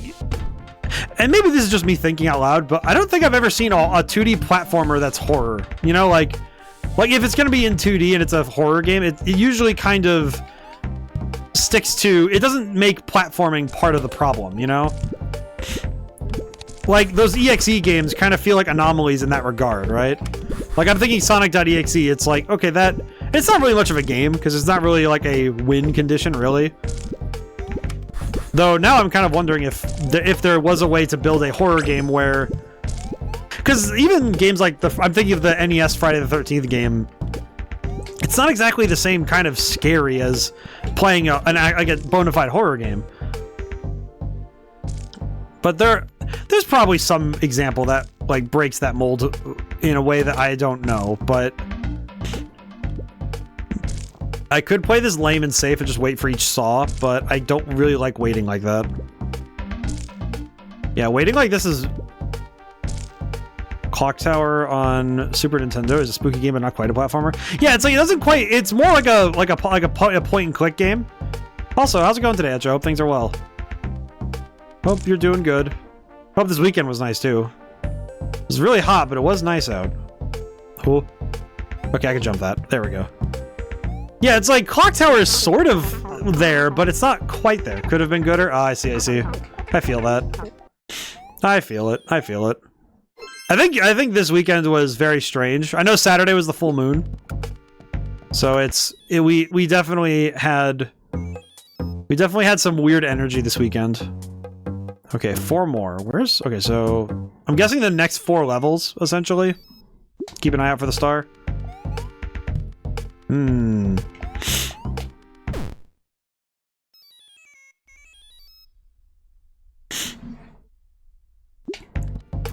and maybe this is just me thinking out loud, but I don't think I've ever seen a 2D platformer that's horror. You know, like if it's gonna be in 2D and it's a horror game, it usually kind of sticks to, it doesn't make platforming part of the problem, you know? Like, those EXE games kind of feel like anomalies in that regard, right? Like, I'm thinking Sonic.exe, it's like, okay, it's not really much of a game, because it's not really like a win condition, really. Though, now I'm kind of wondering if there was a way to build a horror game where... Because even games like I'm thinking of the NES Friday the 13th game, it's not exactly the same kind of scary as playing a bona fide horror game. But there's probably some example that like breaks that mold in a way that I don't know, but I could play this lame and safe and just wait for each saw, but I don't really like waiting like that. Yeah, waiting like this is... Clock Tower on Super Nintendo is a spooky game, but not quite a platformer. Yeah, it's like it doesn't quite. It's more like a point and click game. Also, how's it going today, Etcho? Hope things are well. Hope you're doing good. Hope this weekend was nice too. It was really hot, but it was nice out. Cool. Okay, I can jump that. There we go. Yeah, it's like Clock Tower is sort of there, but it's not quite there. Could have been gooder. Oh, I see. I see. I feel that. I feel it. I feel it. I think this weekend was very strange. I know Saturday was the full moon, so we definitely had some weird energy this weekend. Okay, 4 more. Okay, so I'm guessing the next 4 levels essentially. Keep an eye out for the star.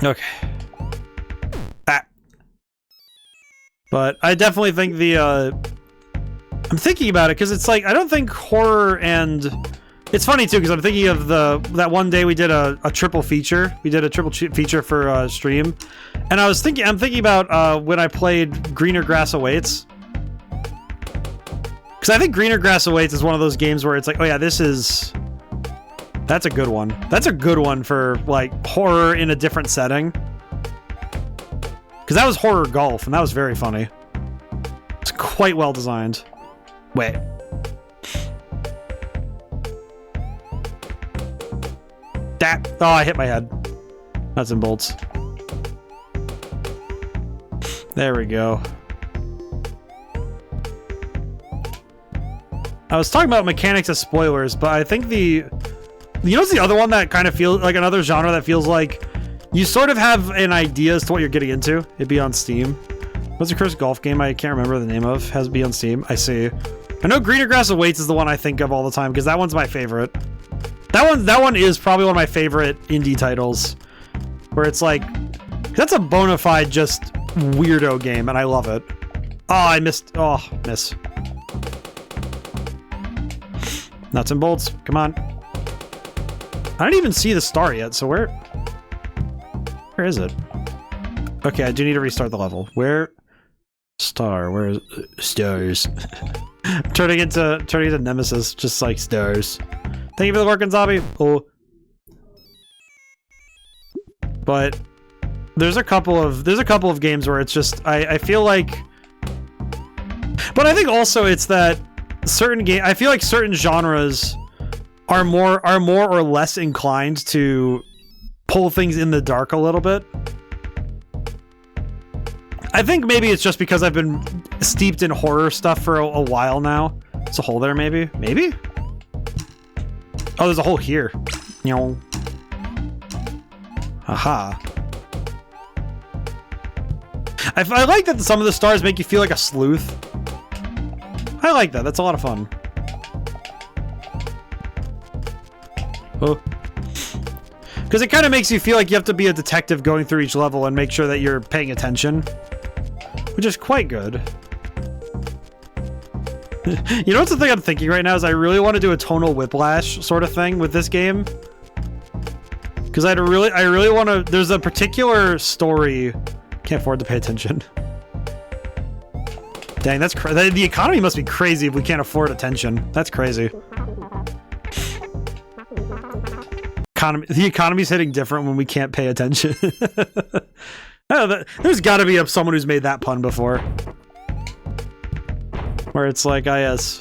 Okay. But I definitely think I'm thinking about it because it's like I don't think horror and it's funny too because I'm thinking of that one day we did a triple feature. We did a triple feature for stream, and I'm thinking about when I played Greener Grass Awaits, because I think Greener Grass Awaits is one of those games where it's like, oh yeah, that's a good one. That's a good one for like horror in a different setting. Because that was horror golf, and that was very funny. It's quite well designed. Wait. Oh, I hit my head. Nuts and bolts. There we go. I was talking about mechanics as spoilers, but I think you know what's the other one that kind of feels like another genre that feels like you sort of have an idea as to what you're getting into? It'd be on Steam. What's the first golf game I can't remember the name of? Has to be on Steam. I see. I know Greener Grass Awaits is the one I think of all the time because that one's my favorite. That one is probably one of my favorite indie titles, where it's like that's a bona fide just weirdo game, and I love it. Oh, I missed. Oh, miss. Nuts and bolts. Come on. I didn't even see the star yet, so where is it? Okay, I do need to restart the level. Where is stars? turning into Nemesis, just like stars. Thank you for the work, Zombie. Oh. But there's a couple of games where it's just I feel like, but I think also it's that I feel like certain genres are more or less inclined to pull things in the dark a little bit. I think maybe it's just because I've been steeped in horror stuff for a while now. There's a hole there, maybe? Maybe? Oh, there's a hole here. Yo. Aha. I like that some of the stars make you feel like a sleuth. I like that. That's a lot of fun. Oh. Because it kind of makes you feel like you have to be a detective going through each level and make sure that you're paying attention. Which is quite good. You know what's the thing I'm thinking right now is I really want to do a tonal whiplash sort of thing with this game. Because I really want to... There's a particular story... Can't afford to pay attention. Dang, that's crazy. The economy must be crazy if we can't afford attention. That's crazy. The economy's hitting different when we can't pay attention. Oh, there's got to be someone who's made that pun before. Where it's like, ah, yes.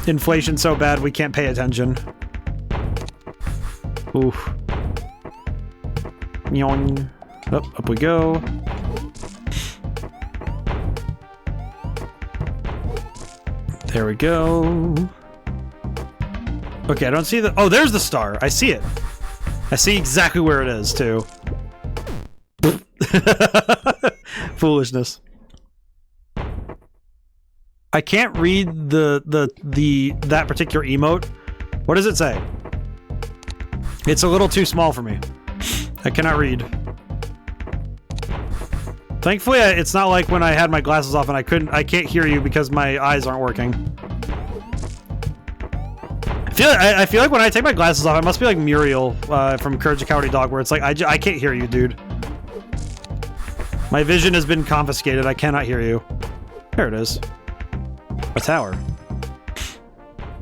Inflation's so bad we can't pay attention. Oof. Nyong. Up we go. There we go. Okay, I don't see the... Oh, there's the star. I see it. I see exactly where it is, too. Foolishness. I can't read that particular emote. What does it say? It's a little too small for me. I cannot read. Thankfully, it's not like when I had my glasses off and I can't hear you because my eyes aren't working. I feel like when I take my glasses off, I must be like Muriel from Courage the Cowardly Dog, where it's like, I can't hear you, dude. My vision has been confiscated. I cannot hear you. There it is. A tower.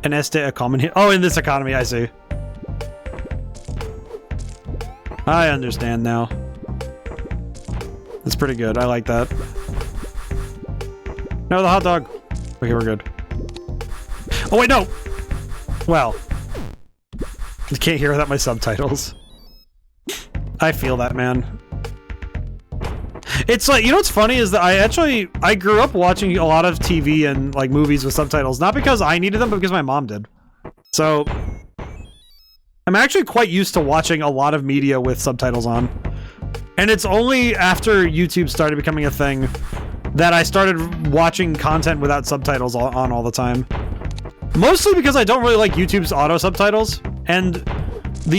An este a common here. Oh, in this economy, I see. I understand now. That's pretty good. I like that. No, the hot dog. Okay, we're good. Oh, wait, no! Well. I can't hear without my subtitles. I feel that, man. It's like, you know what's funny is that I grew up watching a lot of TV and like movies with subtitles, not because I needed them, but because my mom did. So, I'm actually quite used to watching a lot of media with subtitles on. And it's only after YouTube started becoming a thing that I started watching content without subtitles on all the time. Mostly because I don't really like YouTube's auto subtitles, and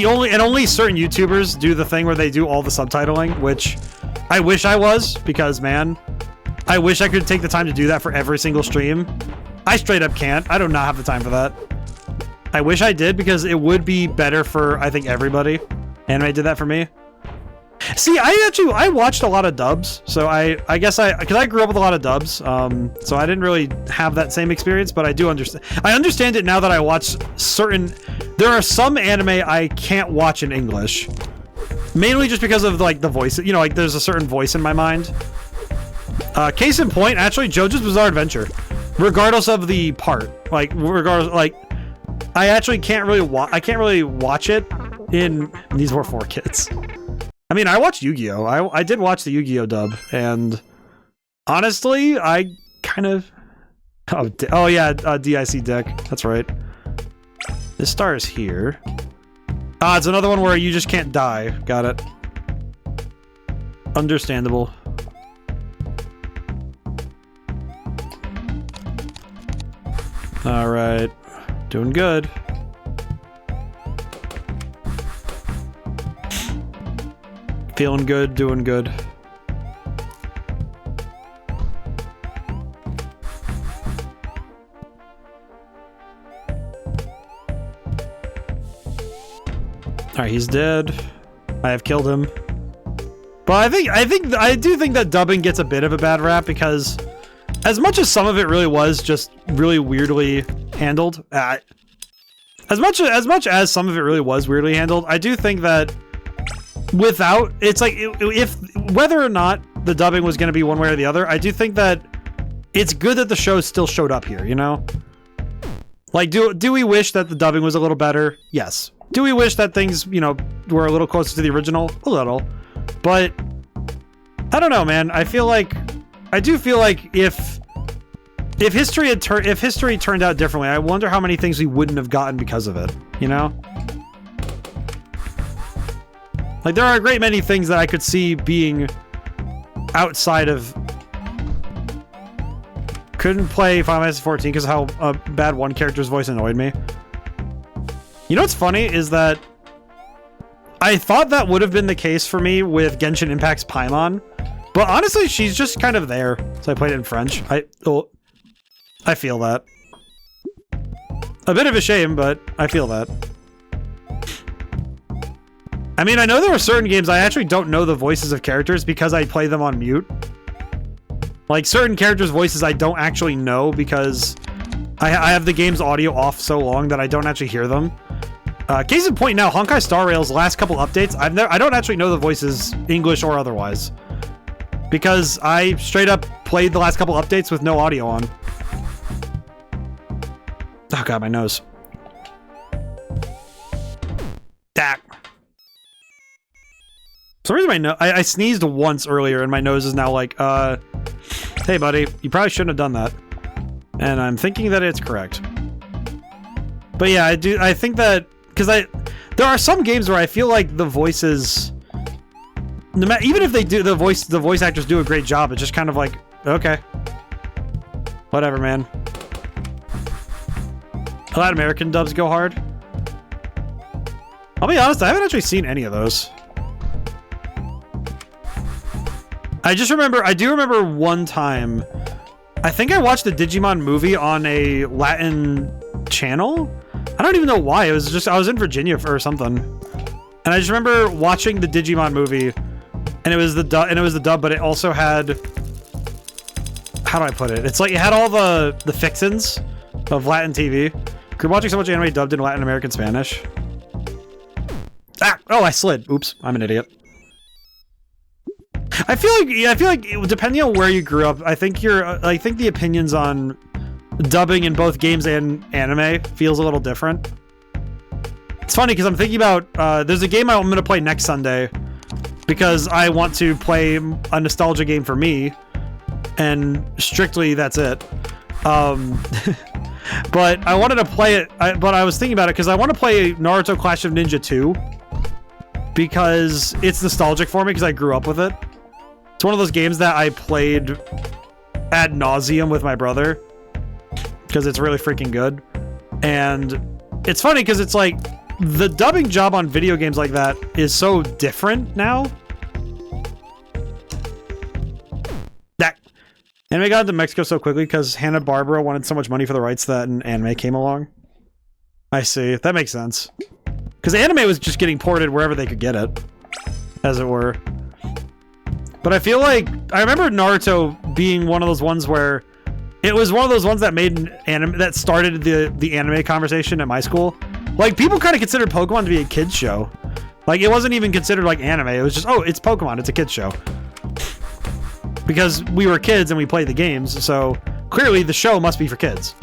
only certain YouTubers do the thing where they do all the subtitling, which I wish I was, because man, I wish I could take the time to do that for every single stream. I straight up can't. I do not have the time for that. I wish I did, because it would be better for, I think, everybody. Anime did that for me. See, I watched a lot of dubs, so I guess because I grew up with a lot of dubs, so I didn't really have that same experience, but I do understand. I understand it now that I watch there are some anime I can't watch in English. Mainly just because of, like, the voice. You know, like, there's a certain voice in my mind. Case in point, actually, JoJo's Bizarre Adventure. Regardless of the part. Like, I actually can't really watch it in... These were 4 kids. I mean, I watched Yu-Gi-Oh! I did watch the Yu-Gi-Oh! Dub, and... Honestly, I kind of... Oh yeah, DIC deck. That's right. This star is here. Ah, it's another one where you just can't die. Got it. Understandable. Alright. Doing good. Feeling good, doing good. Alright, he's dead. I have killed him. But I do think that dubbing gets a bit of a bad rap, because as much as some of it really was just really weirdly handled, As much as some of it really was weirdly handled, I do think that without, it's like, if whether or not the dubbing was going to be one way or the other, I do think that it's good that the show still showed up here, you know? Like, do we wish that the dubbing was a little better? Yes. Do we wish that things, you know, were a little closer to the original? A little. But I don't know, man. I do feel like if history turned out differently, I wonder how many things we wouldn't have gotten because of it, you know? Like, there are a great many things that I could see being outside of... Couldn't play Final Fantasy 14 because how bad one character's voice annoyed me. You know what's funny is that I thought that would have been the case for me with Genshin Impact's Paimon, but honestly, she's just kind of there. So I played it in French. I feel that. A bit of a shame, but I feel that. I mean, I know there are certain games I actually don't know the voices of characters because I play them on mute. Like, certain characters' voices I don't actually know because I have the game's audio off so long that I don't actually hear them. Case in point now, Honkai Star Rail's last couple updates, I don't actually know the voices, English or otherwise. Because I straight up played the last couple updates with no audio on. Oh god, my nose. That. For some reason I sneezed once earlier and my nose is now like, hey buddy, you probably shouldn't have done that. And I'm thinking that it's correct. But yeah, I think that, because there are some games where I feel like the voices, no matter, even if they do, the voice actors do a great job, it's just kind of like, okay. Whatever, man. Latin American dubs go hard. I'll be honest, I haven't actually seen any of those. I do remember one time, I think I watched a Digimon movie on a Latin channel. I don't even know why. It was just, I was in Virginia or something. And I just remember watching the Digimon movie and it was the dub, but it also had, how do I put it? It's like, it had all the fixins of Latin TV. You're watching so much anime dubbed in Latin American Spanish. Ah! Oh, I slid. Oops. I'm an idiot. I feel like depending on where you grew up, I think the opinions on dubbing in both games and anime feels a little different. It's funny because I'm thinking about there's a game I'm going to play next Sunday because I want to play a nostalgia game for me, and strictly that's it. But I wanted to play it, but I was thinking about it because I want to play Naruto Clash of Ninja 2 because it's nostalgic for me because I grew up with it. It's one of those games that I played ad nauseum with my brother because it's really freaking good. And it's funny because it's like the dubbing job on video games like that is so different now. And we got into Mexico so quickly because Hanna-Barbera wanted so much money for the rights that an anime came along. I see. That makes sense. Because anime was just getting ported wherever they could get it, as it were. But I feel like, I remember Naruto being one of those ones where it was one of those ones that made an anime, that started the anime conversation at my school. Like, people kind of considered Pokemon to be a kid's show. Like, it wasn't even considered like anime. It was just, oh, it's Pokemon. It's a kid's show. Because we were kids and we played the games, so clearly the show must be for kids.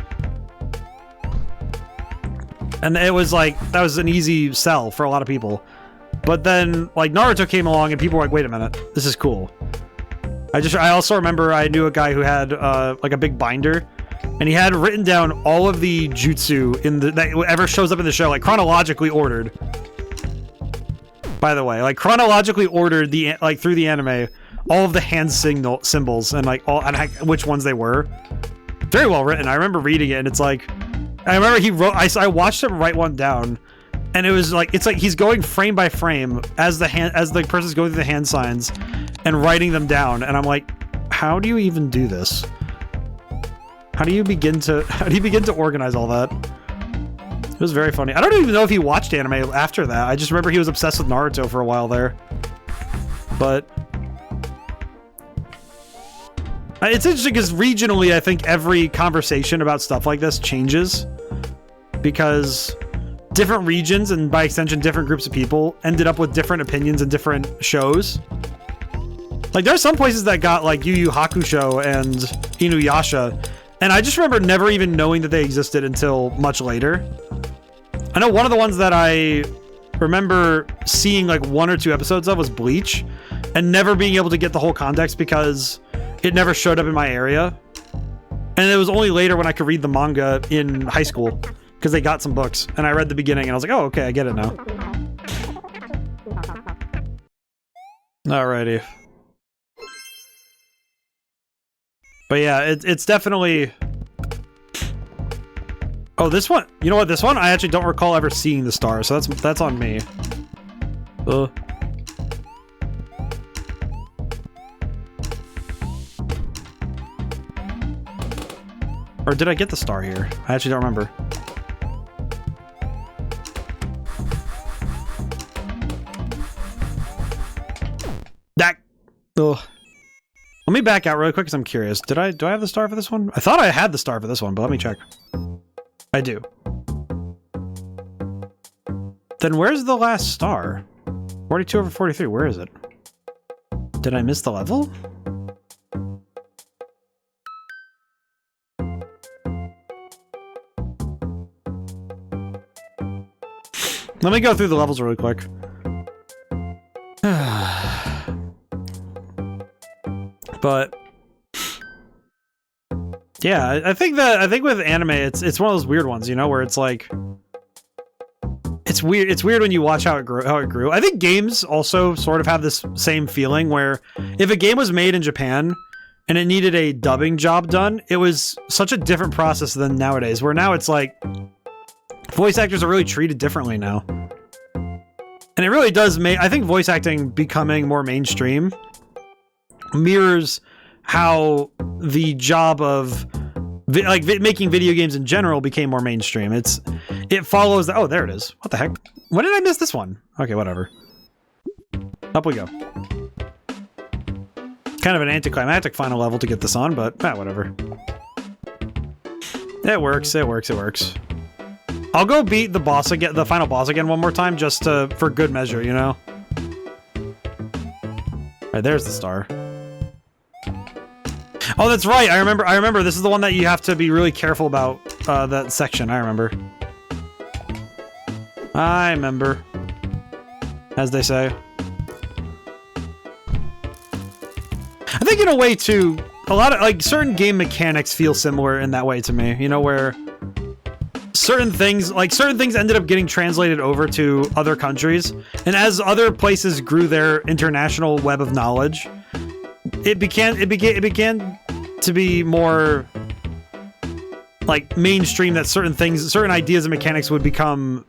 And it was like, that was an easy sell for a lot of people. But then, like, Naruto came along and people were like, wait a minute, this is cool. I also remember I knew a guy who had, like, a big binder, and he had written down all of the jutsu that ever shows up in the show, like, chronologically ordered. By the way, like, chronologically ordered, through the anime, all of the hand symbols and, like, which ones they were. Very well written. I remember reading it, and it's like, I remember he wrote, I watched him write one down, and it was like, it's like he's going frame by frame as the person's going through the hand signs and writing them down, and I'm like, how do you even do this? How do you begin to organize all that? It was very funny. I don't even know if he watched anime after that. I just remember he was obsessed with Naruto for a while there. But it's interesting because regionally, I think every conversation about stuff like this changes. Because different regions and by extension different groups of people ended up with different opinions and different shows. Like there are some places that got like Yu Yu Hakusho and Inuyasha, and I just remember never even knowing that they existed until much later. I know one of the ones that I remember seeing like 1 or 2 episodes of was Bleach, and never being able to get the whole context because it never showed up in my area. And it was only later when I could read the manga in high school because they got some books, and I read the beginning and I was like, oh, okay, I get it now. Alrighty. But yeah, it's definitely... Oh, this one. You know what? This one, I actually don't recall ever seeing the star, so that's on me. Or did I get the star here? I actually don't remember. That. Ugh. Let me back out really quick because I'm curious. Do I have the star for this one? I thought I had the star for this one, but let me check. I do. Then where's the last star? 42 over 43, where is it? Did I miss the level? Let me go through the levels really quick. But yeah, I think with anime, it's one of those weird ones, you know, where it's like it's weird. It's weird when you watch how it grew. I think games also sort of have this same feeling where if a game was made in Japan and it needed a dubbing job done, it was such a different process than nowadays, where now it's like voice actors are really treated differently now. And it really does make, I think voice acting becoming more mainstream mirrors how the job of making video games in general became more mainstream. It follows the, oh, there it is. What the heck? When did I miss this one? Okay, whatever. Up we go. Kind of an anticlimactic final level to get this on, but whatever. It works, it works, it works. I'll go beat the boss again, the final boss again one more time, just for good measure, you know? Alright, there's the star. Oh, that's right. I remember. This is the one that you have to be really careful about, that section. I remember. As they say. I think in a way, too, a lot of, like, certain game mechanics feel similar in that way to me. You know, where certain things ended up getting translated over to other countries. And as other places grew their international web of knowledge, it began to be more like mainstream, that certain ideas and mechanics would become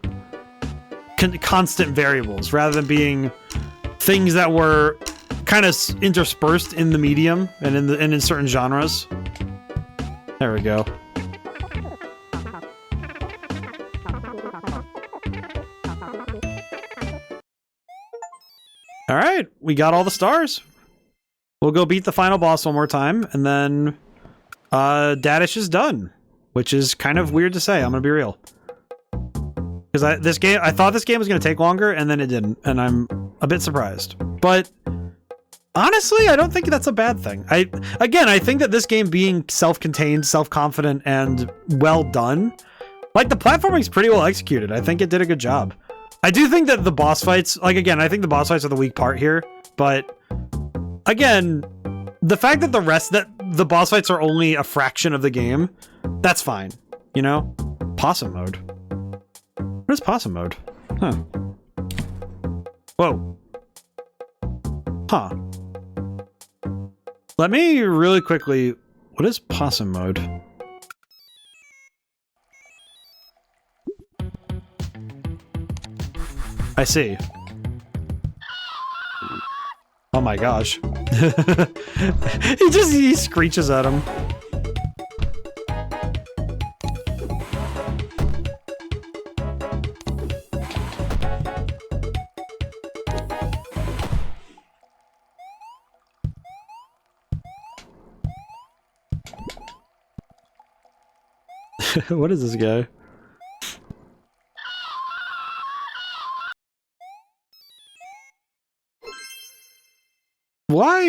constant variables rather than being things that were kind of interspersed in the medium and in certain genres. There we go. All right, we got all the stars. We'll go beat the final boss one more time, and then Dadish is done, which is kind of weird to say. I'm gonna be real, because I thought this game was gonna take longer, and then it didn't, and I'm a bit surprised. But honestly, I don't think that's a bad thing. I think that this game being self-contained, self-confident, and well done, like the platforming's pretty well executed. I think it did a good job. I do think that the boss fights, like again, I think the boss fights are the weak part here, but again, the fact that the boss fights are only a fraction of the game, that's fine. You know? Possum mode. What is possum mode? Huh. Whoa. Huh. Let me really quickly... What is possum mode? I see. Oh my gosh. he screeches at him. What is this guy?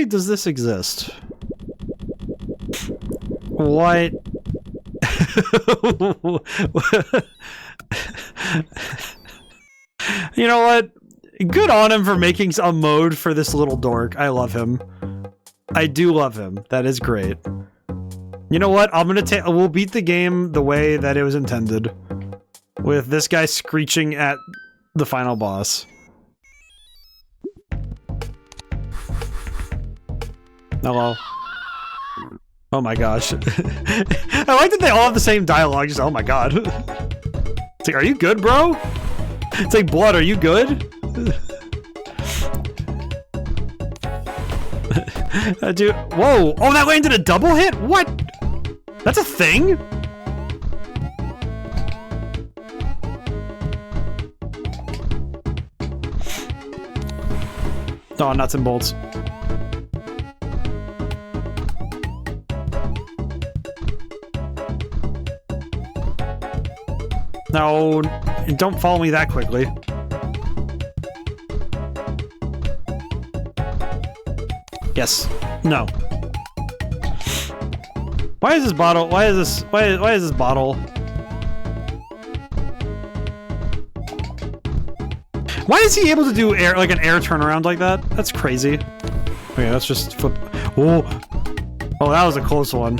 Why does this exist? What? You know what? Good on him for making a mode for this little dork. I love him. I do love him. That is great. You know what? I'm gonna take. We'll beat the game the way that it was intended, with this guy screeching at the final boss. Hello. Oh my gosh. I like that they all have the same dialogue. Just, oh my god. It's like, are you good, bro? It's like, Blood, are you good? Dude, whoa. Oh, that landed a double hit? What? That's a thing? Oh, nuts and bolts. No, don't follow me that quickly. Yes. No. Why is this bottle? Why is this bottle? Why is he able to do air, like an air turnaround like that? That's crazy. Okay, let's just flip. Oh, oh, that was a close one.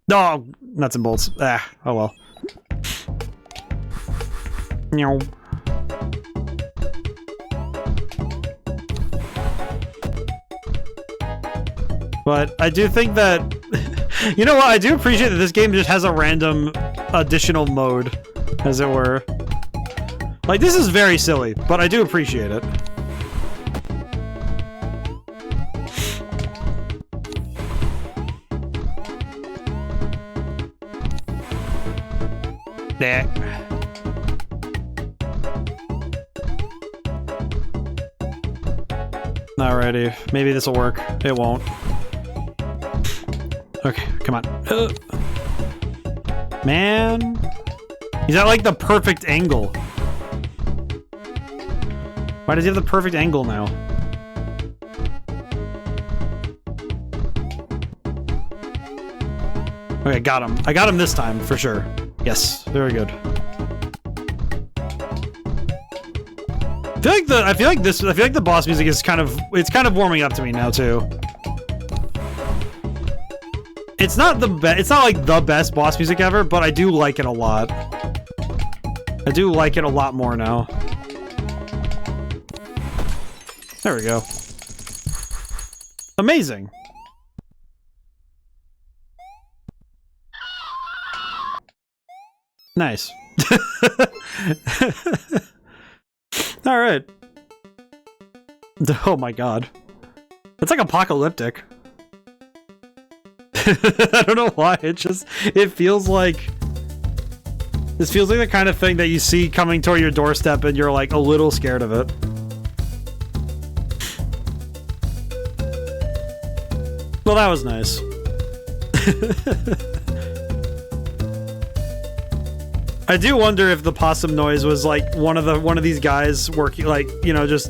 No, nuts and bolts. Ah, oh well. No. But I do think that, you know what, I do appreciate that this game just has a random additional mode, as it were. Like, this is very silly, but I do appreciate it. Nah. Alrighty, maybe this will work. It won't. Okay, come on. Man. He's at like the perfect angle. Why does he have the perfect angle now? Okay, got him. I got him this time, for sure. Yes, very good. I feel like the boss music is kind of warming up to me now too. It's not like the best boss music ever, but I do like it a lot. I do like it a lot more now. There we go. Amazing. Nice. All right. Oh my god. It's like apocalyptic. I don't know why. It feels like... This feels like the kind of thing that you see coming toward your doorstep and you're like a little scared of it. Well, that was nice. I do wonder if the possum noise was like one of these guys working, like, you know, just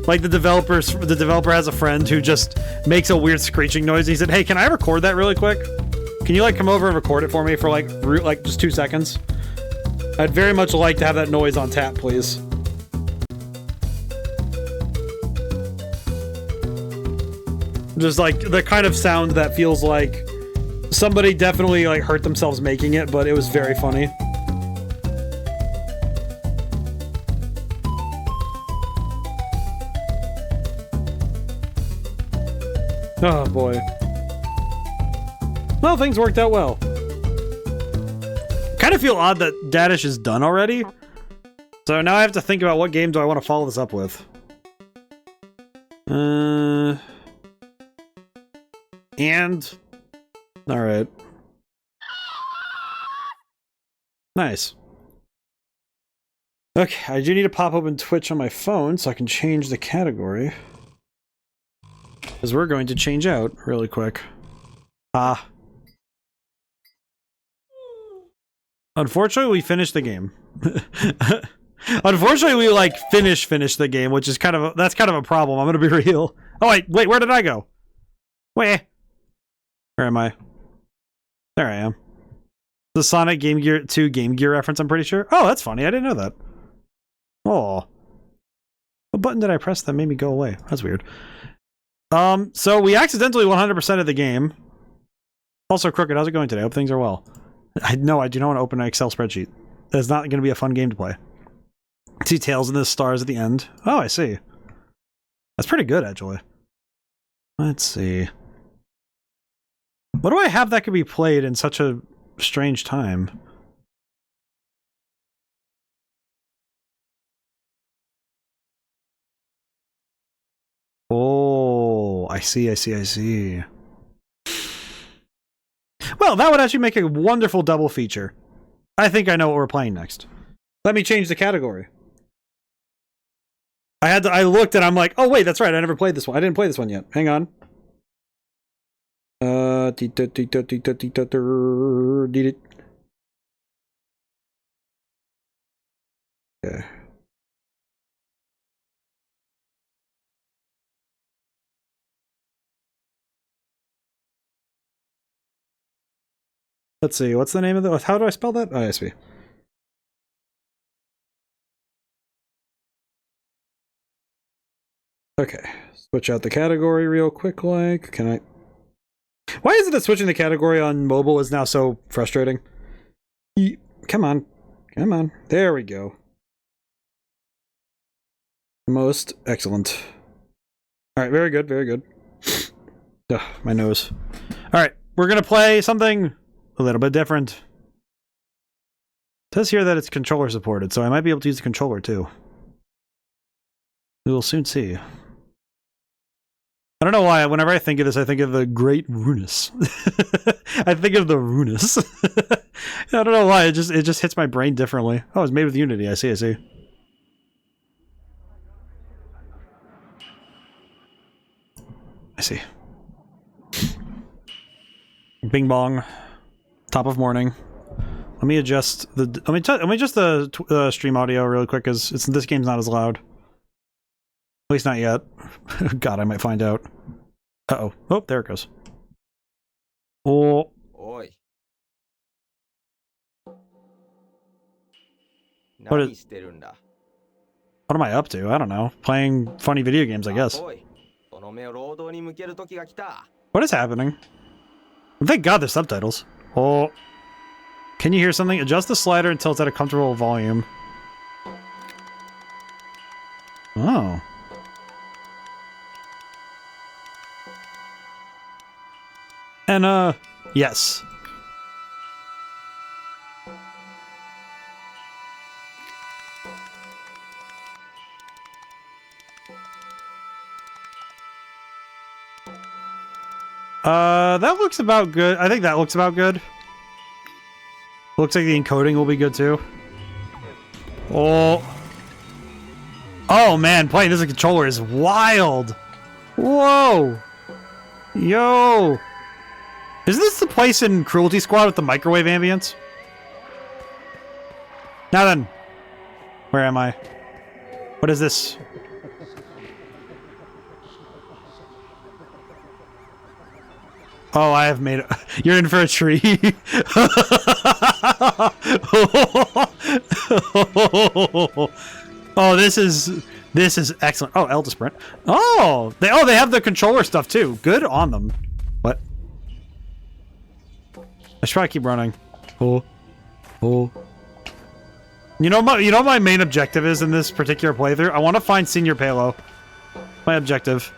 like the developer has a friend who just makes a weird screeching noise. And he said, "Hey, can I record that really quick? Can you like come over and record it for me for like just 2 seconds? I'd very much like to have that noise on tap, please." Just like the kind of sound that feels like somebody definitely like hurt themselves making it, but it was very funny. Oh boy. Well, things worked out well. Kind of feel odd that Dadish is done already. So now I have to think about what game do I want to follow this up with. And... Alright. Nice. Okay, I do need to pop open Twitch on my phone so I can change the category. Because we're going to change out really quick. Ah. Unfortunately, we finished the game. Unfortunately, we like finish the game, which is kind of a problem. I'm gonna be real. Oh wait, where did I go? Where am I? There I am. The Sonic Game Gear 2 Game Gear reference, I'm pretty sure. Oh, that's funny. I didn't know that. Oh. What button did I press that made me go away? That's weird. So we accidentally 100% of the game. Also, Crooked, how's it going today? I hope things are well. I do not want to open an Excel spreadsheet. That's not going to be a fun game to play. See Tails and the stars at the end. Oh, I see. That's pretty good, actually. Let's see. What do I have that could be played in such a strange time? Oh, I see. Well, that would actually make a wonderful double feature. I think I know what we're playing next. Let me change the category. I looked and I'm like, oh wait, that's right, I never played this one. I didn't play this one yet. Hang on. Okay. Let's see, what's the name of the... How do I spell that? Oh, I see. Okay, switch out the category real quick, like, can I... Why is it that switching the category on mobile is now so frustrating? Come on. There we go. Most excellent. Alright, very good. Ugh, my nose. Alright, we're gonna play something a little bit different. It says here that it's controller supported, so I might be able to use the controller too. We will soon see. I don't know why, whenever I think of this, I think of the Great Runus. I think of the Runus. I don't know why, it just hits my brain differently. Oh, it's made with Unity, I see. I see. Bing bong. Top of morning. Let me adjust the... Let me adjust the stream audio really quick, because this game's not as loud. At least not yet. God, I might find out. Uh-oh. Oh, there it goes. Oh. Oi. What am I up to? I don't know. Playing funny video games, I guess. What is happening? Thank God there's subtitles. Oh. Can you hear something? Adjust the slider until it's at a comfortable volume. Oh. And, yes. That looks about good. I think that looks about good. Looks like the encoding will be good too. Oh. Oh man, playing this with a controller is wild. Whoa. Yo. Is this the place in Cruelty Squad with the microwave ambience? Now then. Where am I? What is this? Oh, I have made it. You're in for a treat. Oh, this is excellent. Oh, Elder Sprint. Oh, they have the controller stuff too. Good on them. What? I should probably keep running. Oh. You know what my main objective is in this particular playthrough? I want to find Senior Palo. My objective.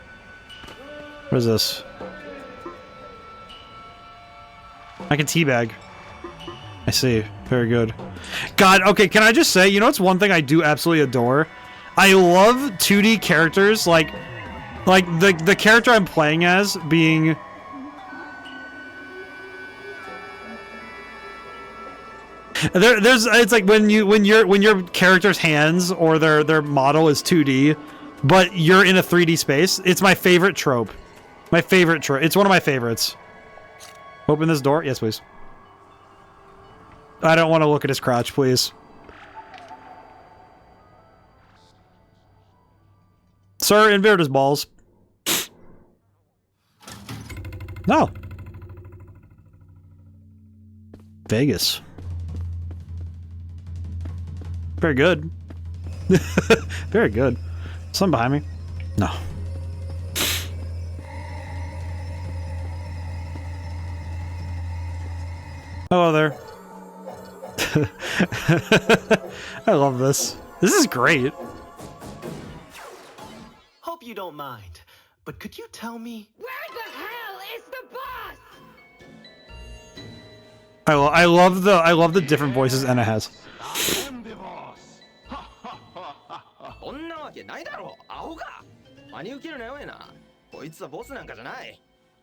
What is this? I can teabag. I see. Very good. God, okay, can I just say, you know what's one thing I do absolutely adore? I love 2D characters, like the character I'm playing as being... It's like when your character's hands or their model is 2D, but you're in a 3D space. It's my favorite trope. My favorite trope. It's one of my favorites. Open this door? Yes, please. I don't want to look at his crotch, please. Sir, invert his balls. No. Vegas. Very good. Very good. Something behind me? No. Hello there. I love this. This is great. Hope you don't mind, but could you tell me Where the hell is the boss? I love the different voices ENA has.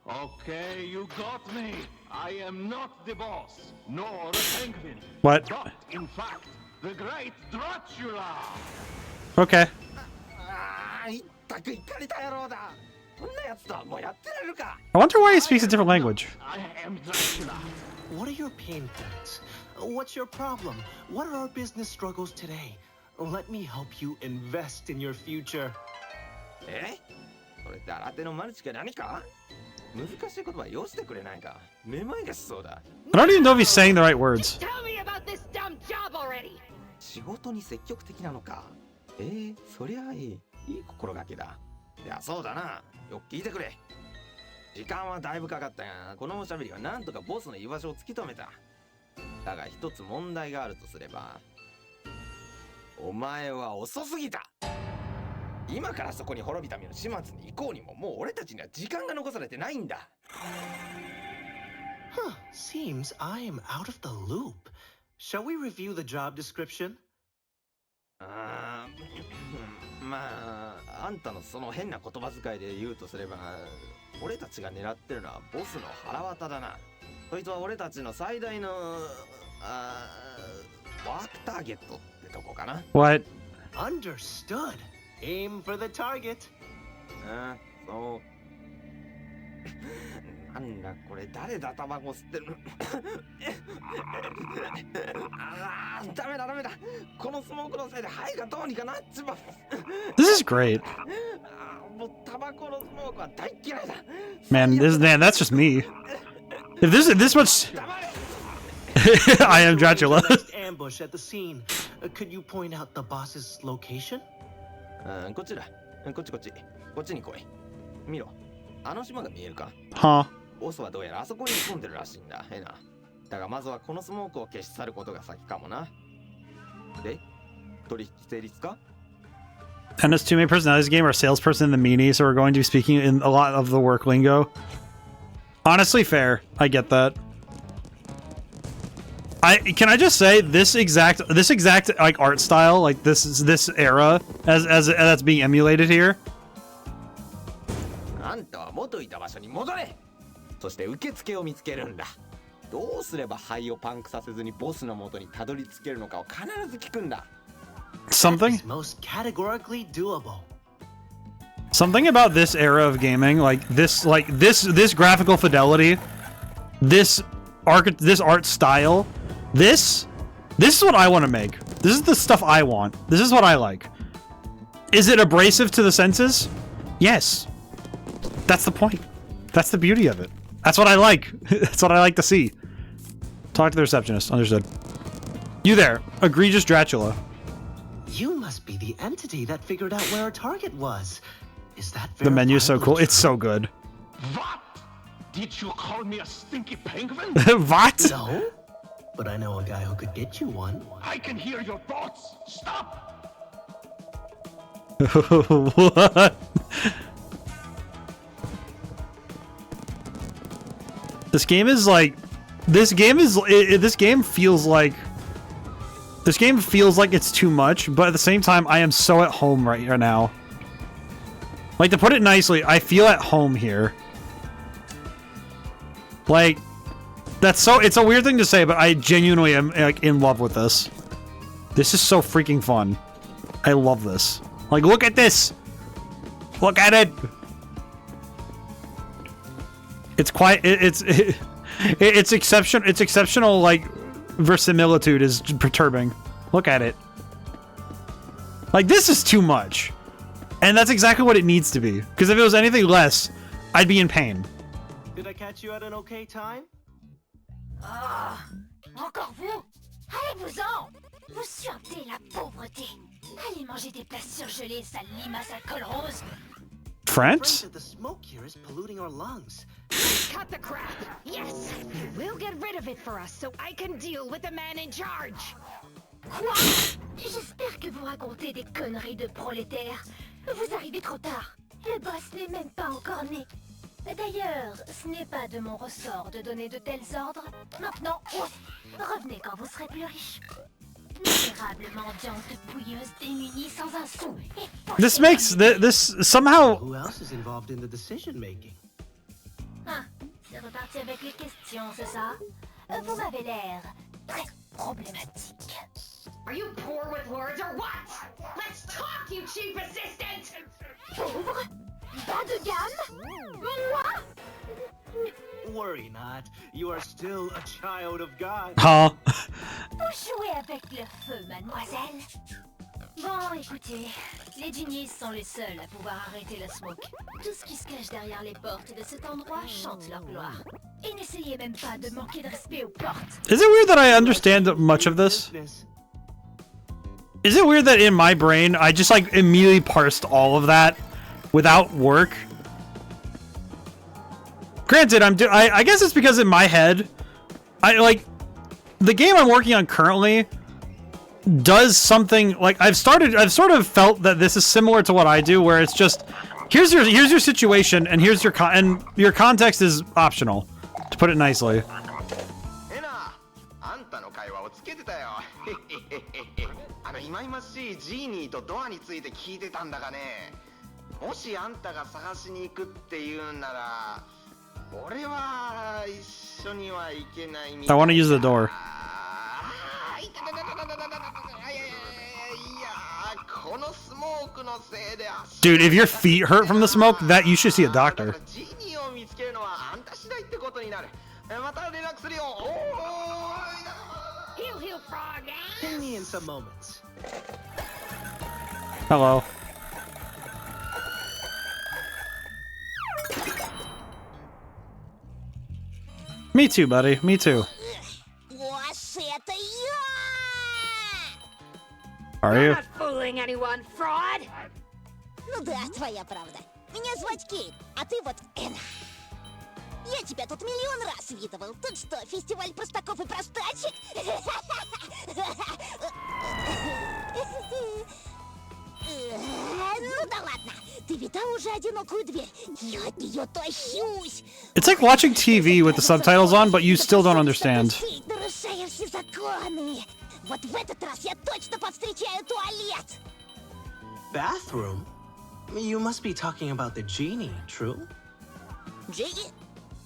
Okay, you got me. I am not the boss, nor a penguin. What? But, in fact, the great Dracula. Okay. I I wonder why he speaks a different language. I am Dracula. what are your pain points? What's your problem? What are our business struggles today? Let me help you invest in your future. えこれって新手のマルチか何か難しい言葉よしてくれないかめまいがしそうだ I don't even know if he's saying the right words. Tell me about this dumb job already. 仕事に積極的なのかそりゃいい心がけだいやそうだなよく聞いてくれ時間はだいぶかかったがこのおしゃべりはなんとかボスの居場所を突き止めただが一つ問題があるとすればお前は遅すぎた今からそこに滅びた身の始末に行こうにももう俺たちには時間が残されてないんだ Huh, seems I'm out of the loop. Shall we review the job description? あまああんたのその変な言葉遣いで言うとすれば俺たちが狙ってるのはボスの腹渡だなそいつは俺たちの最大のワークターゲットってとこかな What? Understood. Aim for the target. そうなんだこれ誰だタバコ吸ってるのダメだこのスモークのせいで肺がどうにかなっちまう This is great. もうタバコのスモークは大嫌いだ Man, that's just me. If this much I am Dracula. Ambush at the scene. Could you point out the boss's location? こっちだこっちに来い見ろあの島が見えるか Huh. ボスはどうやらあそこに潜んでるらしいんだへなだがまずはこのスモークを消し去ることが先かもなで取引成立か ENA's two main personalities in the game are a salesperson and the meanie, so we're going to be speaking in a lot of the work lingo. Honestly, fair. I get that. Can I just say this exact like art style, like this era as that's being emulated here. あんたは元いた場所に戻れそして受付を見つけるんだどうすれば肺をパンクさせずにボスの元にたどり着けるのかを必ず聞くんだ Something Most categorically doable. Something about this era of gaming, like this graphical fidelity, this art style, this is what I want to make. This is the stuff I want. This is what I like. Is it abrasive to the senses? Yes. That's the point. That's the beauty of it. That's what I like. That's what I like to see. Talk to the receptionist. Understood. You there, egregious Dracula. You must be the entity that figured out where our target was. Is that The menu's so verifiable? cool. It's so good. What? Did you call me a stinky penguin? What? No, but I know a guy who could get you one. I can hear your thoughts. Stop! What? This game feels like it's too much, but at the same time I am so at home right now. Like, to put it nicely, I feel at home here. Like, it's a weird thing to say, but I genuinely am like in love with this. This is so freaking fun. I love this. Like, look at this. Look at it. It's quite it's exceptional like verisimilitude is perturbing. Look at it. Like, this is too much. And that's exactly what it needs to be. Because if it was anything less, I'd be in pain. Did I catch you at an okay time? Ah, encore vous? Allez-vous-en! Vous suintez la pauvreté. Allez manger des plats surgelés, sale limace à col rose. French? Afraid that the smoke here is polluting our lungs. Cut the crap! Yes! We'll get rid of it for us so I can deal with the man in charge! Quoi? J'espère que vous racontez des conneries de prolétaires. Vous arrivez trop tard. Le boss n'est même pas encore né. D'ailleurs, ce n'est pas de mon ressort de donner de tels ordres. Maintenant, revenez quand vous serez plus riche. Misérable mendiante pouilleuse démunie sans un sou. This makes this somehow. Who else is involved in the decision making? Ah, c'est reparti avec les questions, c'est ça? Vous avez l'air très problématique. Are you poor with words or what? Let's talk, you cheap assistant! Pauvre? Bas de gamme? Moi? Worry not. You are still a child of God. Huh. Vous jouez avec le feu, mademoiselle. Bon, écoutez, les Genies sont les seuls à pouvoir arrêter la smoke. Tout ce qui se cache derrière les portes de cet endroit chante leur gloire. Et n'essayez même pas de manquer de respect aux portes. Is it weird that I understand much of this? Is it weird that in my brain I just like immediately parsed all of that without work? Granted, I guess it's because in my head, I like the game I'm working on currently does something like I've sort of felt that this is similar to what I do, where it's just here's your situation and here's your context is optional, to put it nicely. ENA、あんたの会話をつけてたよ。今々しいジーニーとドアについて聞いてたんだがね。もしあんたが探しに行くっていうんなら、俺は一緒には行けないみたい。I want to use the door. Dude, if your feet hurt from the smoke, that you should see a doctor. Heal, frog! Ping me in some moments. Hello. Me too, buddy. Me too. Are you? Not fooling anyone, fraud! Ну да, твоя правда. Меня звать Кейт, а ты вот Эна. Я тебя тут миллион раз видывал. Тут что, фестиваль простаков и простачек? Ну да ладно. Ты видал уже одинокую дверь? Я от нее тащусь. It's like watching TV with the subtitles on, but you still don't understand. Нарушая все законы. Вот в этот раз я точно повстречаю туалет. Bathroom? You must be talking about the Genie, true? Дженни?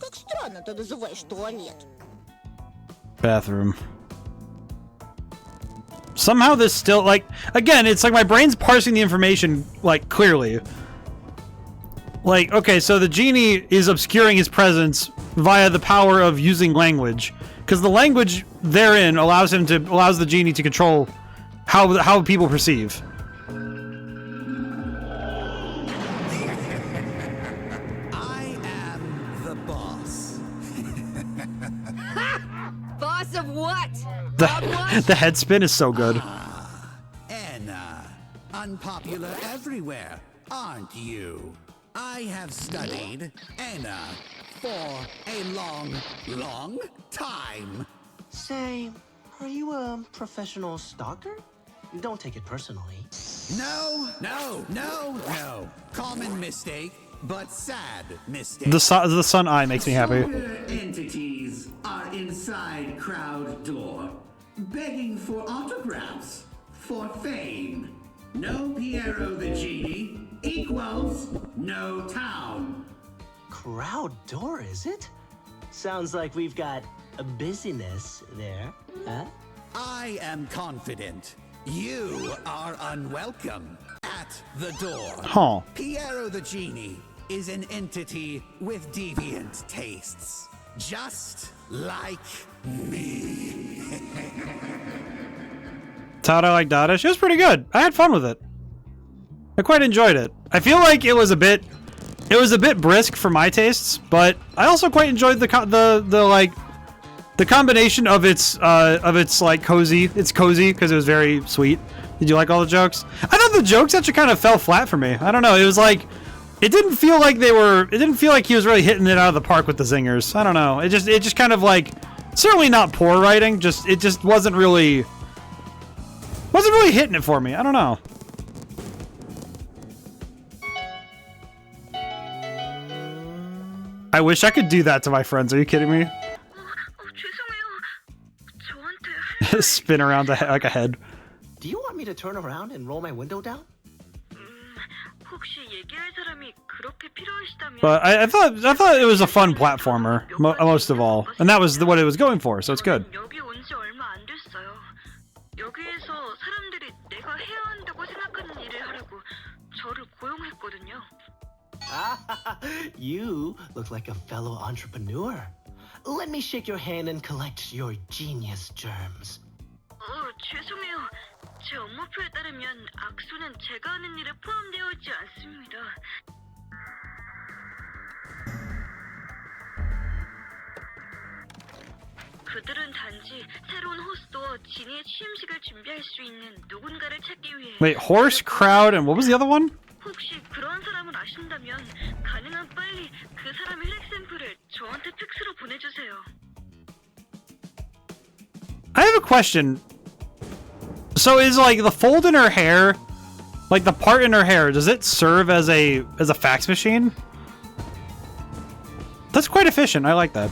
Как странно ты называешь туалет. Bathroom. Somehow this still, like, again, it's like my brain's parsing the information, like, clearly. Like, okay, so the Genie is obscuring his presence via the power of using language. Because the language therein allows the Genie to control how people perceive. I am the boss. Boss of what? The head spin is so good. ENA, unpopular everywhere, aren't you? I have studied ENA for a long, long time. Say, are you a professional stalker? Don't take it personally. No. Common mistake, but sad mistake. The sun eye makes me happy. Other entities are inside crowd door, begging for autographs, for fame. No Piero the Genie equals no town. Crowd door, is it? Sounds like we've got a busyness there, huh? I am confident. You are unwelcome at the door. Huh. Piero the Genie is an entity with deviant tastes, just like me. How do I like Dadish? It was pretty good. I had fun with it. I quite enjoyed it. I feel like it was a bit brisk for my tastes, but I also quite enjoyed the combination of its like cozy. It's cozy because it was very sweet. Did you like all the jokes? I thought the jokes actually kind of fell flat for me. I don't know. It was like it didn't feel like it didn't feel like he was really hitting it out of the park with the zingers. I don't know. It just kind of like, certainly not poor writing. It just wasn't really hitting it for me. I don't know. I wish I could do that to my friends. Are you kidding me? Spin around like a head. Do you want me to turn around and roll my window down? But I thought it was a fun platformer, most of all, and that was what it was going for. So it's good. You look like a fellow entrepreneur. Let me shake your hand and collect your genius germs. 죄송해요. 제 업무표에 따르면 악수는 제가 하는 일에 포함되어 있지 않습니다. 그들은 단지 새로운 호스트와 지니의 취임식을 준비할 수 있는 누군가를 찾기 위해. Wait, horse, crowd, and what was the other one? 혹시 그런 사람을 아신다면 가능한 빨리 그 사람의 혈액 샘플을 저한테 팩스로 보내주세요. I have a question. So is like the fold in her hair, like the part in her hair, does it serve as a fax machine? That's quite efficient. I like that.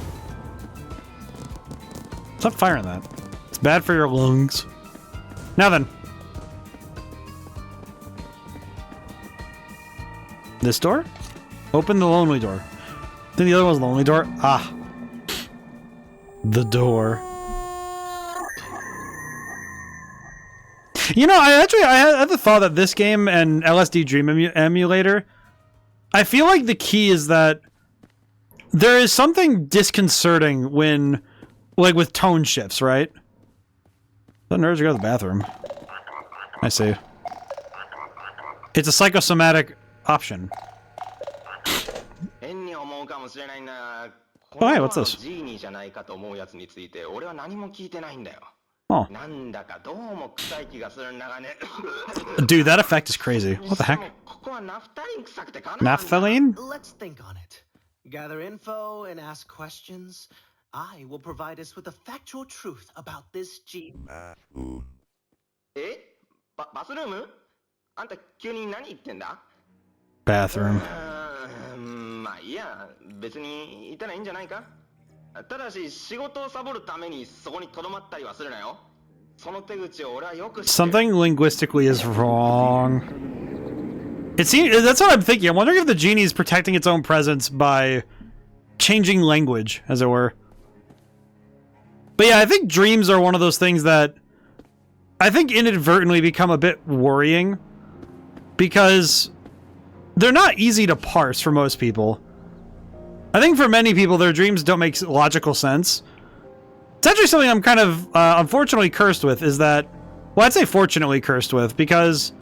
Stop firing that. It's bad for your lungs. Now then. This door? Open the lonely door. Then the other one's the lonely door. Ah. The door. You know, I had the thought that this game and LSD Dream Emulator, I feel like the key is that there is something disconcerting when, like, with tone shifts, right? The nerds go to the bathroom. I see. It's a psychosomatic option. Oh, hey, what's this? Oh. Dude, that effect is crazy. What the heck? Naphthalene? Let's think on it. Gather info and ask questions. I will provide us with a factual truth about this gene. Bathroom. まあいいや、別にいたらいいんじゃないか。ただし仕事をサボるためにそこに留まったりはするなよ。その手口を俺はよく知ってる。 Something linguistically is wrong. It seems that's what I'm thinking. I'm wondering if the genie is protecting its own presence by changing language, as it were. But yeah, I think dreams are one of those things that I think inadvertently become a bit worrying because they're not easy to parse for most people. I think for many people, their dreams don't make logical sense. It's actually something I'm kind of, unfortunately cursed with, is that... Well, I'd say fortunately cursed with, because...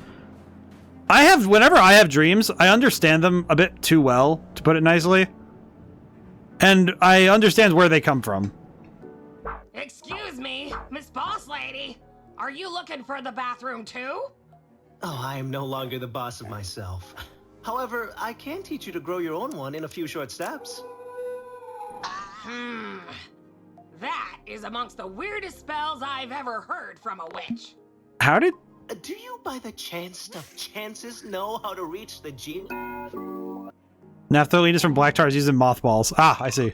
whenever I have dreams, I understand them a bit too well, to put it nicely. And I understand where they come from. Excuse me, Miss Boss Lady. Are you looking for the bathroom too? Oh, I am no longer the boss of myself. However, I can teach you to grow your own one in a few short steps. That is amongst the weirdest spells I've ever heard from a witch. How did... Do you, by the chance of chances, know how to reach the genie? Naphthalene is from Black Tars using mothballs. Ah, I see.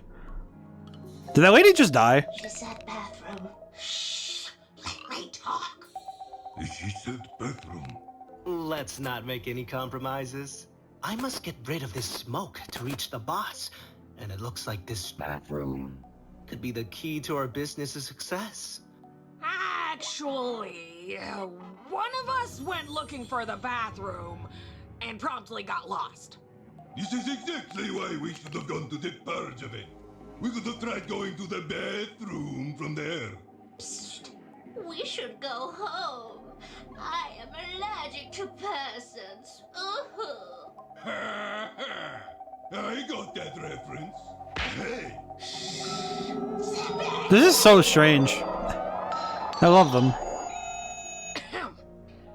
Did that lady just die? She said bathroom. Shh. Let me talk. She said bathroom. Let's not make any compromises. I must get rid of this smoke to reach the boss. And it looks like this bathroom could be the key to our business's success. Actually, one of us went looking for the bathroom and promptly got lost. This is exactly why we should have gone to that part of it. We could have tried going to the bathroom from there. Psst. We should go home. I am allergic to persons. I got that reference. Hey. This is so strange. I love them.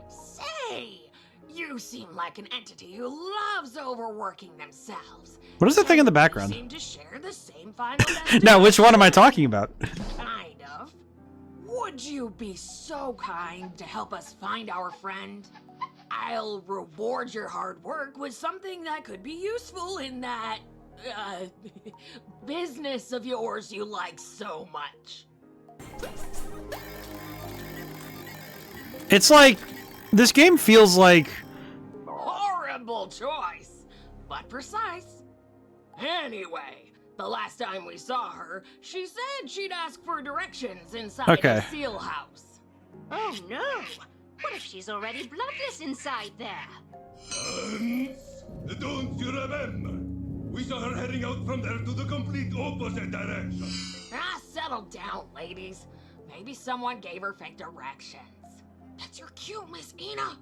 Say, you seem like an entity who loves overworking themselves. What is that thing in the You background? seem to share the same final destination. Now, which one am I talking about? Kind of. Would you be so kind to help us find our friend? I'll reward your hard work with something that could be useful in that, business of yours you like so much. It's like, this game feels like... Horrible choice, but precise. Anyway, the last time we saw her, she said she'd ask for directions inside Okay. the seal house. Oh no! What if she's already bloodless inside there? Don't you remember? We saw her heading out from there to the complete opposite direction. Ah, settle down, ladies. Maybe someone gave her fake directions. That's your cue, Miss ENA.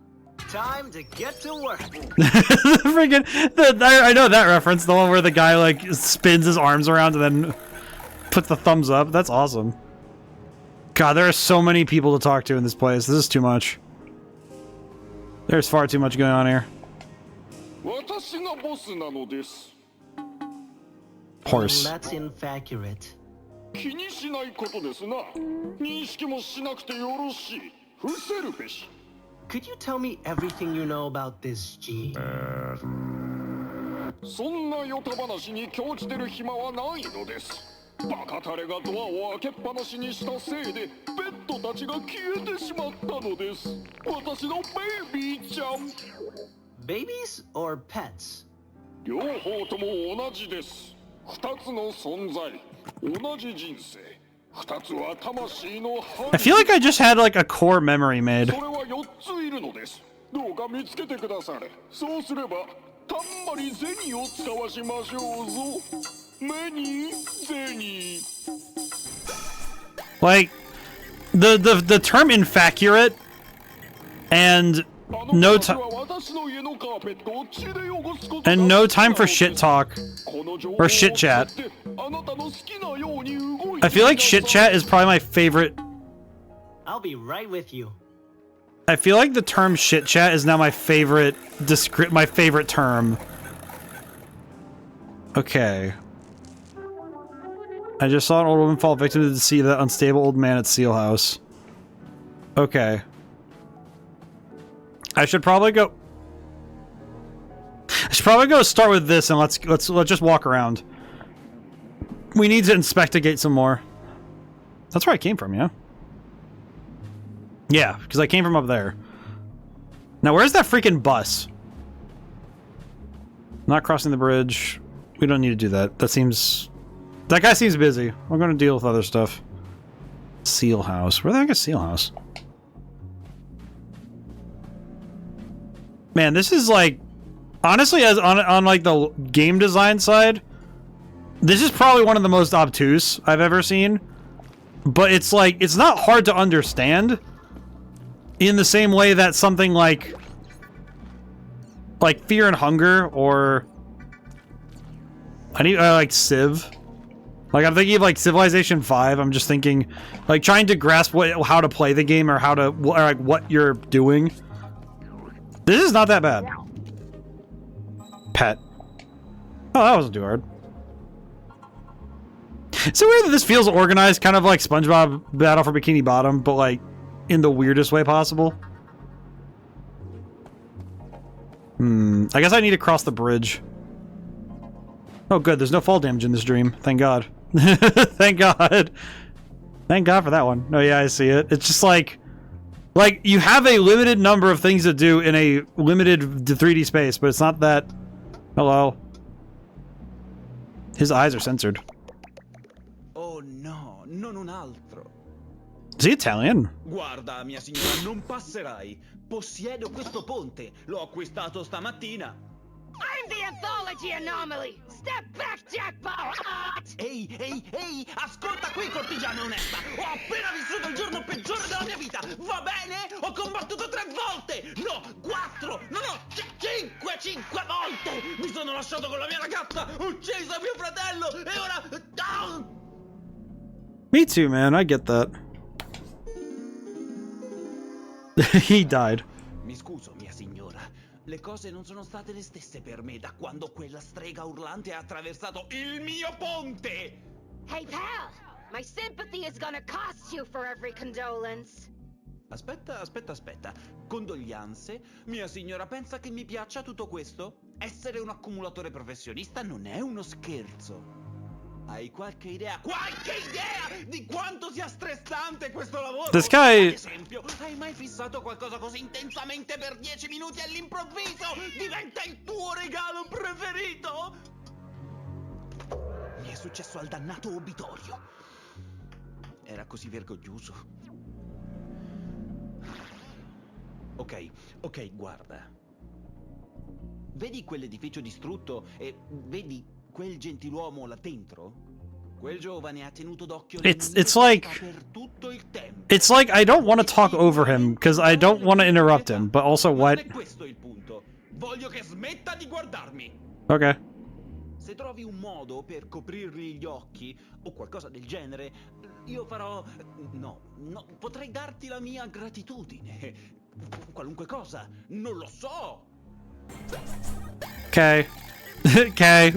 Time to get to work. Freaking, I know that reference, the one where the guy like spins his arms around and then puts the thumbs up. That's awesome. God, there are so many people to talk to in this place. This is too much. There's far too much going on here. Horse. That's inaccurate. Could you tell me everything you know about this G? そんなヨタ話に興じてる暇はないのです。バカタレがドアを開けっぱなしにしたせいで、ペットたちが消えてしまったのです。私のベイビーちゃん。Babies or pets? 両方とも同じです。二つの存在、同じ人生。二つは魂の I feel like I just had like a core memory made. それは4ついるのです。どうか見つけてくだされ。そうすれば、たんまり銭を使わしましょうぞ。目に銭。Like the term infacurate and no time and no time for shit talk or shit chat. I feel like shit chat is probably my favorite. I'll be right with you. I feel like the term shit chat is now my favorite my favorite term. Okay. I just saw an old woman fall victim to the deceit of that unstable old man at Seal House. Okay. I should probably go start with this and let's just walk around. We need to inspectigate some more. That's where I came from, yeah? Yeah, because I came from up there. Now, where's that freaking bus? Not crossing the bridge. We don't need to do that. That guy seems busy. We're going to deal with other stuff. Seal House. Where the heck is Seal House? Man, this is like... Honestly, as on like the game design side, this is probably one of the most obtuse I've ever seen. But it's like, it's not hard to understand in the same way that something like Fear and Hunger or like Civ. Like I'm thinking of like Civilization 5. I'm just thinking like trying to grasp how to play the game or like what you're doing. This is not that bad. Pet. Oh, that wasn't too hard. It's so weird that this feels organized, kind of like SpongeBob Battle for Bikini Bottom, but like in the weirdest way possible. I guess I need to cross the bridge. Oh good, there's no fall damage in this dream. Thank God. Thank God. Thank God for that one. Oh yeah, I see it. It's just like you have a limited number of things to do in a limited 3D space, but it's not that... Hello. His eyes are censored. Oh no, non un altro. Is he Italian? Guarda, mia signora, non passerai. Possiedo questo ponte. L'ho acquistato stamattina. I'm the anthology anomaly! Step back, jackpot! Ehi, ascolta qui, cortigiana onesta! Ho appena vissuto il giorno peggiore della mia vita! Va bene? Ho combattuto 3 volte! No, 4! No, 5 volte! Mi sono lasciato con la mia ragazza! Ho ucciso mio fratello! E ora... Me too, man. I get that. He died. Mi scuso, mia signora. Le cose non sono state le stesse per me da quando quella strega urlante ha attraversato il mio ponte! Hey, pal! My sympathy is gonna cost you for every condolence. Aspetta. Condoglianze? Mia signora pensa che mi piaccia tutto questo? Essere un accumulatore professionista non è uno scherzo. Hai qualche idea di quanto sia stressante questo lavoro? This guy... Ad esempio, hai mai fissato qualcosa così intensamente per 10 minuti all'improvviso? Diventa il tuo regalo preferito? Mi è successo al dannato obitorio. Era così vergognoso. Ok, guarda. Vedi quell'edificio distrutto e vedi quel gentiluomo là dentro? Quel giovane ha tenuto d'occhio It's like I don't want to talk over him because I don't want to interrupt him, but also what? Non è questo il punto. Voglio che smetta di guardarmi. Okay. Se trovi un modo per coprirgli gli occhi o qualcosa del genere, io farò... No, potrei darti la mia gratitudine. Qualunque cosa, non lo so. Okay. Okay.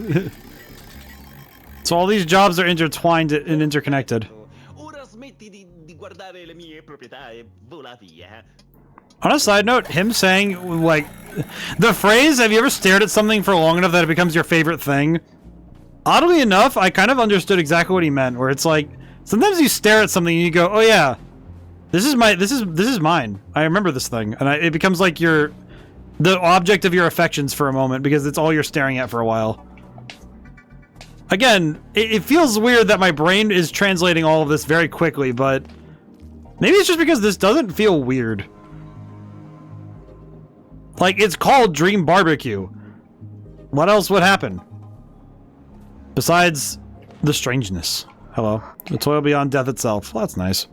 So all these jobs are intertwined and interconnected. Ora smetti di guardare le mie proprietà e vola via. On a side note, him saying, like, the phrase, have you ever stared at something for long enough that it becomes your favorite thing? Oddly enough, I kind of understood exactly what he meant, where it's like, sometimes you stare at something and you go, oh yeah, this is mine. I remember this thing. And it becomes like the object of your affections for a moment, because it's all you're staring at for a while. Again, it feels weird that my brain is translating all of this very quickly, but maybe it's just because this doesn't feel weird. Like, it's called Dream Barbecue. What else would happen? Besides the strangeness. Hello. The toil beyond death itself. Well, that's nice.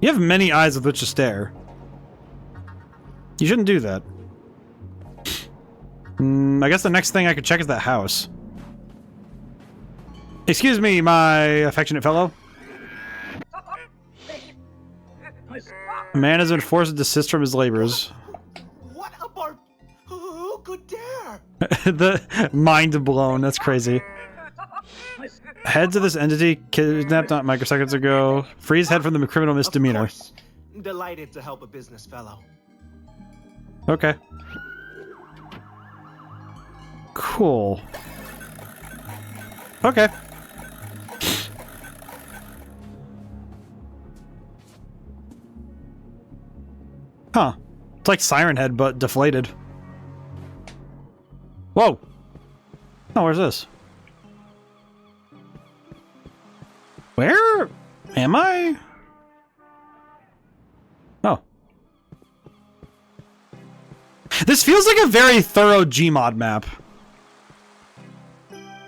You have many eyes with which to stare. You shouldn't do that. I guess the next thing I could check is that house. Excuse me, my affectionate fellow. A man has been forced to desist from his labors. What a who could dare? The mind blown, that's crazy. Heads of this entity kidnapped not microseconds ago. Freeze head from the criminal misdemeanor. Of course. Delighted to help a business fellow. Okay. Cool. Okay. Huh. It's like Siren Head, but deflated. Whoa! Oh, where's this? Where am I? Oh. This feels like a very thorough Gmod map.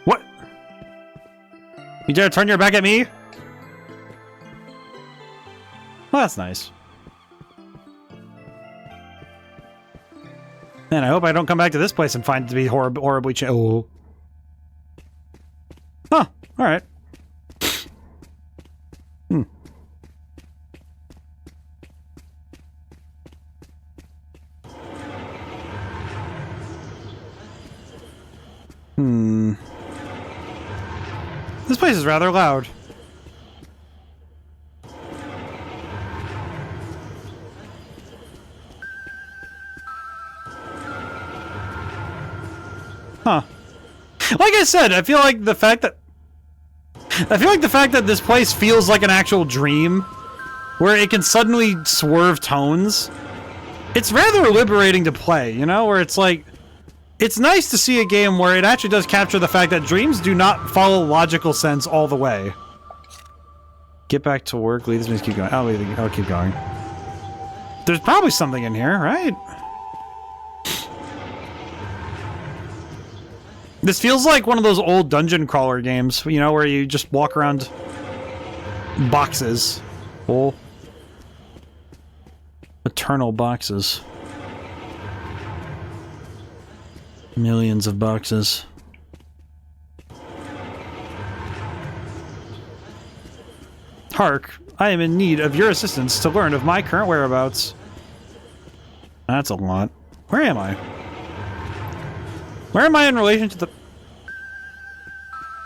What? You dare turn your back at me? Well, that's nice. Man, I hope I don't come back to this place and find it to be horribly oh. Huh, alright. This place is rather loud. Huh. Like I said, I feel like the fact that this place feels like an actual dream, where it can suddenly swerve tones, it's rather liberating to play, you know? Where it's like, it's nice to see a game where it actually does capture the fact that dreams do not follow logical sense all the way. Get back to work, leave this means keep going. I'll keep going. There's probably something in here, right? This feels like one of those old dungeon crawler games, you know, where you just walk around boxes. Oh. Eternal boxes. Millions of boxes. Hark, I am in need of your assistance to learn of my current whereabouts. That's a lot. Where am I? Where am I in relation to the...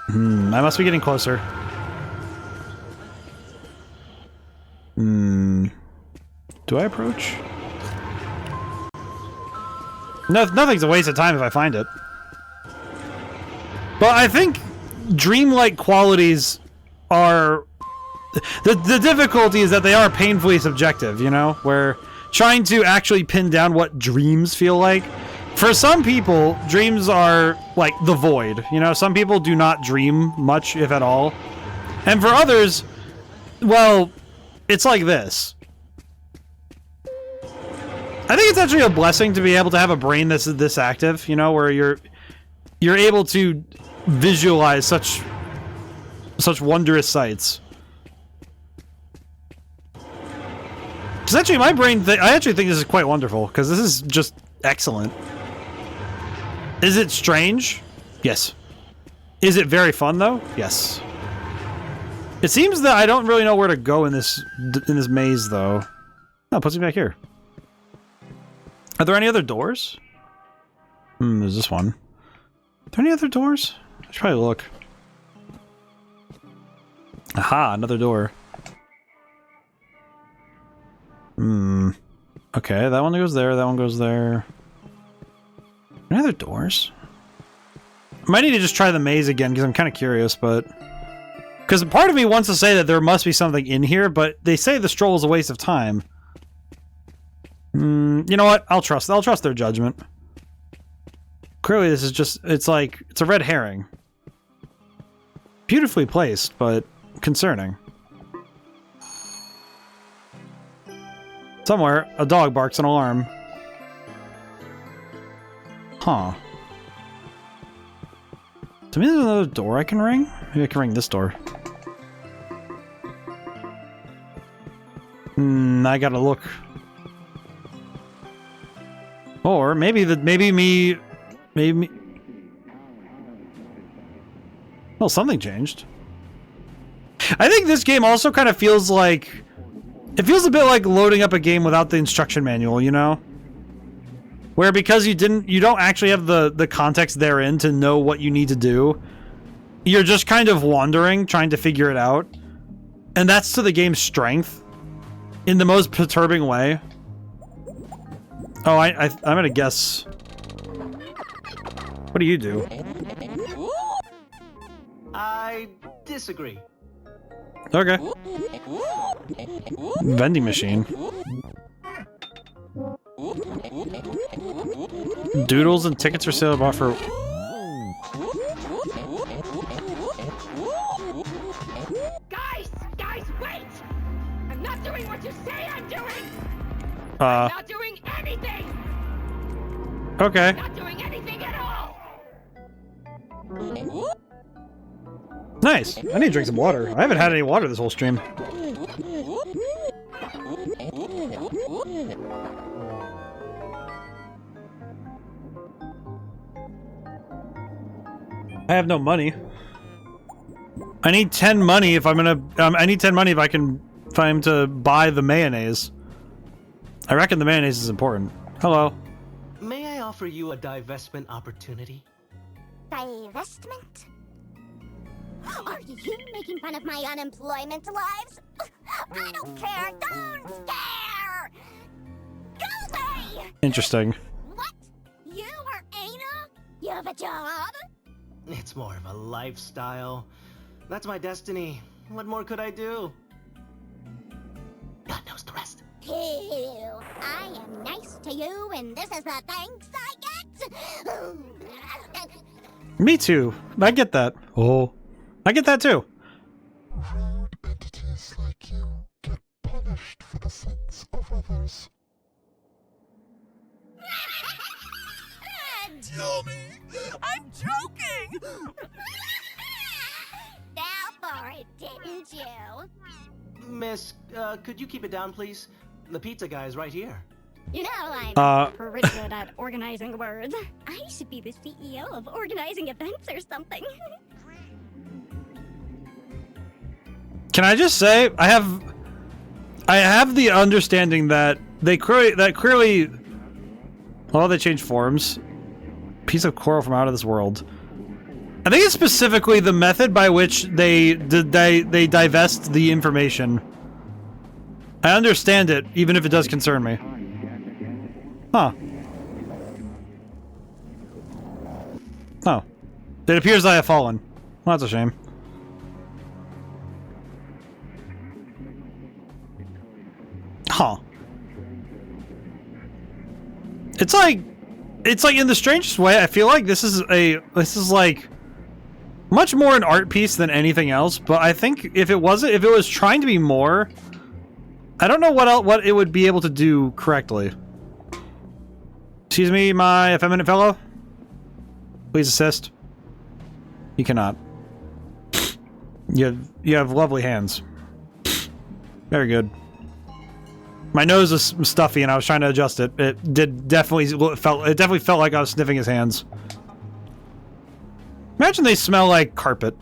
I must be getting closer. Do I approach? No, nothing's a waste of time if I find it. But I think dreamlike qualities are... The difficulty is that they are painfully subjective, you know? Where trying to actually pin down what dreams feel like. For some people, dreams are like the void. You know, some people do not dream much, if at all. And for others, well, it's like this. I think it's actually a blessing to be able to have a brain that's this active, you know, where you're able to visualize such wondrous sights. Because actually, my brain, I actually think this is quite wonderful, because this is just excellent. Is it strange? Yes. Is it very fun, though? Yes. It seems that I don't really know where to go in this maze, though. Oh, it puts me back here. Are there any other doors? There's this one. Are there any other doors? I should probably look. Aha, another door. Okay, that one goes there, that one goes there. Any other doors? I might need to just try the maze again, because I'm kind of curious, but... Because part of me wants to say that there must be something in here, but they say the stroll is a waste of time. You know what? I'll trust their judgment. Clearly this is just... It's like... It's a red herring. Beautifully placed, but concerning. Somewhere, a dog barks an alarm. Huh. To me, there's another door I can ring? Maybe I can ring this door. I gotta look. Or maybe me. Well, something changed. I think this game also kind of feels like... It feels a bit like loading up a game without the instruction manual, you know? Where because you don't actually have the context therein to know what you need to do. You're just kind of wandering, trying to figure it out. And that's to the game's strength. In the most perturbing way. Oh, I'm gonna guess. What do you do? I disagree. Okay. Vending machine. Doodles and tickets for sale offer. Guys, wait! I'm not doing what you say I'm doing! I'm not doing anything! Okay. I'm not doing anything at all! Nice. I need to drink some water. I haven't had any water this whole stream. I have no money. I need 10 money if I'm gonna... I need 10 money if I'm to buy the mayonnaise. I reckon the mayonnaise is important. Hello. May I offer you a divestment opportunity? Divestment? Are you making fun of my unemployment lives? I don't care! Don't care! Go away! Interesting. What? You are ENA? You have a job? It's more of a lifestyle. That's my destiny. What more could I do? God knows the rest. Ew, I am nice to you, and this is the thanks I get? Me too. I get that. Oh. I get that too. Rude entities like you get punished for the sins of others. Tell me! I'm joking! Miss, could you keep it down, please? The pizza guy is right here. You know, I'm pretty good at organizing words. I should be the CEO of organizing events or something. Can I just say, I have the understanding that they clearly, well, they changed forms. Piece of coral from out of this world. I think it's specifically the method by which they divest the information. I understand it, even if it does concern me. Huh. Oh. It appears I have fallen. Well, that's a shame. Huh. It's like in the strangest way, I feel like this is like much more an art piece than anything else, but I think if it was trying to be more, I don't know what it would be able to do correctly. Excuse me, my effeminate fellow? Please assist. You cannot. You have lovely hands. Very good. My nose was stuffy and I was trying to adjust it. It definitely felt like I was sniffing his hands. Imagine they smell like carpet.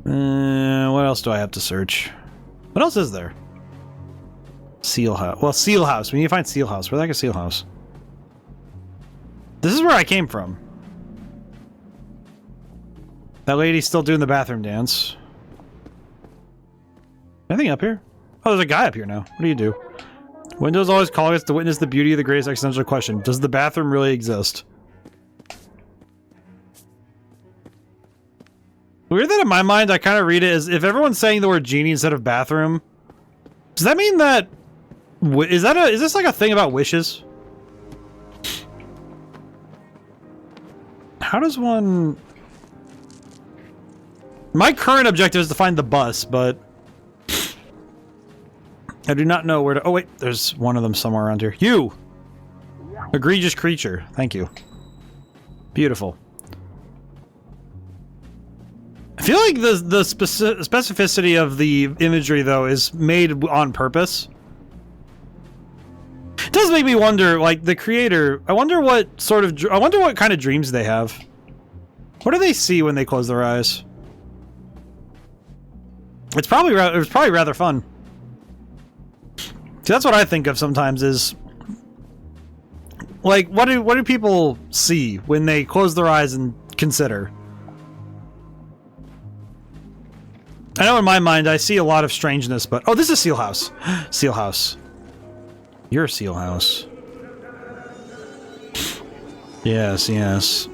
What else do I have to search? What else is there? Seal house. Well, seal house. We need to find seal house. Where the heck is seal house? This is where I came from. That lady's still doing the bathroom dance. Anything up here? Oh, there's a guy up here now. What do you do? Windows always calling us to witness the beauty of the greatest existential question. Does the bathroom really exist? Weird that in my mind, I kind of read it as if everyone's saying the word genie instead of bathroom. Does that mean that... Is this like a thing about wishes? How does one... My current objective is to find the bus, but... I do not know where to... Oh wait, there's one of them somewhere around here. You! Egregious creature. Thank you. Beautiful. I feel like the specificity of the imagery, though, is made on purpose. It does make me wonder, like, the creator... I wonder what kind of dreams they have. What do they see when they close their eyes? It's probably rather fun. See, that's what I think of sometimes is... Like, what do people see when they close their eyes and consider? I know in my mind I see a lot of strangeness, but... Oh, this is Seal House. Seal House. You're Seal House. Yes, yes.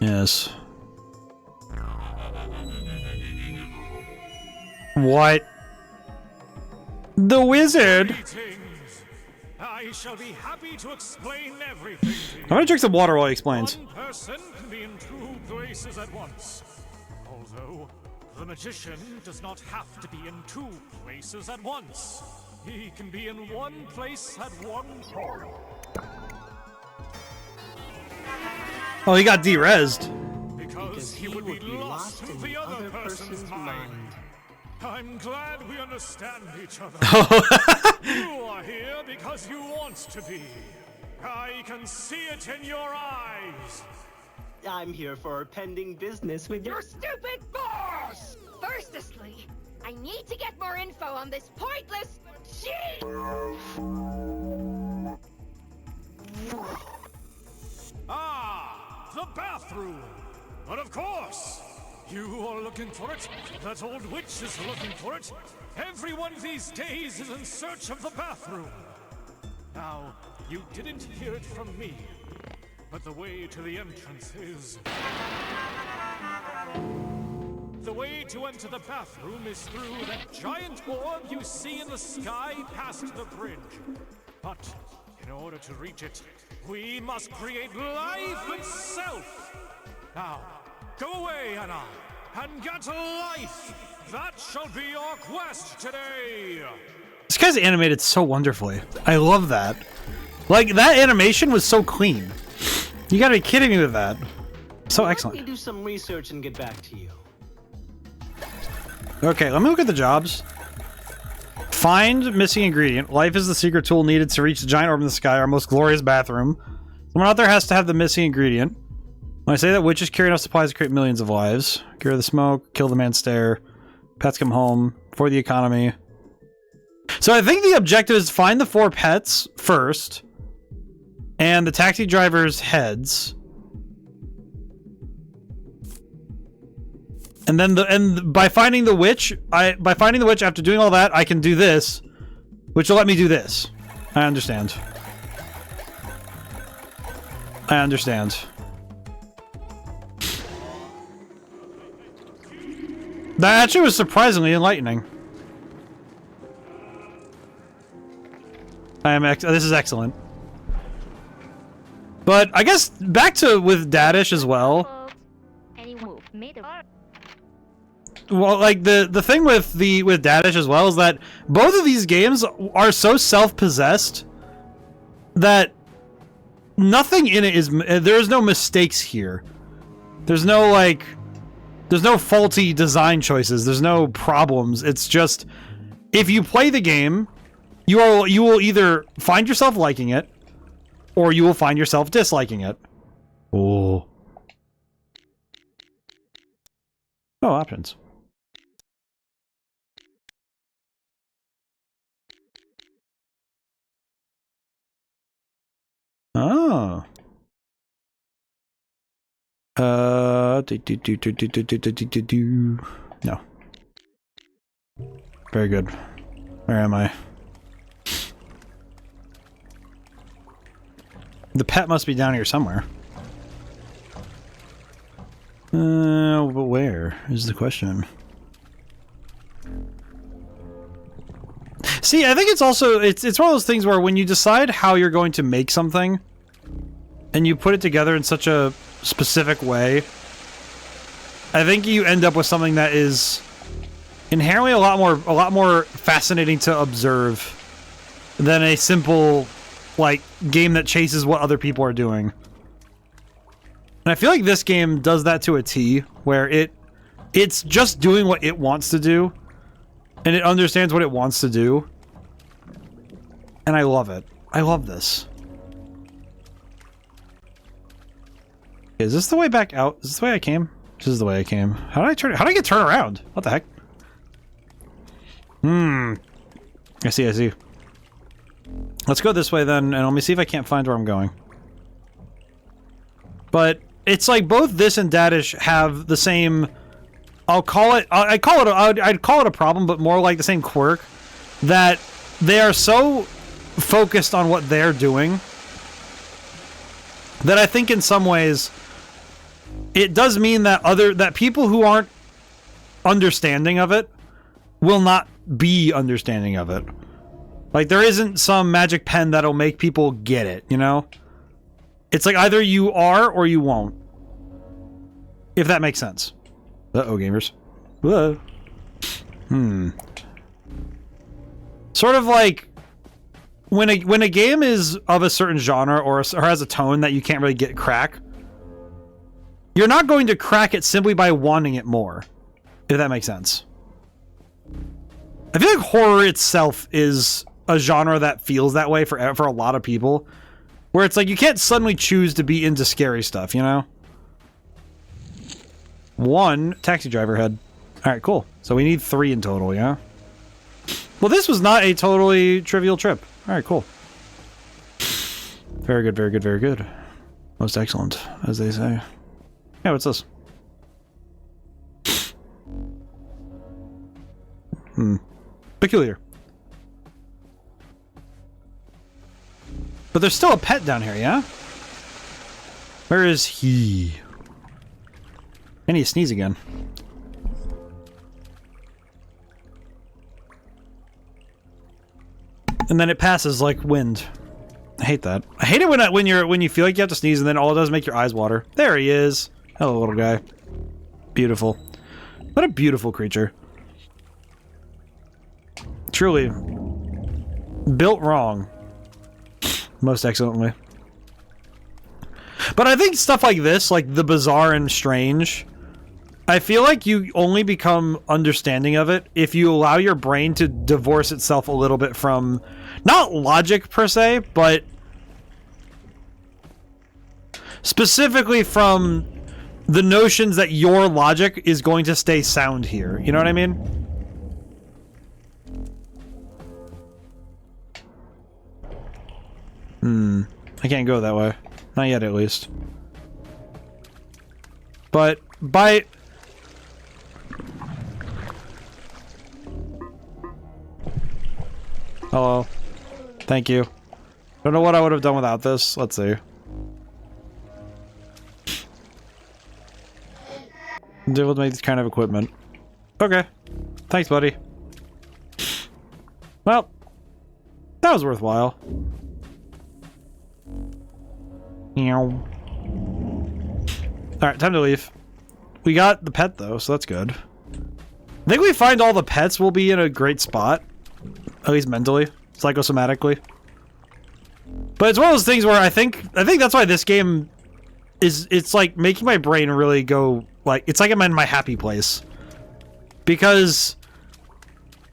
Yes. What? The wizard? I shall be happy to explain everything to you. I'm gonna drink some water while he explains. One person can be in two places at once. Although, the magician does not have to be in two places at once. He can be in one place at one time. Oh, he got de-rezzed. Because he would be lost in the other person's mind. I'm glad we understand each other. You are here because you want to be. I can see it in your eyes. I'm here for pending business with your stupid boss! Firstly, I need to get more info on this pointless shit! Ah, the bathroom! But of course! You are looking for it. That old witch is looking for it. Everyone these days is in search of the bathroom. Now, you didn't hear it from me, but the way to the entrance is... The way to enter the bathroom is through that giant orb you see in the sky past the bridge. But in order to reach it, we must create life itself. Now, go away, ENA, and get life! That shall be your quest today! This guy's animated so wonderfully. I love that. Like, that animation was so clean. You gotta be kidding me with that. So excellent. Let me do some research and get back to you. Okay, let me look at the jobs. Find missing ingredient. Life is the secret tool needed to reach the giant orb in the sky, our most glorious bathroom. Someone out there has to have the missing ingredient. When I say that witches carry enough supplies to create millions of lives. Cure the smoke, kill the man stare, pets come home, for the economy. So I think the objective is to find the 4 pets first, and the taxi driver's heads. And then by finding the witch, after doing all that, I can do this, which will let me do this. I understand. I understand. That actually was surprisingly enlightening. This is excellent. But I guess back to with Dadish as well. Well, like the thing with Dadish as well is that both of these games are so self-possessed that nothing in it is there's no mistakes here. There's no faulty design choices. There's no problems. It's just if you play the game, you will either find yourself liking it or you will find yourself disliking it. Oh. Oh, options. Oh. No. Very good. Where am I? The pet must be down here somewhere. But where is the question? See, I think it's also it's one of those things where when you decide how you're going to make something and you put it together in such a specific way, I think you end up with something that is inherently a lot more fascinating to observe than a simple like game that chases what other people are doing. And I feel like this game does that to a T, where it's just doing what it wants to do, and it understands what it wants to do. And I love it. I love this. Is this the way back out? Is this the way I came? This is the way I came. How did I get turned around? What the heck? I see. Let's go this way then, and let me see if I can't find where I'm going. But it's like both this and Dadish have the same. I'd call it a problem, but more like the same quirk, that they are so focused on what they're doing that I think in some ways it does mean that people who aren't understanding of it will not be understanding of it. Like, there isn't some magic pen that'll make people get it, you know? It's like either you are or you won't. If that makes sense. Uh-oh, gamers. Whoa. Sort of like when a game is of a certain genre or has a tone that you can't really get crack, you're not going to crack it simply by wanting it more. If that makes sense. I feel like horror itself is a genre that feels that way for a lot of people, where it's like you can't suddenly choose to be into scary stuff, you know? One taxi driver head. All right, cool. So we need 3 in total, yeah? Well, this was not a totally trivial trip. All right, cool. Very good, very good, very good. Most excellent, as they say. Yeah, what's this? Peculiar. But there's still a pet down here, yeah? Where is he? I need to sneeze again. And then it passes like wind. I hate that. I hate it when you feel like you have to sneeze and then all it does is make your eyes water. There he is. Hello, little guy. Beautiful. What a beautiful creature. Truly built wrong. Most excellently. But I think stuff like this, like the bizarre and strange, I feel like you only become understanding of it if you allow your brain to divorce itself a little bit from, not logic per se, but specifically from the notions that your logic is going to stay sound here. You know what I mean? I can't go that way. Not yet, at least. But by... Hello. Thank you. Don't know what I would have done without this. Let's see. Deal with this kind of equipment. Okay. Thanks, buddy. Well, that was worthwhile. Alright, time to leave. We got the pet, though, so that's good. I think we find all the pets, we'll be in a great spot. At least mentally. Psychosomatically. But it's one of those things where I think that's why this game is... It's like making my brain really go... Like, it's like I'm in my happy place. Because...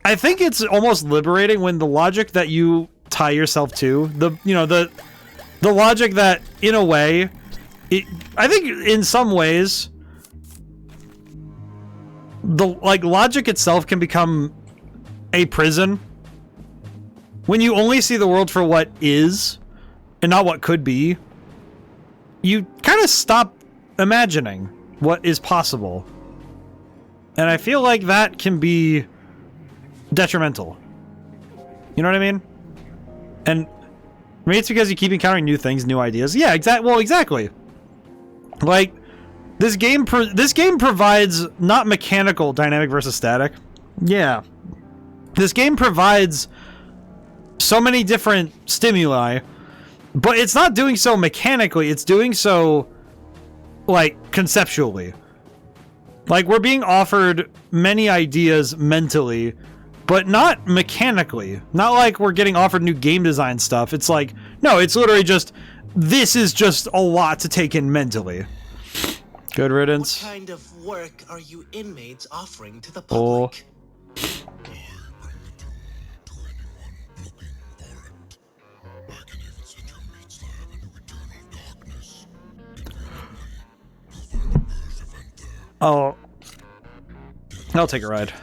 I think it's almost liberating when the logic that you tie yourself to... The logic that, in a way... I think in some ways... logic itself can become a prison. When you only see the world for what is, and not what could be, you kind of stop imagining what is possible. And I feel like that can be detrimental. You know what I mean? And maybe it's because you keep encountering new things, new ideas. Yeah, exactly. Like, this game provides not mechanical dynamic versus static. Yeah. This game provides so many different stimuli, but it's not doing so mechanically, it's doing so, like, conceptually. Like, we're being offered many ideas mentally, but not mechanically. Not like we're getting offered new game design stuff. It's like, no, it's literally just, this is just a lot to take in mentally. Good riddance. What kind of work are you inmates offering to the public? Oh. I'll take a ride.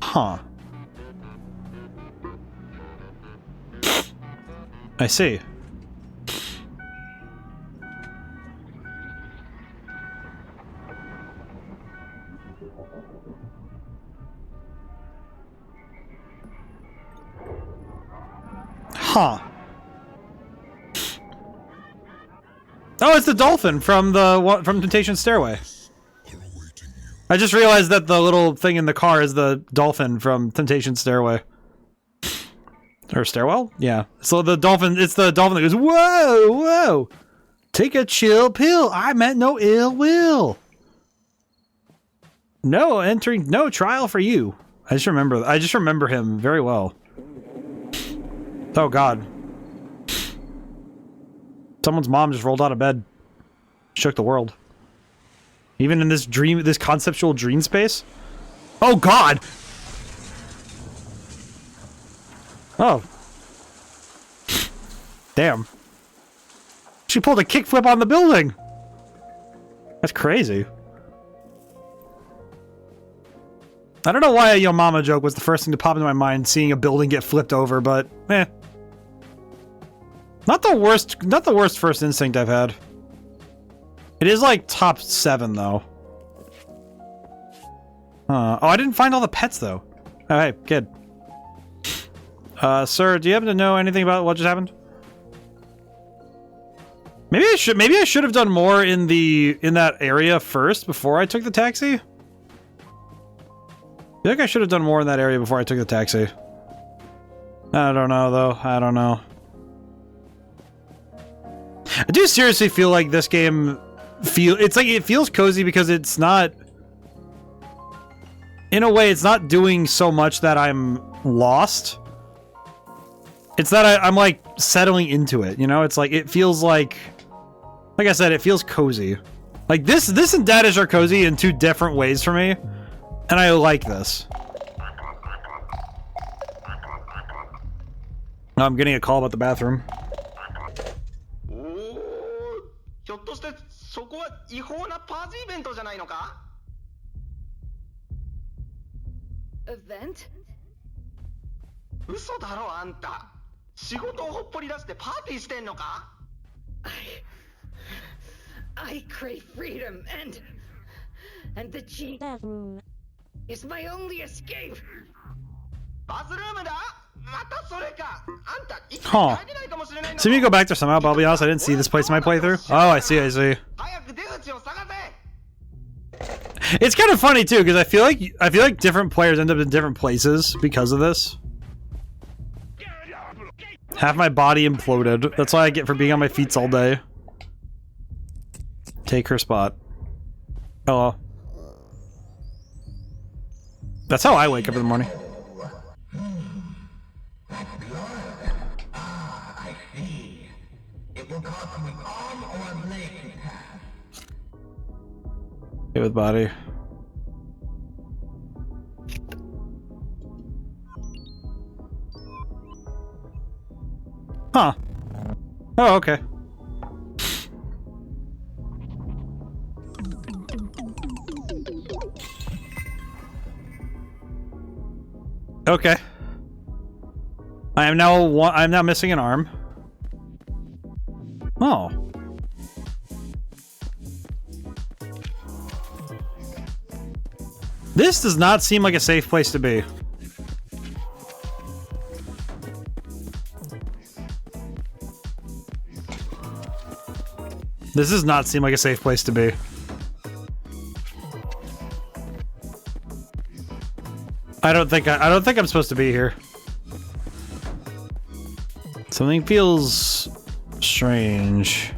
Huh. I see. Huh. Oh, it's the dolphin from Temptation Stairway. I just realized that the little thing in the car is the dolphin from Temptation Stairway. Or stairwell? Yeah. So the dolphin, it's the dolphin that goes, whoa, whoa. Take a chill pill. I meant no ill will. No trial for you. I just remember him very well. Oh God. Someone's mom just rolled out of bed. Shook the world. Even in this dream, this conceptual dream space? Oh God! Oh. Damn. She pulled a kickflip on the building! That's crazy. I don't know why a Yo Mama joke was the first thing to pop into my mind seeing a building get flipped over, but eh. Not the worst first instinct I've had. It is like top 7 though. Oh, I didn't find all the pets though. Oh, hey, kid. Sir, do you happen to know anything about what just happened? Maybe I should have done more in that area first before I took the taxi. I feel like I should have done more in that area before I took the taxi. I don't know though. I don't know. I do seriously feel like this game it feels cozy because it's not, in a way, it's not doing so much that I'm lost. It's that I'm like settling into it, you know? It's like, it feels like I said, it feels cozy. Like this and Dadish are cozy in two different ways for me. And I like this. Oh, I'm getting a call about the bathroom. Event? 嘘だろあんた。仕事をほっぽり出してパーティーしてんのか? I crave freedom and the Genie is my only escape. バスルームだ? またそれか。あんた生きて Huh. 帰れないかもしれないの。 See me go back there somehow, but I'll be honest, I didn't see this place in my playthrough. Oh, I see. 早く出口を探せ。 It's kind of funny too, because I feel like different players end up in different places because of this. Half my body imploded. That's why I get for being on my feet all day. Take her spot. Oh. That's how I wake up in the morning. I see. It will cost me arm or leg. Get with body. Huh. Oh, okay. Okay. I'm now missing an arm. Oh. This does not seem like a safe place to be. This does not seem like a safe place to be. I don't think I'm supposed to be here. Something feels strange.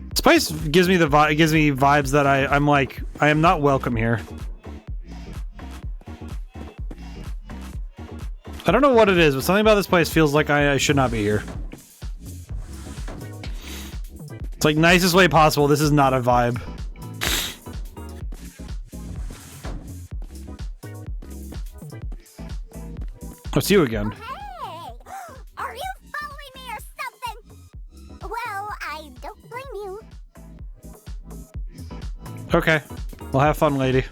This place gives me vibes that I'm like, I am not welcome here. I don't know what it is, but something about this place feels like I should not be here. It's like nicest way possible. This is not a vibe. Oh, it's you again. Hey! Are you following me or something? Well, I don't blame you. Okay. Well, have fun, lady.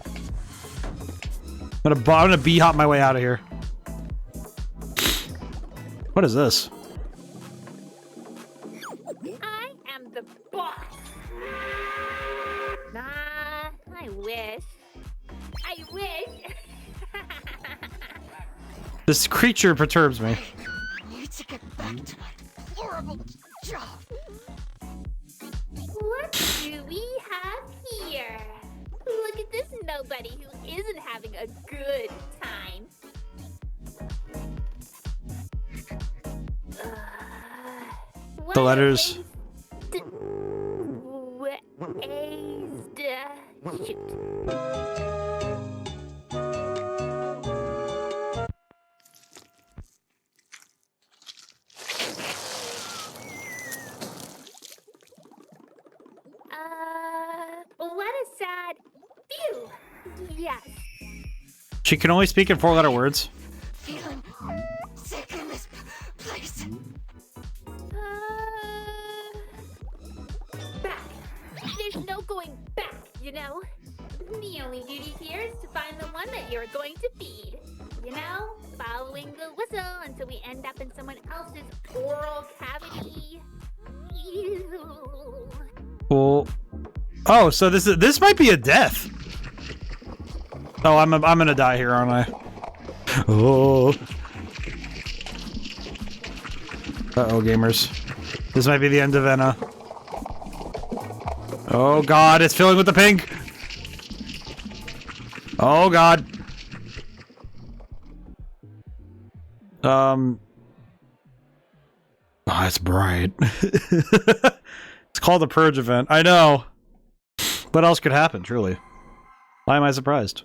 I'm gonna b-hop my way out of here. What is this? I am the boss. Nah, I wish. I wish. This creature perturbs me. I need to get back to my horrible job. What do we have here? Look at this nobody who isn't having a good time. The letters. What a sad view. Yes. She can only speak in 4-letter words. Feeling sick in this place. Back. There's no going back, you know? The only duty here is to find the one that you're going to feed. You know? Following the whistle until we end up in someone else's oral cavity. Ew. Well, oh, so this might be a death. Oh, I'm gonna die here, aren't I? Oh. Uh-oh, gamers. This might be the end of ENA. Oh god, it's filling with the pink! Oh god. Oh, it's bright. It's called the Purge event. I know. What else could happen, truly? Why am I surprised?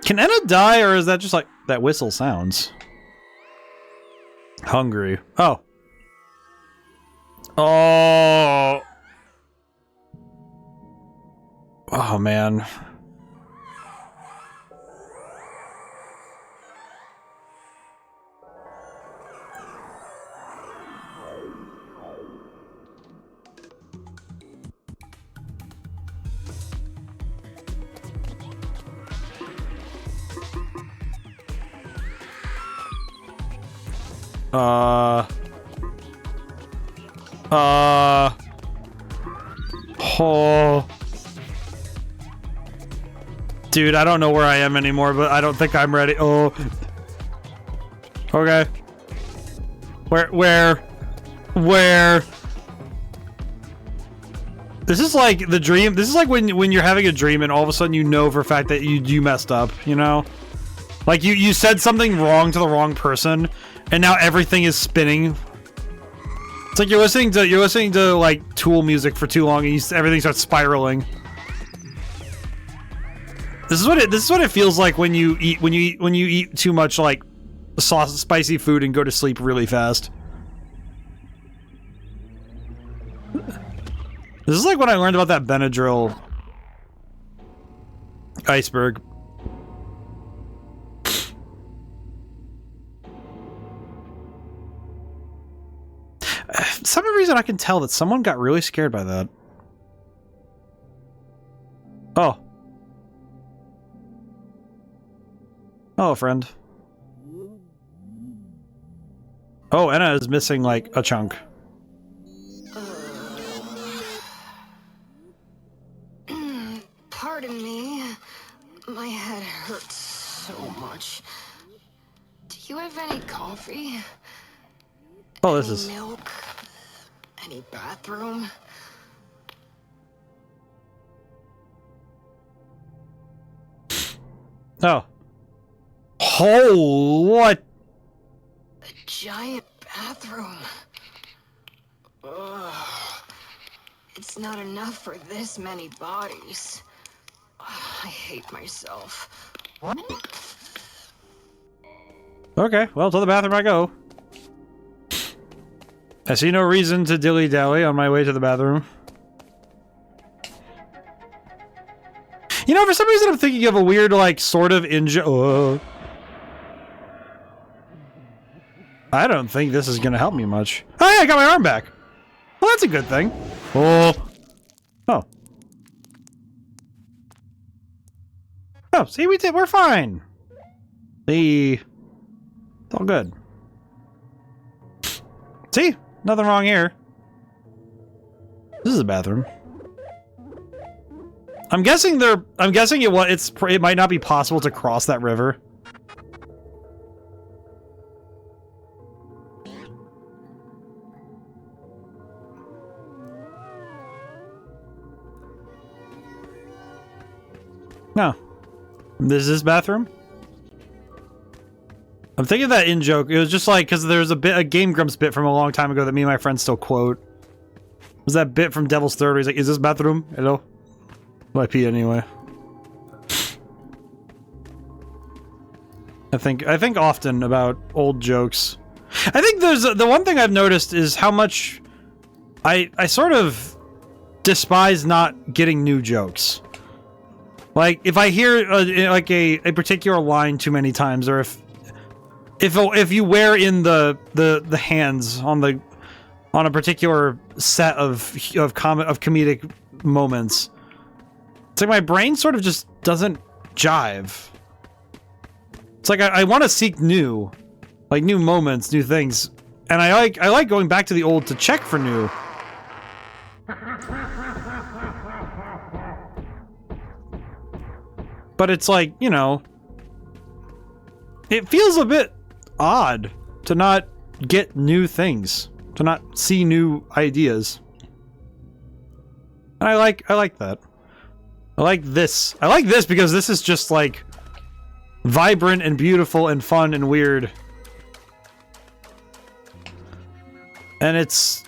Can Enna die, or is that just like that whistle sounds? Hungry. Oh. Oh. Oh, man. Oh. Dude, I don't know where I am anymore, but I don't think I'm ready. Oh. Okay. Where? This is like the dream. This is like when you're having a dream and all of a sudden you know for a fact that you messed up, you know? Like you said something wrong to the wrong person and now everything is spinning. It's like you're listening to like Tool music for too long and everything starts spiraling. This is what it feels like when you eat too much like spicy food and go to sleep really fast. This is like when I learned about that Benadryl iceberg. For some reason I can tell that someone got really scared by that. Oh. Oh, friend. Oh, Enna is missing like a chunk. Pardon me. My head hurts so much. Do you have any coffee? Oh, this is... milk? Any bathroom? Oh. Oh, what? A giant bathroom. Ugh. It's not enough for this many bodies. I hate myself. Okay, well, to the bathroom I go. I see no reason to dilly-dally on my way to the bathroom. You know, for some reason I'm thinking of a weird, like, sort of I don't think this is gonna help me much. Oh yeah, I got my arm back! Well, that's a good thing. Oh. Oh. Oh, see, we're fine. It's all good. See? Nothing wrong here. This is a bathroom. I'm guessing it might not be possible to cross that river. No. This is this bathroom? I'm thinking of that in-joke. It was just like, because there's a Game Grumps bit from a long time ago that me and my friends still quote. It was that bit from Devil's Third where he's like, is this bathroom? Hello? Well, I pee anyway. I think often about old jokes. I think there's the one thing I've noticed is how much I sort of despise not getting new jokes. Like, if I hear like a particular line too many times, or if you wear in the hands on a particular set of comedic moments, it's like my brain sort of just doesn't jive. It's like I want to seek new moments, new things, and I like going back to the old to check for new. But it's like, you know, it feels a bit odd to not get new things, to not see new ideas. And I like that. I like this. I like this because this is just like vibrant and beautiful and fun and weird. And it's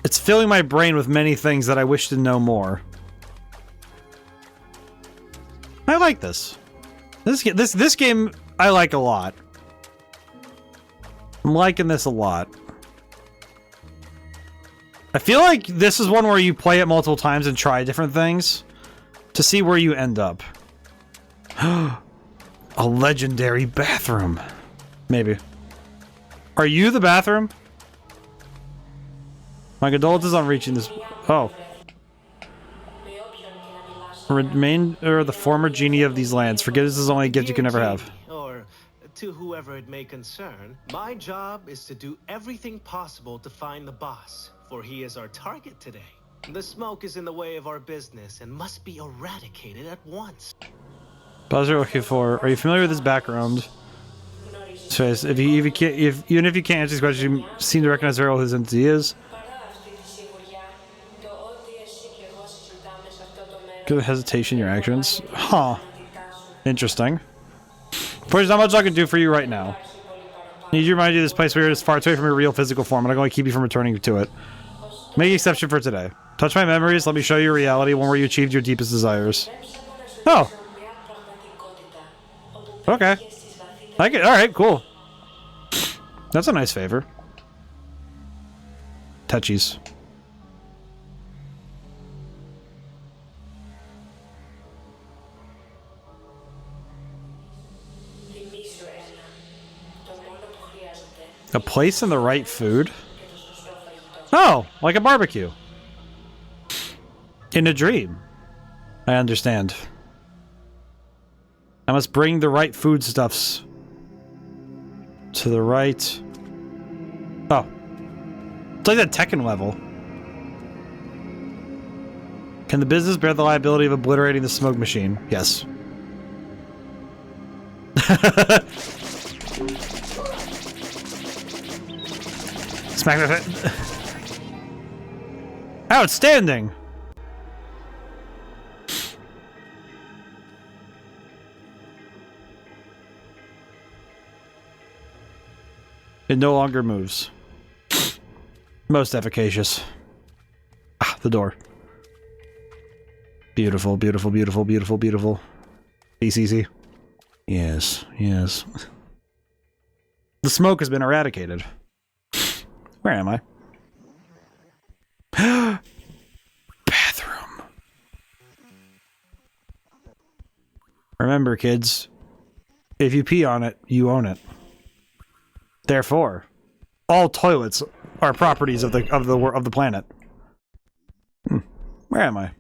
filling my brain with many things that I wish to know more. I like this. This game I like a lot. I'm liking this a lot. I feel like this is one where you play it multiple times and try different things to see where you end up. A legendary bathroom. Maybe. Are you the bathroom? My condolences on reaching this. Oh. Remain or the former genie of these lands. Forgiveness is only a gift you can never have. Or to whoever it may concern, my job is to do everything possible to find the boss, for he is our target today. The smoke is in the way of our business and must be eradicated at once. Buzzer looking for. Are you familiar with this background? So even if you can't answer these questions, you seem to recognize very well who his entity is. Good hesitation in your actions. Huh. Interesting. There's not much I can do for you right now. I need to remind you this place where it's far away from your real physical form, and I'm going to keep you from returning to it. Make an exception for today. Touch my memories, let me show you reality, one where you achieved your deepest desires. Oh. Okay. Like it. Alright, cool. That's a nice favor. Touchies. A place in the right food? Oh, like a barbecue. In a dream. I understand. I must bring the right foodstuffs to the right... Oh. It's like that Tekken level. Can the business bear the liability of obliterating the smoke machine? Yes. Smack my face. Outstanding! It no longer moves. Most efficacious. Ah, the door. Beautiful, beautiful, beautiful, beautiful, beautiful. BCC. Yes, yes. The smoke has been eradicated. Where am I? Bathroom. Remember, kids, if you pee on it, you own it. Therefore, all toilets are properties of the planet. Where am I?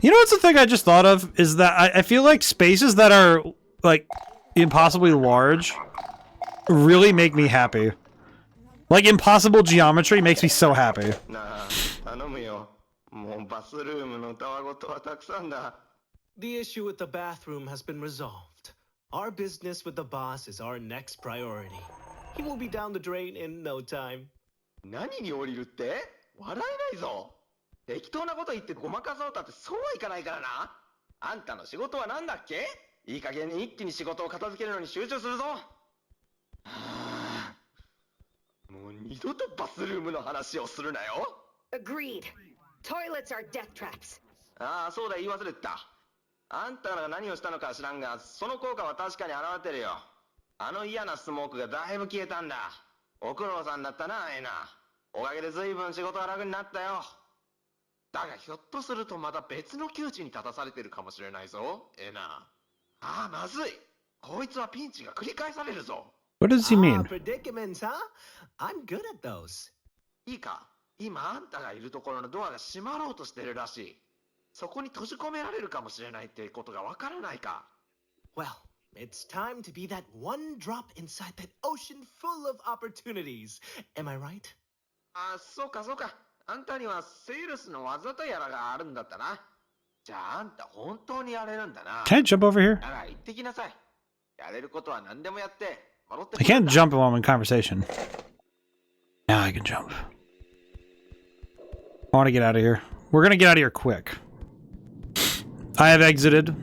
You know what's the thing I just thought of is that I feel like spaces that are like impossibly large really make me happy. Like impossible geometry makes me so happy. The issue with the bathroom has been resolved. Our business with the boss is our next priority. He will be down the drain in no time. 何に降りるって？笑えないぞ。適当なこと言ってごまかそうたってそうはいかないからな。あんたの仕事は何だっけ？いい加減に一気に仕事を片付けるのに集中するぞ。もう二度とバスルームの話をするなよ。Agreed. Toilets are death traps. ああ、そうだ、言い忘れてた。あんたが何をしたのか知らんが、その効果は確かに現れてるよ。あの嫌なスモークがだいぶ消えたんだ。お苦労さんだったな、エナ。おかげで随分仕事が楽になったよ。だがひょっとするとまた別の窮地に立たされてるかもしれないぞ、エナ。ああ、まずい。こいつはピンチが繰り返されるぞ。What does he mean? Predicaments, huh? I'm good at those. いいか、今あんたがいるところのドアが閉まろうとしてるらしい。そこに閉じ込められるかもしれないってことがわからないか。Well, it's time to be that one drop inside that ocean full of opportunities. Am I right? あ、そうかそうか。あんたにはセールスの技とやらがあるんだったな。じゃああんた本当にやれるんだな。Can I jump over here? だから行ってきなさい。やれることは何でもやって。I can't jump while I'm in conversation. Now I can jump. I want to get out of here. We're gonna get out of here quick. I have exited.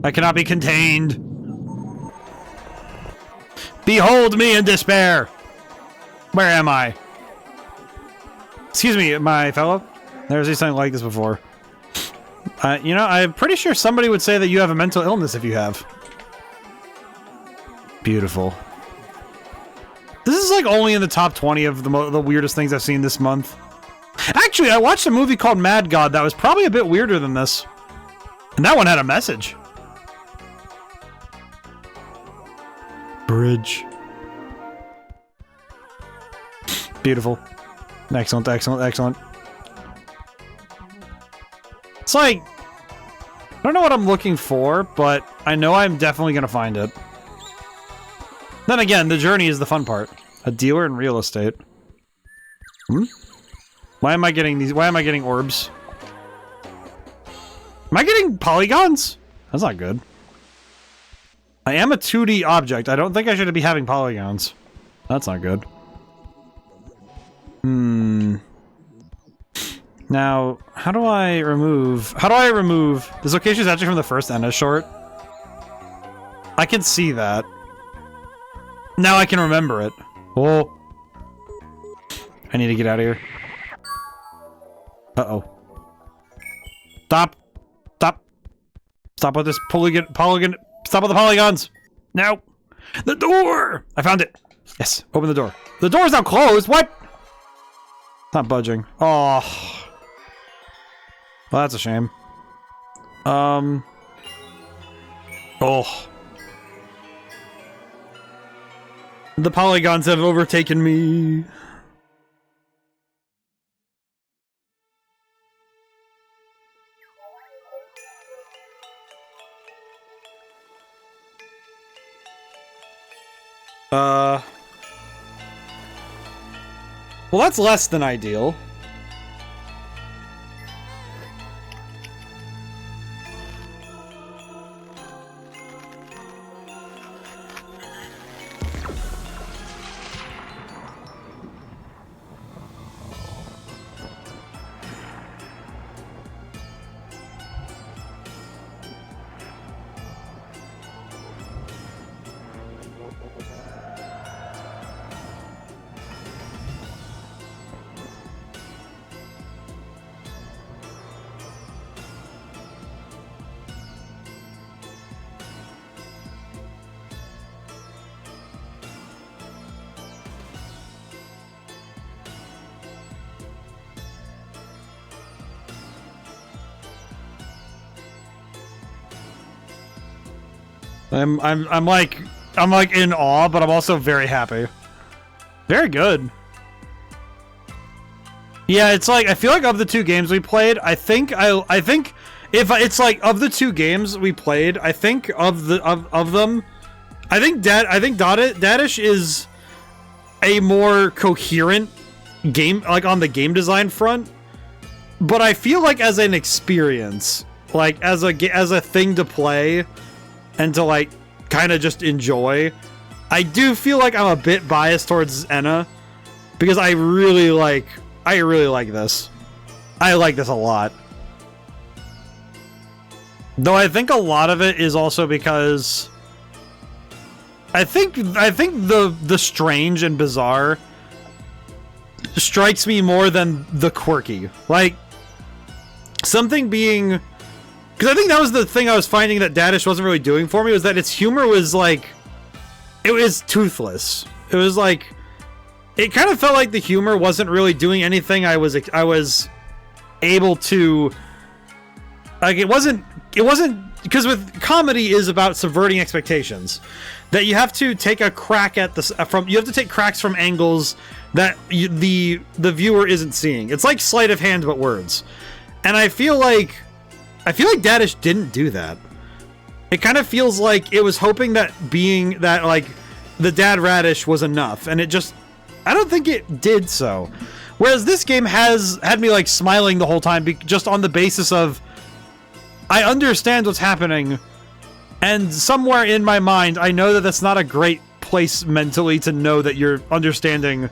I cannot be contained. Behold me in despair. Where am I? Excuse me, my fellow. Never seen something like this before. You know, I'm pretty sure somebody would say that you have a mental illness if you have. Beautiful. This is like only in the top 20 of the weirdest things I've seen this month. Actually, I watched a movie called Mad God that was probably a bit weirder than this. And that one had a message. Bridge. Beautiful. Excellent, excellent, excellent. It's like, I don't know what I'm looking for, but I know I'm definitely going to find it. Then again, the journey is the fun part. A dealer in real estate. Hmm? Why am I getting these? Why am I getting orbs? Am I getting polygons? That's not good. I am a 2D object. I don't think I should be having polygons. That's not good. Hmm. Now, how do I remove... This location is actually from the first ENA short. I can see that. Now I can remember it. Oh. I need to get out of here. Uh-oh. Stop. Stop. Stop with this polygon. Stop with the polygons. No. The door! I found it. Yes. Open the door. The door is now closed. What? It's not budging. Oh. Well, that's a shame. Oh. The polygons have overtaken me. Well, that's less than ideal. I'm like in awe, but I'm also very happy. Very good. Yeah, it's like I feel like of the two games we played, I think if it's like of the two games we played, I think of them, I think Dadish is a more coherent game, like on the game design front. But I feel like as an experience, like as a thing to play and to like kind of just enjoy, I do feel like I'm a bit biased towards ENA because I really like this. I like this a lot. Though I think a lot of it is also because I think the strange and bizarre strikes me more than the quirky. Like something being, because I think that was the thing I was finding that Dadish wasn't really doing for me, was that its humor was like, it was toothless. It was like, it kind of felt like the humor wasn't really doing anything I was able to, like, it wasn't, because with comedy is about subverting expectations, that you have to take a crack at this you have to take cracks from angles that the viewer isn't seeing. It's like sleight of hand but words. And I feel like Dadish didn't do that. It kind of feels like it was hoping that being that like the Dad Radish was enough, and it just, I don't think it did so. Whereas this game has had me like smiling the whole time, just on the basis of I understand what's happening, and somewhere in my mind I know that that's not a great place mentally to know that you're understanding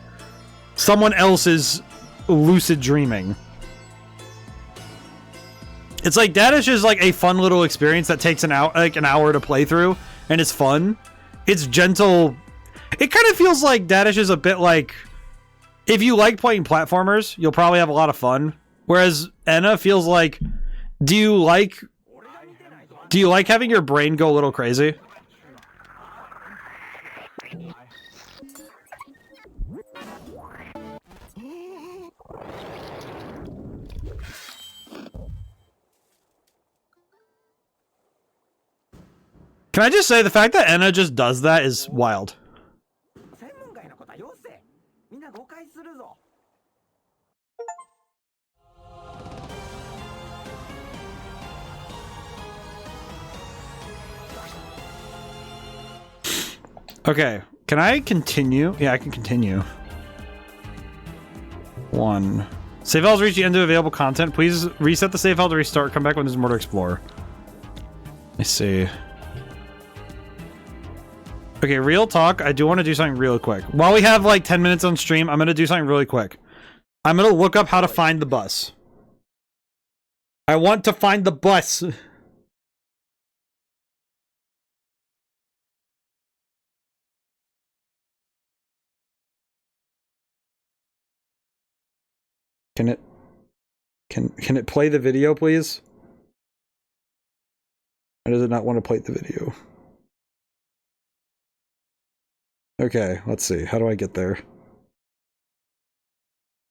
someone else's lucid dreaming. It's like Dadish is like a fun little experience that takes an hour to play through, and it's fun. It's gentle. It kind of feels like Dadish is a bit like, if you like playing platformers, you'll probably have a lot of fun. Whereas ENA feels like Do you like having your brain go a little crazy? Can I just say the fact that ENA just does that is wild. Okay, can I continue? Yeah, I can continue. 1. Save files reach the end of available content. Please reset the save file to restart. Come back when there's more to explore. Let's see. Okay, real talk. I do want to do something real quick. While we have like 10 minutes on stream, I'm going to do something really quick. I'm going to look up how to find the bus. I want to find the bus. Can it play the video, please? Or does it not want to play the video? Okay, let's see. How do I get there?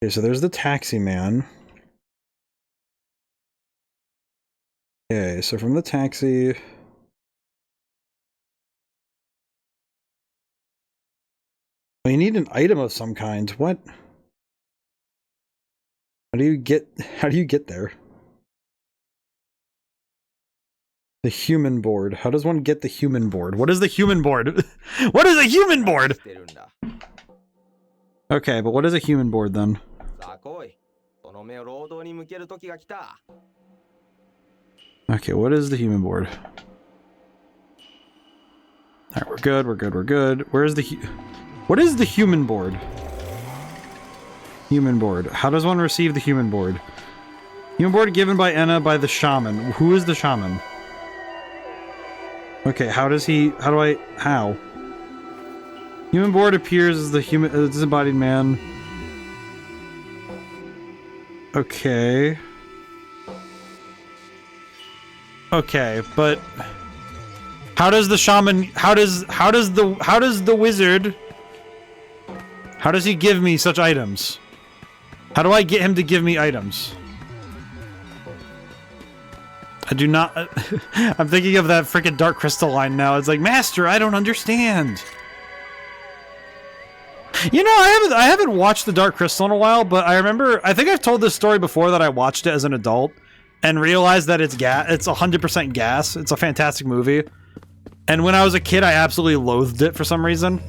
Okay, so there's the taxi man. Okay, so from the taxi... We need an item of some kind. What? How do you get there? The human board. How does one get the human board? What is the human board? What is a human board? Okay, but what is a human board then? Okay, what is the human board? Alright, we're good, we're good, we're good. Where's the what is the human board? Human board. How does one receive the human board? Human board given by ENA by the shaman. Who is the shaman? Okay, how? Human board appears as the disembodied man. Okay. Okay, but how does the shaman, how does the wizard, how does he give me such items? How do I get him to give me items? I do not... I'm thinking of that freaking Dark Crystal line now. It's like, Master, I don't understand. You know, I haven't watched the Dark Crystal in a while, but I remember... I think I've told this story before that I watched it as an adult and realized that it's 100% gas. It's a fantastic movie. And when I was a kid, I absolutely loathed it for some reason.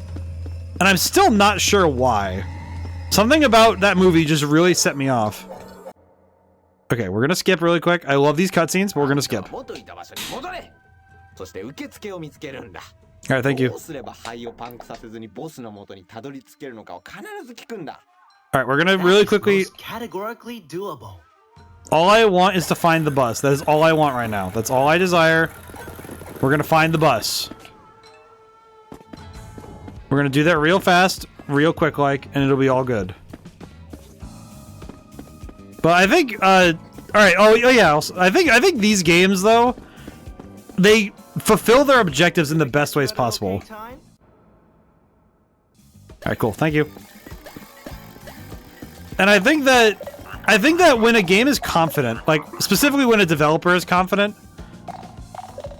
And I'm still not sure why. Something about that movie just really set me off. Okay, we're gonna skip really quick. I love these cutscenes, but we're gonna skip. Alright, thank you. Alright, we're gonna really quickly... Categorically doable. All I want is to find the bus. That is all I want right now. That's all I desire. We're gonna find the bus. We're gonna do that real fast, real quick like, and it'll be all good. But I think, alright, oh yeah, I think these games, though, they fulfill their objectives in the best ways possible. Alright, cool, thank you. And I think that when a game is confident, like, specifically when a developer is confident,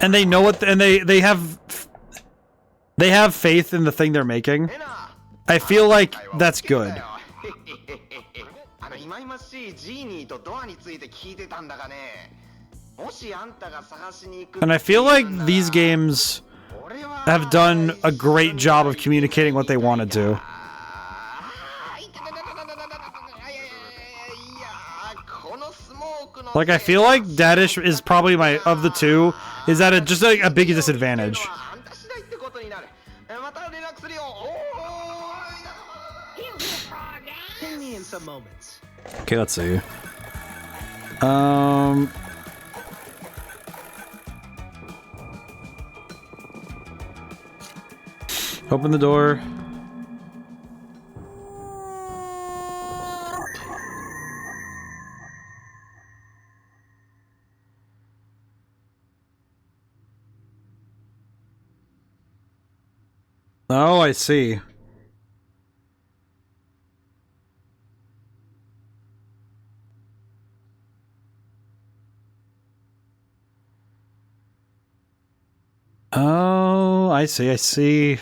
and they know what, and they have faith in the thing they're making, I feel like that's good. And I feel like these games have done a great job of communicating what they wanted to. Like, I feel like Dadish is probably of the two, is at just like a big disadvantage. Ping me in some moments. Okay, let's see. Open the door. Oh, I see. Oh, I see, I see.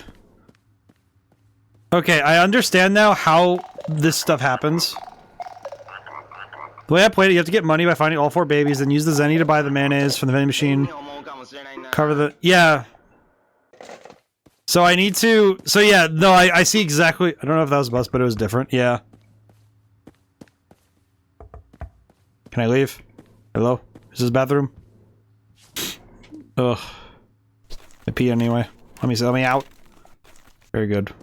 Okay, I understand now how this stuff happens. The way I played it, you have to get money by finding all 4 babies, then use the zenny to buy the mayonnaise from the vending machine. Cover the... Yeah. So I need to... So yeah, no, I see exactly... I don't know if that was a bus, but it was different. Yeah. Can I leave? Hello? Is this bathroom? Ugh. I pee anyway. Let me out. Very good.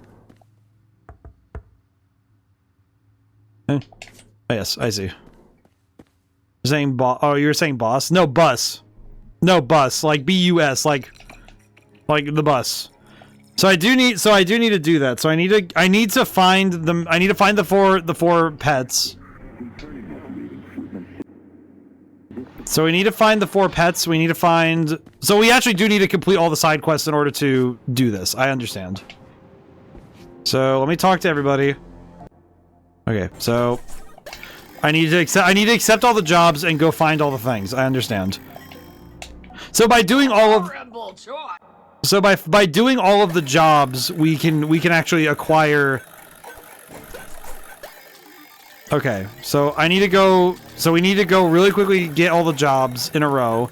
Oh, yes, I see. You're saying oh, you were saying boss? No, bus. No, bus. Like B-U-S, like the bus. So I do need to do that. So I need to find the 4 pets. So we need to find the 4 pets. We need to find... So we actually do need to complete all the side quests in order to do this. I understand. So let me talk to everybody. Okay, so... I need to accept all the jobs and go find all the things. I understand. So by doing all of... So by doing all of the jobs, we can actually acquire... Okay, so I need to go... So we need to go really quickly get all the jobs in a row.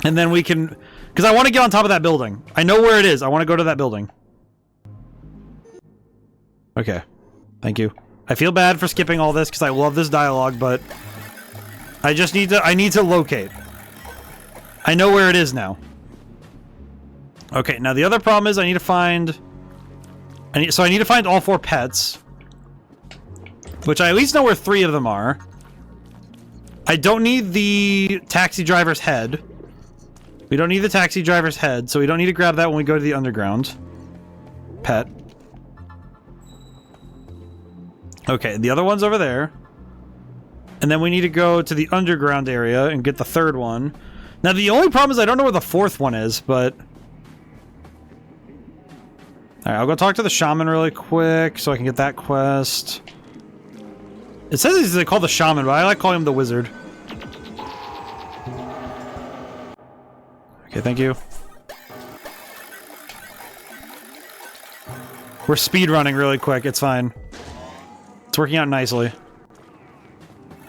And then we can... Because I want to get on top of that building. I know where it is. I want to go to that building. Okay. Thank you. I feel bad for skipping all this because I love this dialogue, but... I need to locate. I know where it is now. Okay, now the other problem is I need to find... So I need to find all 4 pets. Which I at least know where 3 of them are. I don't need the taxi driver's head. We don't need the taxi driver's head, so we don't need to grab that when we go to the underground. Pet. Okay, the other one's over there. And then we need to go to the underground area and get the 3rd one. Now the only problem is I don't know where the 4th one is, but... Alright, I'll go talk to the shaman really quick so I can get that quest. It says he's called the shaman, but I like calling him the wizard. Okay, thank you. We're speedrunning really quick, it's fine. It's working out nicely.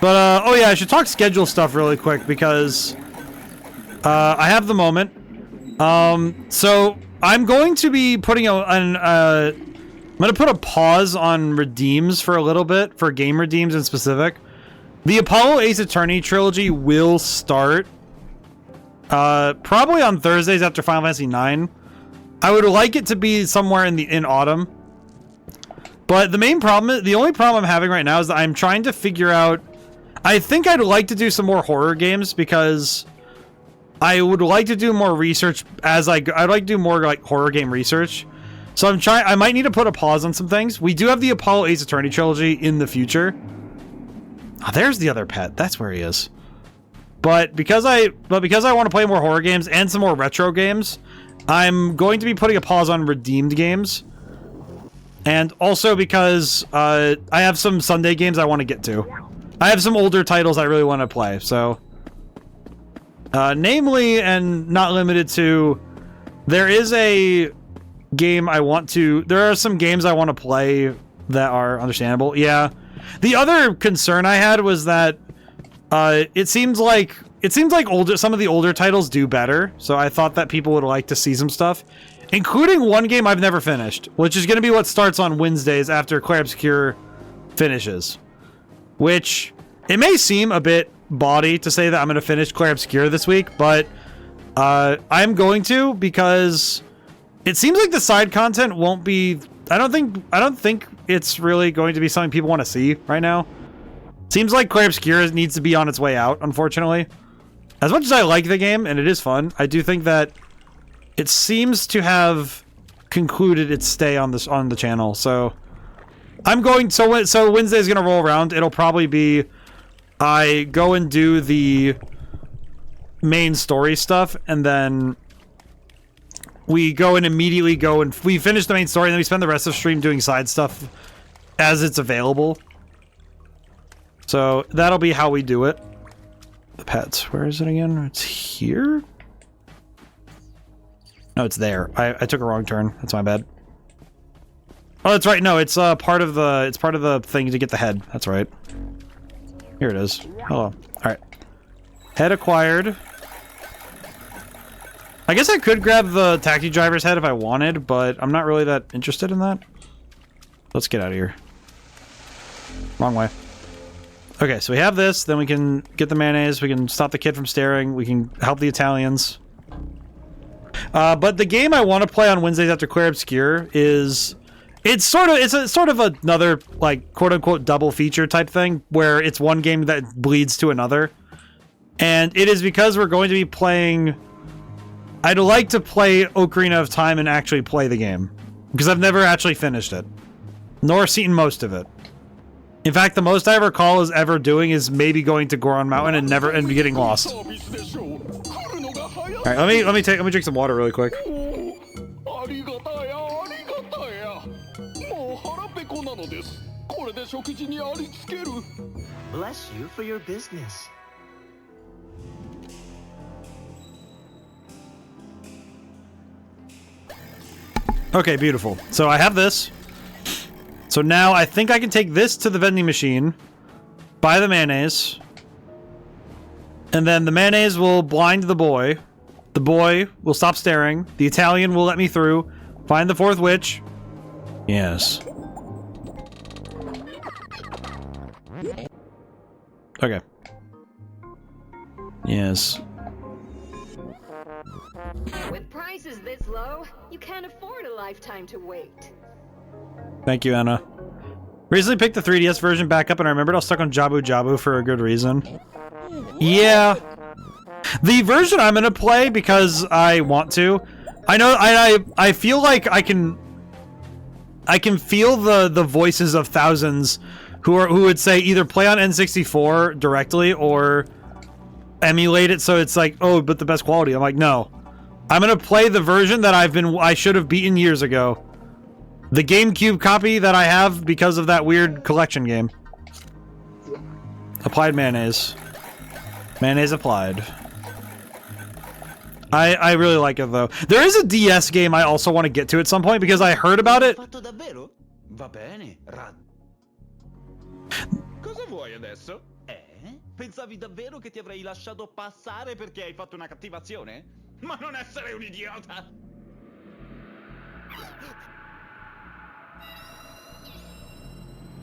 But, oh yeah, I should talk schedule stuff really quick because... I have the moment. So, I'm going to be putting I'm going to put a pause on redeems for a little bit, for game redeems in specific. The Apollo Ace Attorney trilogy will start probably on Thursdays after Final Fantasy IX. I would like it to be somewhere in autumn. But the only problem I'm having right now is that I'm trying to figure out... I think I'd like to do some more horror games because I would like to do more research I'd like to do more like horror game research. So I might need to put a pause on some things. We do have the Apollo Ace Attorney trilogy in the future. Oh, there's the other pet. That's where he is. But because I want to play more horror games and some more retro games, I'm going to be putting a pause on redeemed games. And also because I have some Sunday games I want to get to. I have some older titles I really want to play, so... namely, and not limited to, there is a game I want to... There are some games I want to play that are understandable. Yeah. The other concern I had was that it seems like some of the older titles do better, so I thought that people would like to see some stuff, including one game I've never finished, which is going to be what starts on Wednesdays after Clair Obscur finishes. Which, it may seem a bit bawdy to say that I'm going to finish Clair Obscur this week, but I'm going to because it seems like the side content won't be... I don't think it's really going to be something people want to see right now. Seems like Clair Obscur needs to be on its way out, unfortunately. As much as I like the game, and it is fun, I do think that it seems to have concluded its stay on the channel, so... I'm going... So Wednesday's gonna roll around, it'll probably be... I go and do the main story stuff, and then we go and immediately go and we finish the main story, and then we spend the rest of the stream doing side stuff as it's available. So that'll be how we do it. The pets, where is it again? It's here? No, it's there. I took a wrong turn. That's my bad. Oh, that's right. No, it's part of the thing to get the head. That's right. Here it is. Hello. All right. Head acquired. I guess I could grab the taxi driver's head if I wanted, but I'm not really that interested in that. Let's get out of here. Wrong way. Okay, so we have this, then we can get the mayonnaise, we can stop the kid from staring, we can help the Italians. But the game I want to play on Wednesdays after Claire Obscure is... It's sort of another, like, quote-unquote double feature type thing, where it's one game that bleeds to another. And it is because we're going to be playing... I'd like to play Ocarina of Time and actually play the game. Because I've never actually finished it. Nor seen most of it. In fact, the most I recall is ever doing is maybe going to Goron Mountain and getting lost. All right, let me drink some water really quick. Bless you for your business. Okay, beautiful. So I have this. So now I think I can take this to the vending machine, buy the mayonnaise, and then the mayonnaise will blind the boy. The boy will stop staring. The Italian will let me through. Find the fourth witch. Yes. Okay. Yes. With prices this low, you can't afford a lifetime to wait. Thank you, Anna. Recently picked the 3DS version back up and I remembered I was stuck on Jabu Jabu for a good reason. Yeah. The version I'm gonna play because I want to. I know I feel like I can feel the voices of thousands who would say either play on N64 directly or emulate it so it's like, oh, but the best quality. I'm like, no. I'm gonna play the version that I should have beaten years ago. The GameCube copy that I have because of that weird collection game. Applied mayonnaise. Mayonnaise applied. I really like it though. There is a DS game I also want to get to at some point because I heard about it. Va bene, Cosa vuoi adesso? Pensavi davvero che ti avrei lasciato passare perché hai fatto una cattivazione? Ma non essere un idiota!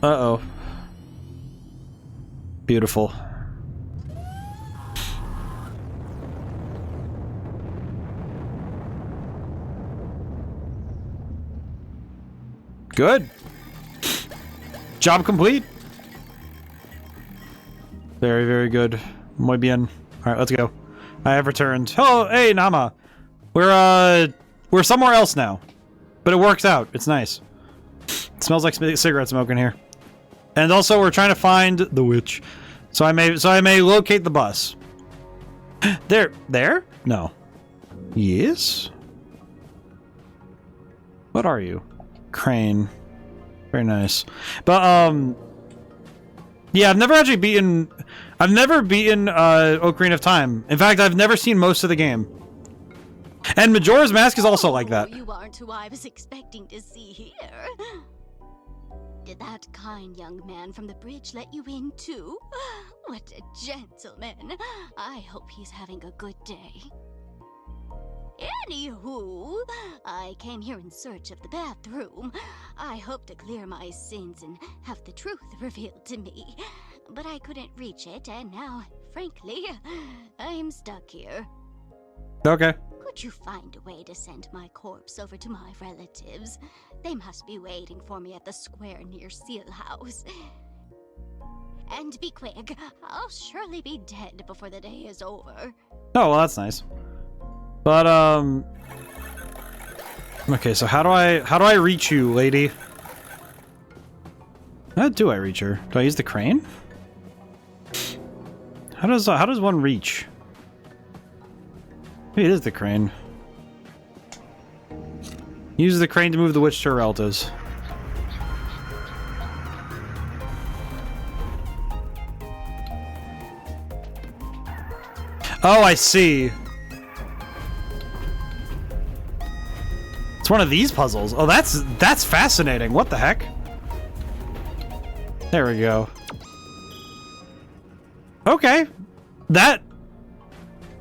Uh-oh. Beautiful. Good. Job complete. Very, very good. Muy bien. Alright, let's go. I have returned. Oh, hey, Nama. We're somewhere else now. But it works out. It's nice. It smells like cigarette smoke in here. And also, we're trying to find the witch. So I may locate the bus. There? No. Yes? What are you? Crane. Very nice. But, yeah, I've never beaten Ocarina of Time. In fact, I've never seen most of the game. And Majora's Mask is also like that. You aren't who I was expecting to see here. Did that kind young man from the bridge let you in too? What a gentleman. I hope he's having a good day. Anywho, I came here in search of the bathroom. I hope to clear my sins and have the truth revealed to me. But I couldn't reach it, and now, frankly, I'm stuck here. Okay. Could you find a way to send my corpse over to my relatives? They must be waiting for me at the square near Seal House. And be quick, I'll surely be dead before the day is over. Oh, well, that's nice. But, okay, so how do I reach you, lady? How do I reach her? Do I use the crane? How does one reach? Maybe it is the crane. Use the crane to move the witch to her relatives. Oh, I see. It's one of these puzzles. Oh, that's fascinating. What the heck? There we go. Okay. That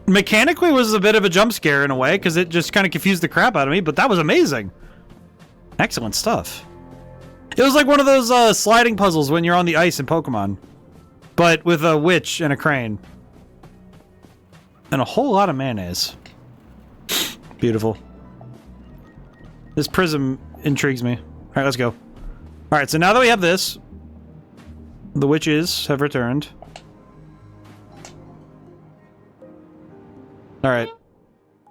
mechanically was a bit of a jump scare in a way, because it just kind of confused the crap out of me, but that was amazing. Excellent stuff. It was like one of those sliding puzzles when you're on the ice in Pokemon, but with a witch and a crane. And a whole lot of mayonnaise. Beautiful. This prism intrigues me. Alright, let's go. Alright, so now that we have this, the witches have returned. Alright.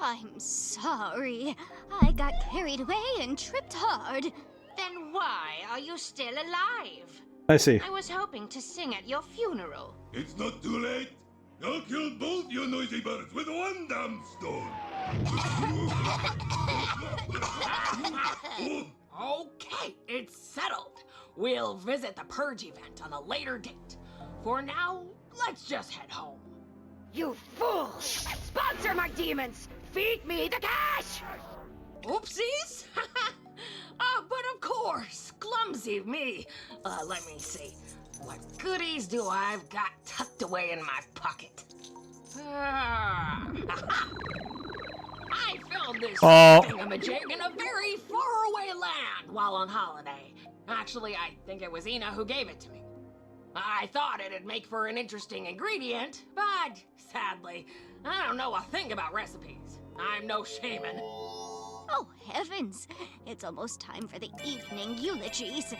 I'm sorry. I got carried away and tripped hard. Then why are you still alive? I see. I was hoping to sing at your funeral. It's not too late. I'll kill both you noisy birds with one damn stone. Okay, it's settled. We'll visit the Purge event on a later date. For now, let's just head home. You fools! Sponsor my demons! Feed me the cash! Oopsies! But of course, clumsy me. Let me see. What goodies do I've got tucked away in my pocket? I found this thingamajig in a very faraway land while on holiday. Actually, I think it was ENA who gave it to me. I thought it'd make for an interesting ingredient, but sadly, I don't know a thing about recipes. I'm no shaman. Oh, heavens. It's almost time for the evening eulogies.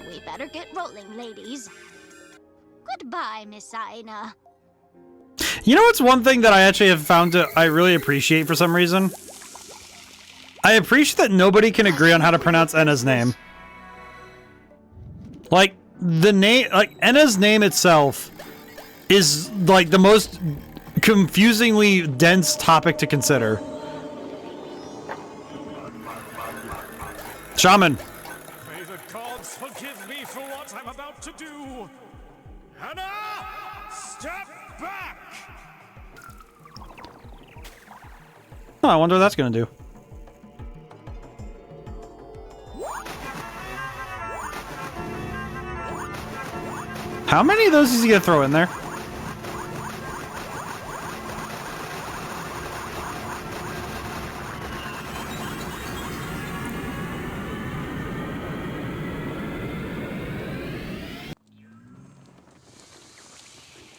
We better get rolling, ladies. Goodbye, Miss Aina. You know what's one thing that I actually have found I really appreciate for some reason? I appreciate that nobody can agree on how to pronounce Enna's name. Like, the name, like, Enna's name itself is, like, the most confusingly dense topic to consider. Shaman. May the gods forgive me for what I'm about to do. Hannah, step back! Oh, I wonder what that's gonna do. How many of those is he gonna throw in there?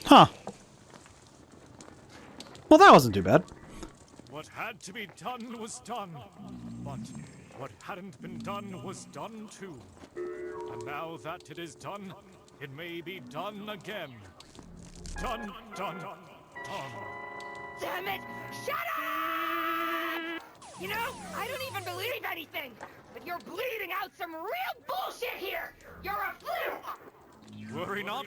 Huh. Well, that wasn't too bad. What had to be done was done, but what hadn't been done was done too. And now that it is done, it may be done again. Done, done, done. Damn it! Shut up! You know, I don't even believe anything, but you're bleeding out some real bullshit here! You're a fluke! Worry not.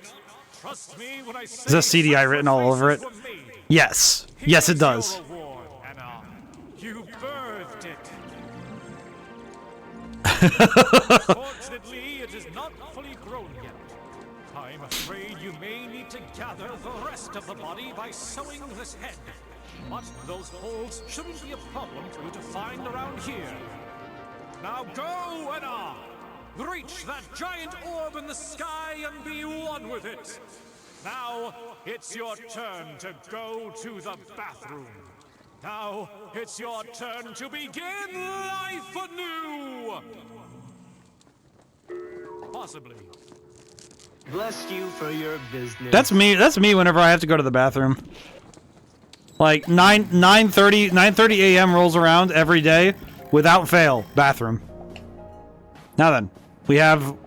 Trust me when I say. Is that CDI written all over it? Yes. Yes, it does. Your reward, Anna. You birthed it. Fortunately, it is not fully grown yet. I'm afraid you may need to gather the rest of the body by sewing this head. But those holes shouldn't be a problem for you to find around here. Now go, Anna! Reach that giant orb in the sky and be one with it! Now, it's your turn to go to the bathroom. Now, it's your turn to begin life anew! Possibly. Bless you for your business. That's me whenever I have to go to the bathroom. Like 9:30 a.m. rolls around every day without fail. Bathroom. Now then, we have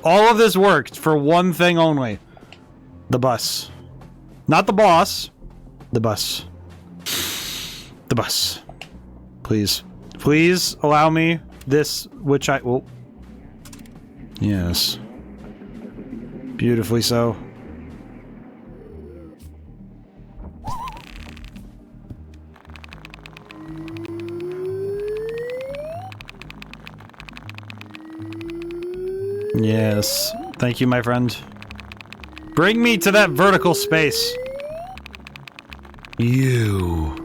all of this worked for one thing only. The bus. Not the boss. The bus. The bus. Please. Please allow me this, which I will. Yes. Beautifully so. Yes. Thank you, my friend. Bring me to that vertical space. You.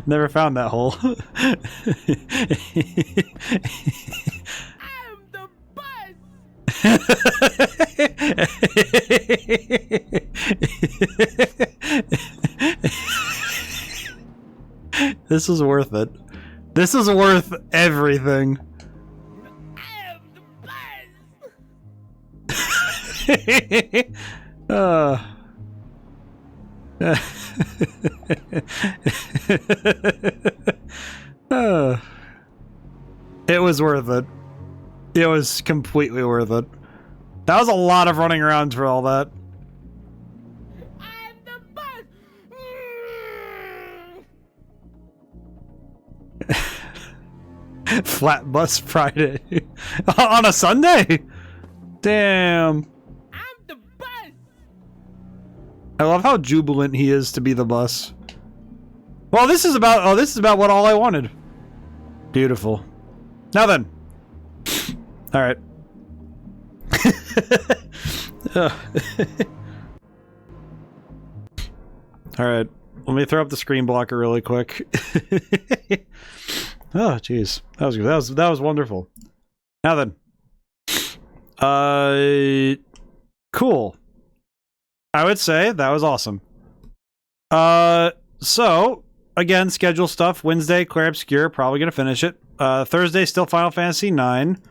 Never found that hole. This is worth it. This is worth everything. It was worth it. It was completely worth it. That was a lot of running around for all that. Flat bus Friday. On a Sunday? Damn. I love how jubilant he is to be the bus. Well, this is about what all I wanted. Beautiful. Now then. All right. All right. Let me throw up the screen blocker really quick. Oh, jeez. That was good. That was wonderful. Now then. Cool. I would say that was awesome. So again, schedule stuff. Wednesday, Clair Obscure, probably gonna finish it. Thursday, still Final Fantasy 9.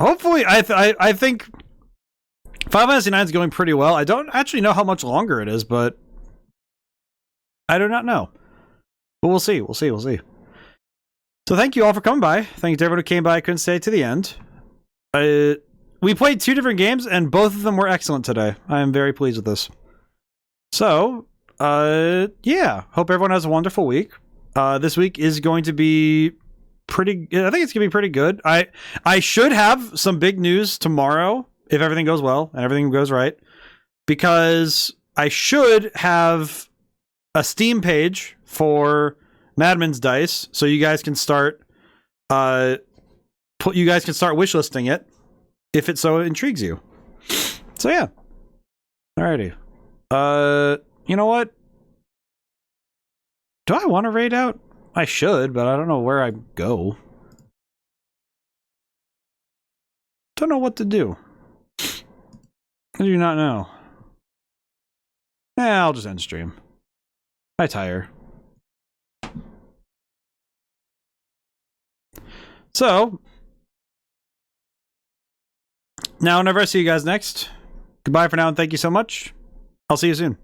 Hopefully, I think Final Fantasy 9 is going pretty well. I don't actually know how much longer it is, but I do not know. But we'll see. We'll see. We'll see. So thank you all for coming by. Thank you to everyone who came by. I couldn't stay to the end. We played 2 different games, and both of them were excellent today. I am very pleased with this. So, yeah. Hope everyone has a wonderful week. This week is going to be pretty... I think it's going to be pretty good. I should have some big news tomorrow, if everything goes well and everything goes right. Because I should have a Steam page for Madman's Dice, so you guys can start... you guys can start wishlisting it, if it so intrigues you. So yeah. Alrighty. You know what? Do I want to raid out? I should, but I don't know where I go. Don't know what to do. I do not know. I'll just end stream. I tire. So, now whenever I see you guys next, goodbye for now and thank you so much. I'll see you soon.